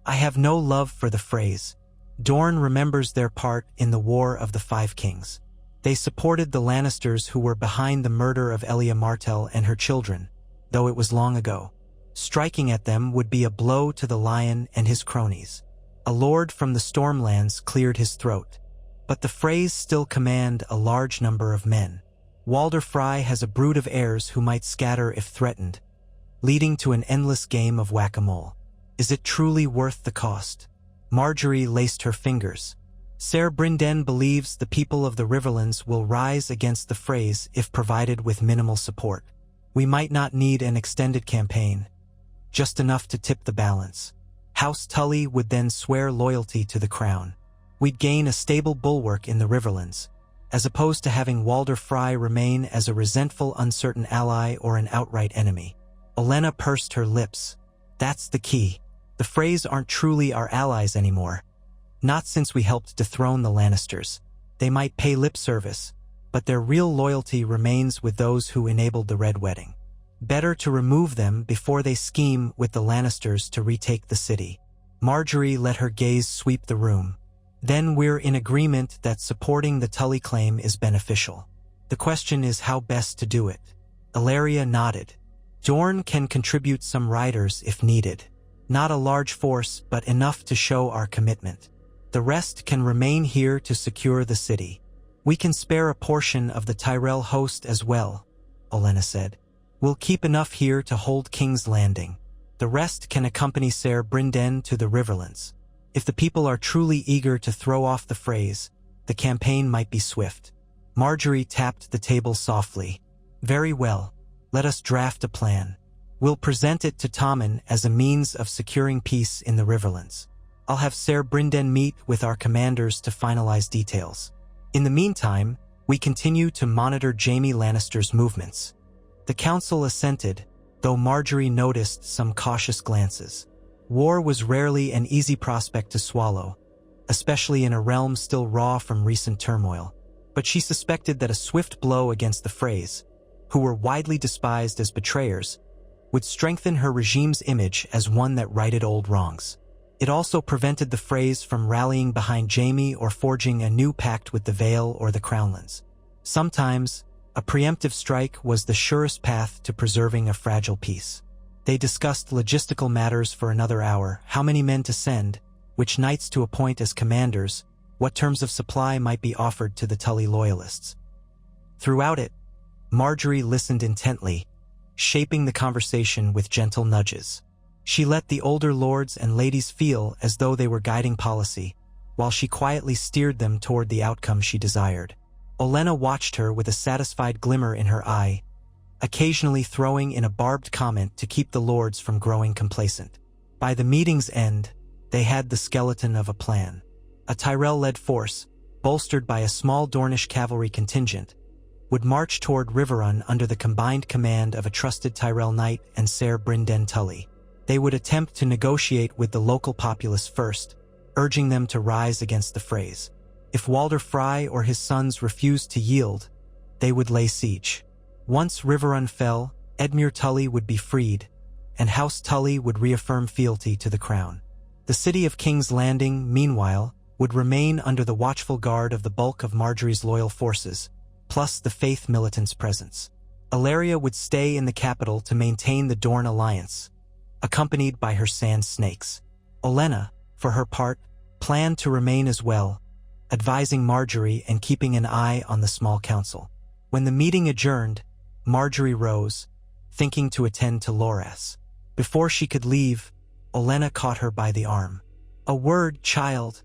I have no love for the phrase. Dorne remembers their part in the War of the Five Kings. They supported the Lannisters who were behind the murder of Elia Martell and her children, though it was long ago. Striking at them would be a blow to the Lion and his cronies. A lord from the Stormlands cleared his throat. But the phrase still command a large number of men. Walder Frey has a brood of heirs who might scatter if threatened, leading to an endless game of whack-a-mole. Is it truly worth the cost? Margaery laced her fingers. Ser Brynden believes the people of the Riverlands will rise against the phrase if provided with minimal support. We might not need an extended campaign, just enough to tip the balance. House Tully would then swear loyalty to the crown. We'd gain a stable bulwark in the Riverlands, as opposed to having Walder Frey remain as a resentful, uncertain ally or an outright enemy. Olenna pursed her lips. That's the key. The Freys aren't truly our allies anymore. Not since we helped dethrone the Lannisters. They might pay lip service, but their real loyalty remains with those who enabled the Red Wedding. Better to remove them before they scheme with the Lannisters to retake the city. Margaery let her gaze sweep the room. Then we're in agreement that supporting the Tully claim is beneficial. The question is how best to do it. Ellaria nodded. Dorne can contribute some riders if needed. Not a large force, but enough to show our commitment. The rest can remain here to secure the city. We can spare a portion of the Tyrell host as well, Olenna said. We'll keep enough here to hold King's Landing. The rest can accompany Ser Brynden to the Riverlands. If the people are truly eager to throw off the phrase, the campaign might be swift. Margaery tapped the table softly. Very well. Let us draft a plan. We'll present it to Tommen as a means of securing peace in the Riverlands. I'll have Ser Brynden meet with our commanders to finalize details. In the meantime, we continue to monitor Jaime Lannister's movements. The council assented, though Margaery noticed some cautious glances. War was rarely an easy prospect to swallow, especially in a realm still raw from recent turmoil. But she suspected that a swift blow against the Freys, who were widely despised as betrayers, would strengthen her regime's image as one that righted old wrongs. It also prevented the Freys from rallying behind Jaime or forging a new pact with the Vale or the Crownlands. Sometimes, a preemptive strike was the surest path to preserving a fragile peace. They discussed logistical matters for another hour, how many men to send, which knights to appoint as commanders, what terms of supply might be offered to the Tully loyalists. Throughout it, Margaery listened intently, shaping the conversation with gentle nudges. She let the older lords and ladies feel as though they were guiding policy, while she quietly steered them toward the outcome she desired. Olenna watched her with a satisfied glimmer in her eye, occasionally throwing in a barbed comment to keep the lords from growing complacent. By the meeting's end, they had the skeleton of a plan. A Tyrell-led force, bolstered by a small Dornish cavalry contingent, would march toward Riverrun under the combined command of a trusted Tyrell knight and Ser Brynden Tully. They would attempt to negotiate with the local populace first, urging them to rise against the Freys. If Walder Frey or his sons refused to yield, they would lay siege. Once Riverrun fell, Edmure Tully would be freed, and House Tully would reaffirm fealty to the crown. The city of King's Landing, meanwhile, would remain under the watchful guard of the bulk of Margaery's loyal forces, plus the Faith militants' presence. Ellaria would stay in the capital to maintain the Dorne alliance, accompanied by her sand snakes. Olenna, for her part, planned to remain as well, advising Margaery and keeping an eye on the small council. When the meeting adjourned, Margaery rose, thinking to attend to Loras. Before she could leave, Olenna caught her by the arm. "A word, child,"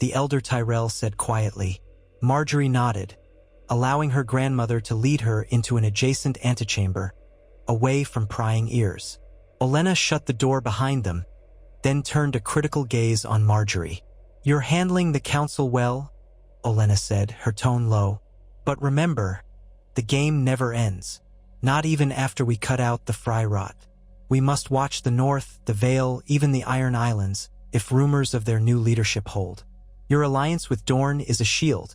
the elder Tyrell said quietly. Margaery nodded, allowing her grandmother to lead her into an adjacent antechamber, away from prying ears. Olenna shut the door behind them, then turned a critical gaze on Margaery. "You're handling the council well," Olenna said, her tone low. "But remember, the game never ends. Not even after we cut out the Frey rot. We must watch the North, the Vale, even the Iron Islands, if rumors of their new leadership hold." Your alliance with Dorne is a shield,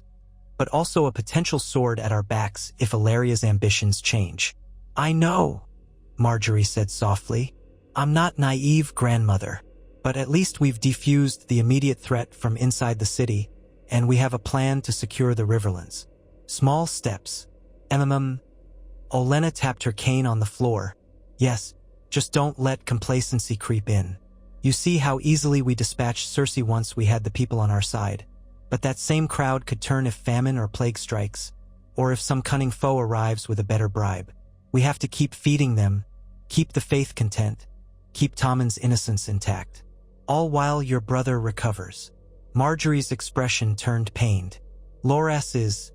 but also a potential sword at our backs if Illyria's ambitions change." "I know," Margaery said softly. "I'm not naive, grandmother, but at least we've defused the immediate threat from inside the city, and we have a plan to secure the Riverlands. Small steps. Olenna tapped her cane on the floor. "Yes, just don't let complacency creep in. You see how easily we dispatched Cersei once we had the people on our side. But that same crowd could turn if famine or plague strikes, or if some cunning foe arrives with a better bribe. We have to keep feeding them, keep the faith content, keep Tommen's innocence intact. All while your brother recovers." Margaery's expression turned pained. "Loras is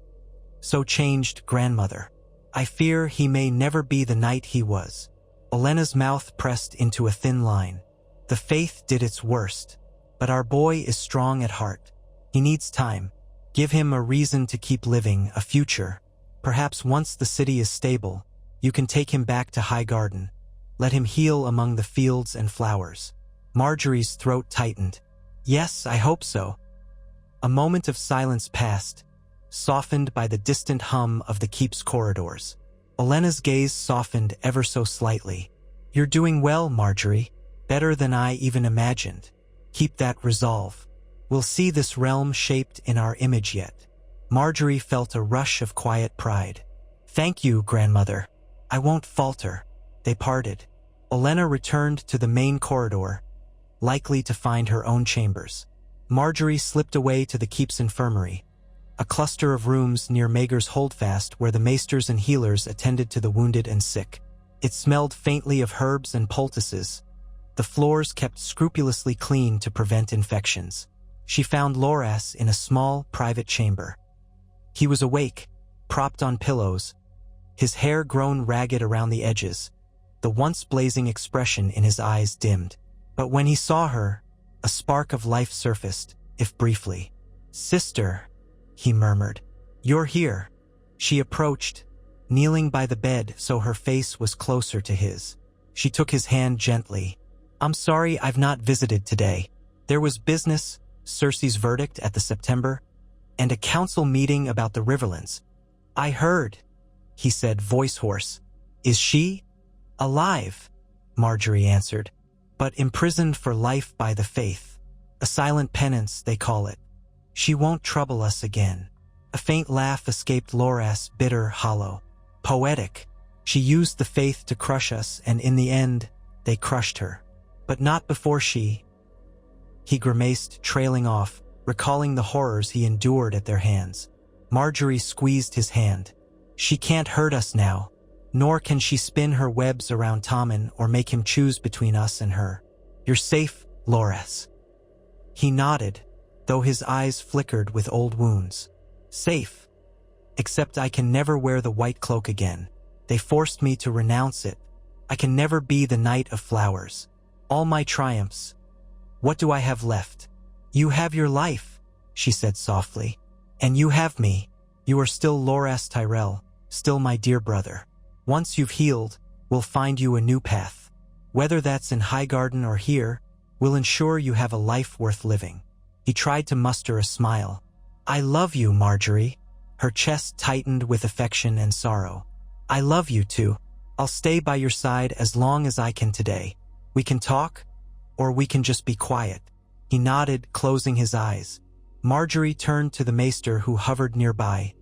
so changed, grandmother. I fear he may never be the knight he was." Olenna's mouth pressed into a thin line. "The faith did its worst, but our boy is strong at heart. He needs time. Give him a reason to keep living, a future. Perhaps once the city is stable, you can take him back to Highgarden. Let him heal among the fields and flowers." Margaery's throat tightened. "Yes, I hope so." A moment of silence passed, softened by the distant hum of the keep's corridors. Olenna's gaze softened ever so slightly. "You're doing well, Margaery. Better than I even imagined. Keep that resolve. We'll see this realm shaped in our image yet." Margaery felt a rush of quiet pride. "Thank you, grandmother. I won't falter." They parted. Olenna returned to the main corridor, likely to find her own chambers. Margaery slipped away to the keep's infirmary, a cluster of rooms near Maegor's holdfast where the maesters and healers attended to the wounded and sick. It smelled faintly of herbs and poultices, the floors kept scrupulously clean to prevent infections. She found Loras in a small, private chamber. He was awake, propped on pillows, his hair grown ragged around the edges, the once blazing expression in his eyes dimmed. But when he saw her, a spark of life surfaced, if briefly. "Sister," he murmured. "You're here." She approached, kneeling by the bed so her face was closer to his. She took his hand gently. "I'm sorry I've not visited today. There was business, Cersei's verdict at the September, and a council meeting about the Riverlands." "I heard," he said, voice hoarse. "Is she?" "Alive," Margaery answered, "but imprisoned for life by the faith. A silent penance, they call it. She won't trouble us again." A faint laugh escaped Loras, bitter, hollow. "Poetic. She used the faith to crush us, and in the end, they crushed her. But not before she—" He grimaced, trailing off, recalling the horrors he endured at their hands. Margaery squeezed his hand. "She can't hurt us now, nor can she spin her webs around Tommen or make him choose between us and her. You're safe, Loras." He nodded, though his eyes flickered with old wounds. "Safe. Except I can never wear the white cloak again. They forced me to renounce it. I can never be the Knight of Flowers. All my triumphs. What do I have left?" "You have your life," she said softly. "And you have me. You are still Loras Tyrell, still my dear brother. Once you've healed, we'll find you a new path. Whether that's in Highgarden or here, we'll ensure you have a life worth living." He tried to muster a smile. "I love you, Margaery." Her chest tightened with affection and sorrow. "I love you too. I'll stay by your side as long as I can today. We can talk, or we can just be quiet." He nodded, closing his eyes. Margaery turned to the maester who hovered nearby,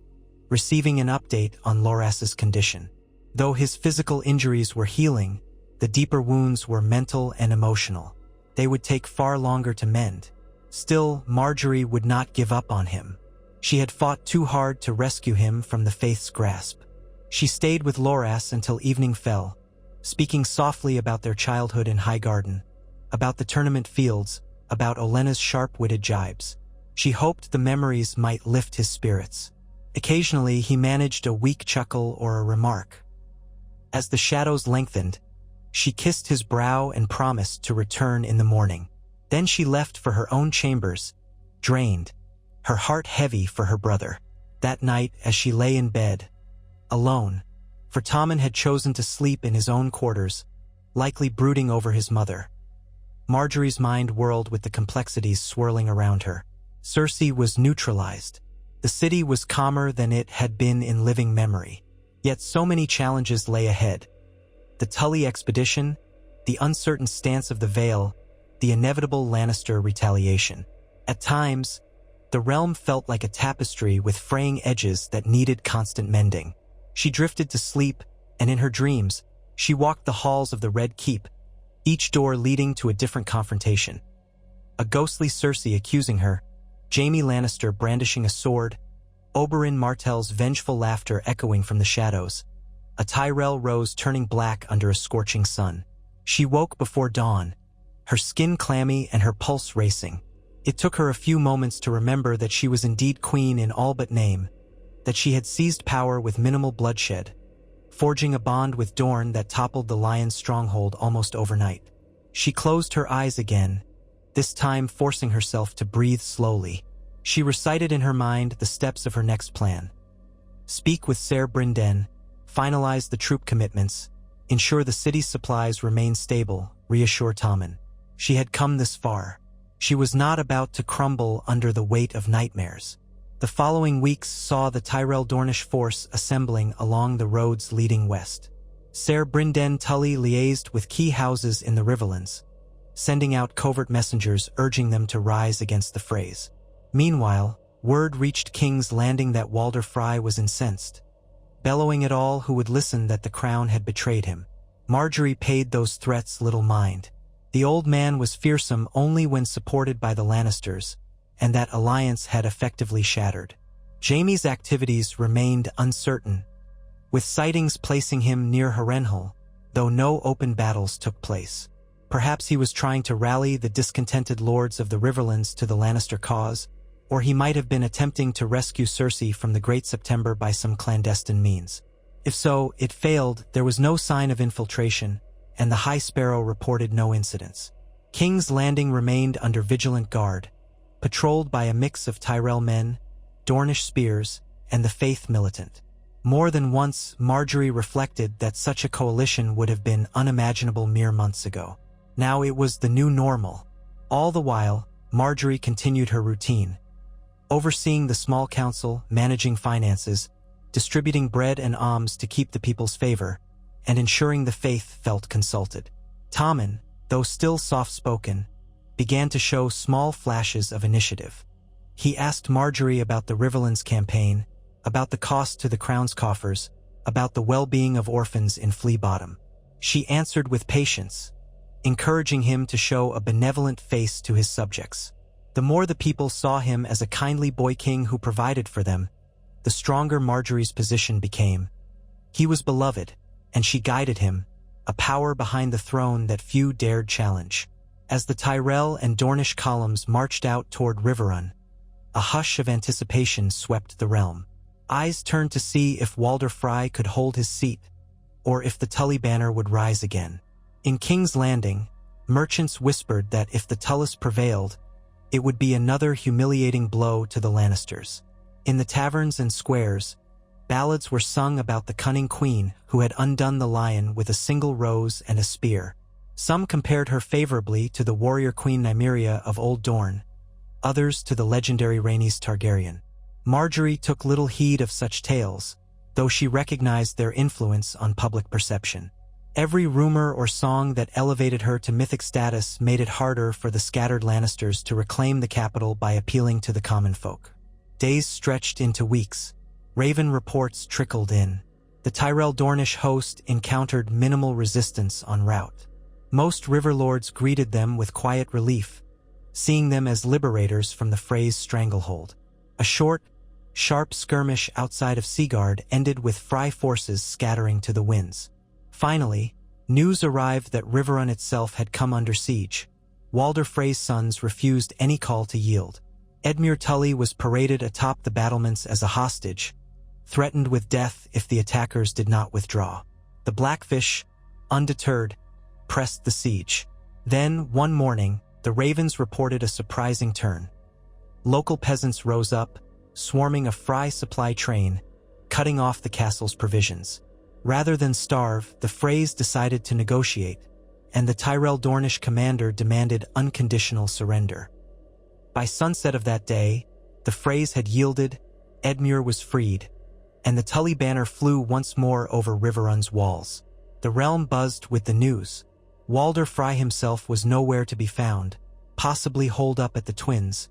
receiving an update on Loras's condition. Though his physical injuries were healing, the deeper wounds were mental and emotional. They would take far longer to mend. Still, Margaery would not give up on him. She had fought too hard to rescue him from the faith's grasp. She stayed with Loras until evening fell, speaking softly about their childhood in Highgarden, about the tournament fields, about Olenna's sharp-witted jibes. She hoped the memories might lift his spirits. Occasionally, he managed a weak chuckle or a remark. As the shadows lengthened, she kissed his brow and promised to return in the morning. Then she left for her own chambers, drained, her heart heavy for her brother. That night, as she lay in bed, alone, for Tommen had chosen to sleep in his own quarters, likely brooding over his mother, Margaery's mind whirled with the complexities swirling around her. Cersei was neutralized. The city was calmer than it had been in living memory. Yet so many challenges lay ahead. The Tully expedition, the uncertain stance of the Vale, the inevitable Lannister retaliation. At times, the realm felt like a tapestry with fraying edges that needed constant mending. She drifted to sleep, and in her dreams, she walked the halls of the Red Keep, each door leading to a different confrontation. A ghostly Cersei accusing her, Jaime Lannister brandishing a sword, Oberyn Martell's vengeful laughter echoing from the shadows, a Tyrell rose turning black under a scorching sun. She woke before dawn, her skin clammy and her pulse racing. It took her a few moments to remember that she was indeed queen in all but name, that she had seized power with minimal bloodshed, forging a bond with Dorne that toppled the Lion's stronghold almost overnight. She closed her eyes again, this time forcing herself to breathe slowly. She recited in her mind the steps of her next plan. Speak with Ser Brynden, finalize the troop commitments, ensure the city's supplies remain stable, reassure Tommen. She had come this far. She was not about to crumble under the weight of nightmares. The following weeks saw the Tyrell Dornish force assembling along the roads leading west. Ser Brynden Tully liaised with key houses in the Riverlands, sending out covert messengers urging them to rise against the frays. Meanwhile, word reached King's Landing that Walder Frey was incensed, bellowing at all who would listen that the crown had betrayed him. Margaery paid those threats little mind. The old man was fearsome only when supported by the Lannisters, and that alliance had effectively shattered. Jaime's activities remained uncertain, with sightings placing him near Harrenhal, though no open battles took place. Perhaps he was trying to rally the discontented lords of the Riverlands to the Lannister cause, or he might have been attempting to rescue Cersei from the Great September by some clandestine means. If so, it failed. There was no sign of infiltration, and the High Sparrow reported no incidents. King's Landing remained under vigilant guard, patrolled by a mix of Tyrell men, Dornish spears, and the Faith militant. More than once, Margaery reflected that such a coalition would have been unimaginable mere months ago. Now it was the new normal. All the while, Margaery continued her routine, overseeing the small council, managing finances, distributing bread and alms to keep the people's favor, and ensuring the faith felt consulted. Tommen, though still soft-spoken, began to show small flashes of initiative. He asked Margaery about the Riverlands campaign, about the cost to the crown's coffers, about the well-being of orphans in Flea Bottom. She answered with patience, encouraging him to show a benevolent face to his subjects. The more the people saw him as a kindly boy king who provided for them, the stronger Margaery's position became. He was beloved, and she guided him, a power behind the throne that few dared challenge. As the Tyrell and Dornish columns marched out toward Riverrun, a hush of anticipation swept the realm. Eyes turned to see if Walder Frey could hold his seat, or if the Tully banner would rise again. In King's Landing, merchants whispered that if the Tullys prevailed, it would be another humiliating blow to the Lannisters. In the taverns and squares, ballads were sung about the cunning queen who had undone the lion with a single rose and a spear. Some compared her favorably to the warrior queen Nymeria of Old Dorne, others to the legendary Rhaenys Targaryen. Margaery took little heed of such tales, though she recognized their influence on public perception. Every rumor or song that elevated her to mythic status made it harder for the scattered Lannisters to reclaim the capital by appealing to the common folk. Days stretched into weeks. Raven reports trickled in. The Tyrell Dornish host encountered minimal resistance en route. Most riverlords greeted them with quiet relief, seeing them as liberators from the Frey's stranglehold. A short, sharp skirmish outside of Seaguard ended with Frey forces scattering to the winds. Finally, news arrived that Riverrun itself had come under siege. Walder Frey's sons refused any call to yield. Edmure Tully was paraded atop the battlements as a hostage, threatened with death if the attackers did not withdraw. The Blackfish, undeterred, pressed the siege. Then, one morning, the Ravens reported a surprising turn. Local peasants rose up, swarming a Frey supply train, cutting off the castle's provisions. Rather than starve, the Freys decided to negotiate, and the Tyrell Dornish commander demanded unconditional surrender. By sunset of that day, the phrase had yielded, Edmure was freed, and the Tully banner flew once more over Riverrun's walls. The realm buzzed with the news. Walder Frey himself was nowhere to be found, possibly holed up at the Twins,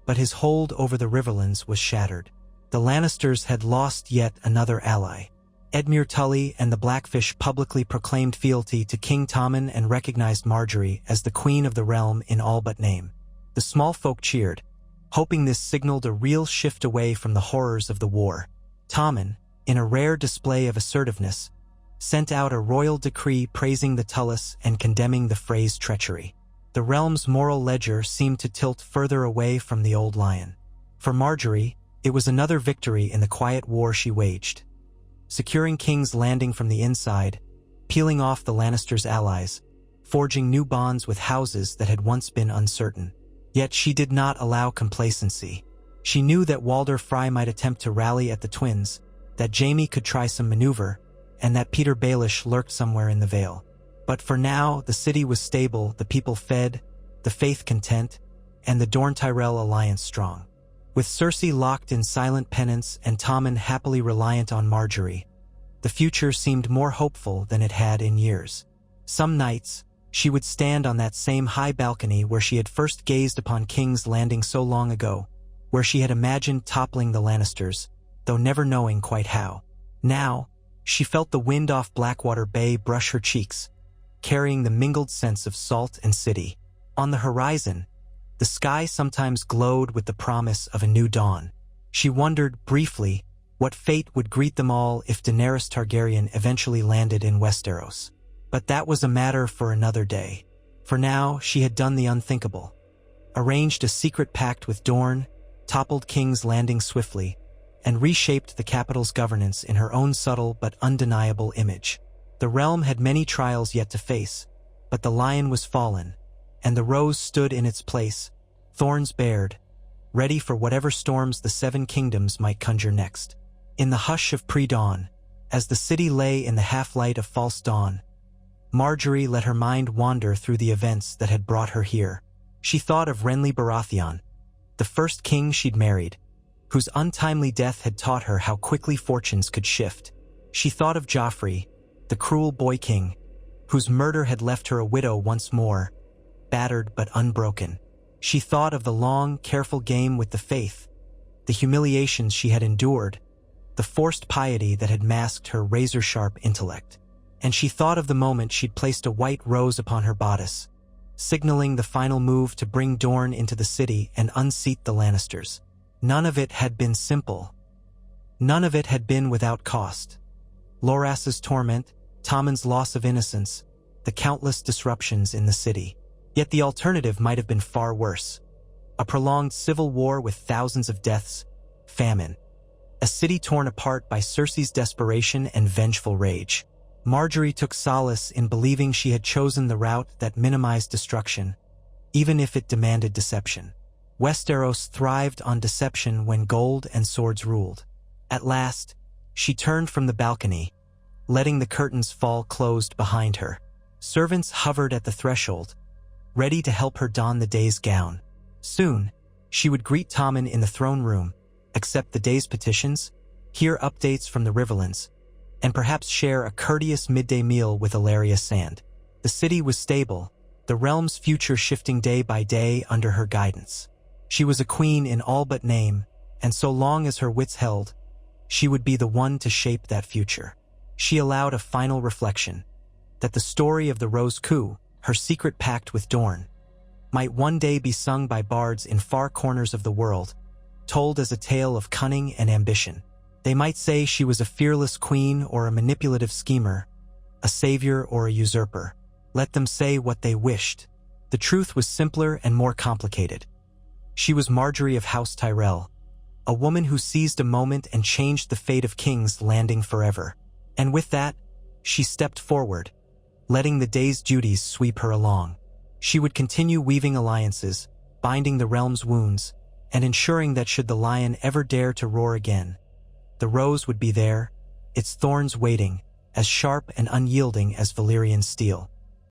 but his hold over the Riverlands was shattered. The Lannisters had lost yet another ally. Edmure Tully and the Blackfish publicly proclaimed fealty to King Tommen and recognized Margaery as the queen of the realm in all but name. The small folk cheered, hoping this signaled a real shift away from the horrors of the war. Tommen, in a rare display of assertiveness, sent out a royal decree praising the Tullus and condemning the Frey's treachery. The realm's moral ledger seemed to tilt further away from the old lion. For Margaery, it was another victory in the quiet war she waged. Securing King's Landing from the inside, peeling off the Lannisters' allies, forging new bonds with houses that had once been uncertain. Yet she did not allow complacency. She knew that Walder Frey might attempt to rally at the Twins, that Jaime could try some maneuver, and that Peter Baelish lurked somewhere in the Vale. But for now, the city was stable, the people fed, the faith content, and the Dorne-Tyrell alliance strong. With Cersei locked in silent penance and Tommen happily reliant on Margaery, the future seemed more hopeful than it had in years. Some nights, she would stand on that same high balcony where she had first gazed upon King's Landing so long ago, where she had imagined toppling the Lannisters, though never knowing quite how. Now, she felt the wind off Blackwater Bay brush her cheeks, carrying the mingled scents of salt and city. On the horizon, the sky sometimes glowed with the promise of a new dawn. She wondered, briefly, what fate would greet them all if Daenerys Targaryen eventually landed in Westeros. But that was a matter for another day. For now, she had done the unthinkable. Arranged a secret pact with Dorne, toppled King's Landing swiftly, and reshaped the capital's governance in her own subtle but undeniable image. The realm had many trials yet to face, but the lion was fallen, and the rose stood in its place, thorns bared, ready for whatever storms the Seven Kingdoms might conjure next. In the hush of pre-dawn, as the city lay in the half-light of false dawn, Margaery let her mind wander through the events that had brought her here. She thought of Renly Baratheon, the first king she'd married, whose untimely death had taught her how quickly fortunes could shift. She thought of Joffrey, the cruel boy king, whose murder had left her a widow once more, battered but unbroken. She thought of the long, careful game with the faith, the humiliations she had endured, the forced piety that had masked her razor-sharp intellect. And she thought of the moment she'd placed a white rose upon her bodice, signaling the final move to bring Dorne into the city and unseat the Lannisters. None of it had been simple. None of it had been without cost. Loras's torment, Tommen's loss of innocence, the countless disruptions in the city. Yet the alternative might have been far worse. A prolonged civil war with thousands of deaths, famine. A city torn apart by Cersei's desperation and vengeful rage. Margaery took solace in believing she had chosen the route that minimized destruction, even if it demanded deception. Westeros thrived on deception when gold and swords ruled. At last, she turned from the balcony, letting the curtains fall closed behind her. Servants hovered at the threshold, ready to help her don the day's gown. Soon, she would greet Tommen in the throne room, accept the day's petitions, hear updates from the Riverlands, and perhaps share a courteous midday meal with Ilaria Sand. The city was stable, the realm's future shifting day by day under her guidance. She was a queen in all but name, and so long as her wits held, she would be the one to shape that future. She allowed a final reflection, that the story of the Rose Coup, her secret pact with Dorne, might one day be sung by bards in far corners of the world, told as a tale of cunning and ambition. They might say she was a fearless queen or a manipulative schemer, a savior or a usurper. Let them say what they wished. The truth was simpler and more complicated. She was Margaery of House Tyrell, a woman who seized a moment and changed the fate of King's Landing forever. And with that, she stepped forward, letting the day's duties sweep her along. She would continue weaving alliances, binding the realm's wounds, and ensuring that should the lion ever dare to roar again, the rose would be there, its thorns waiting, as sharp and unyielding as Valyrian steel.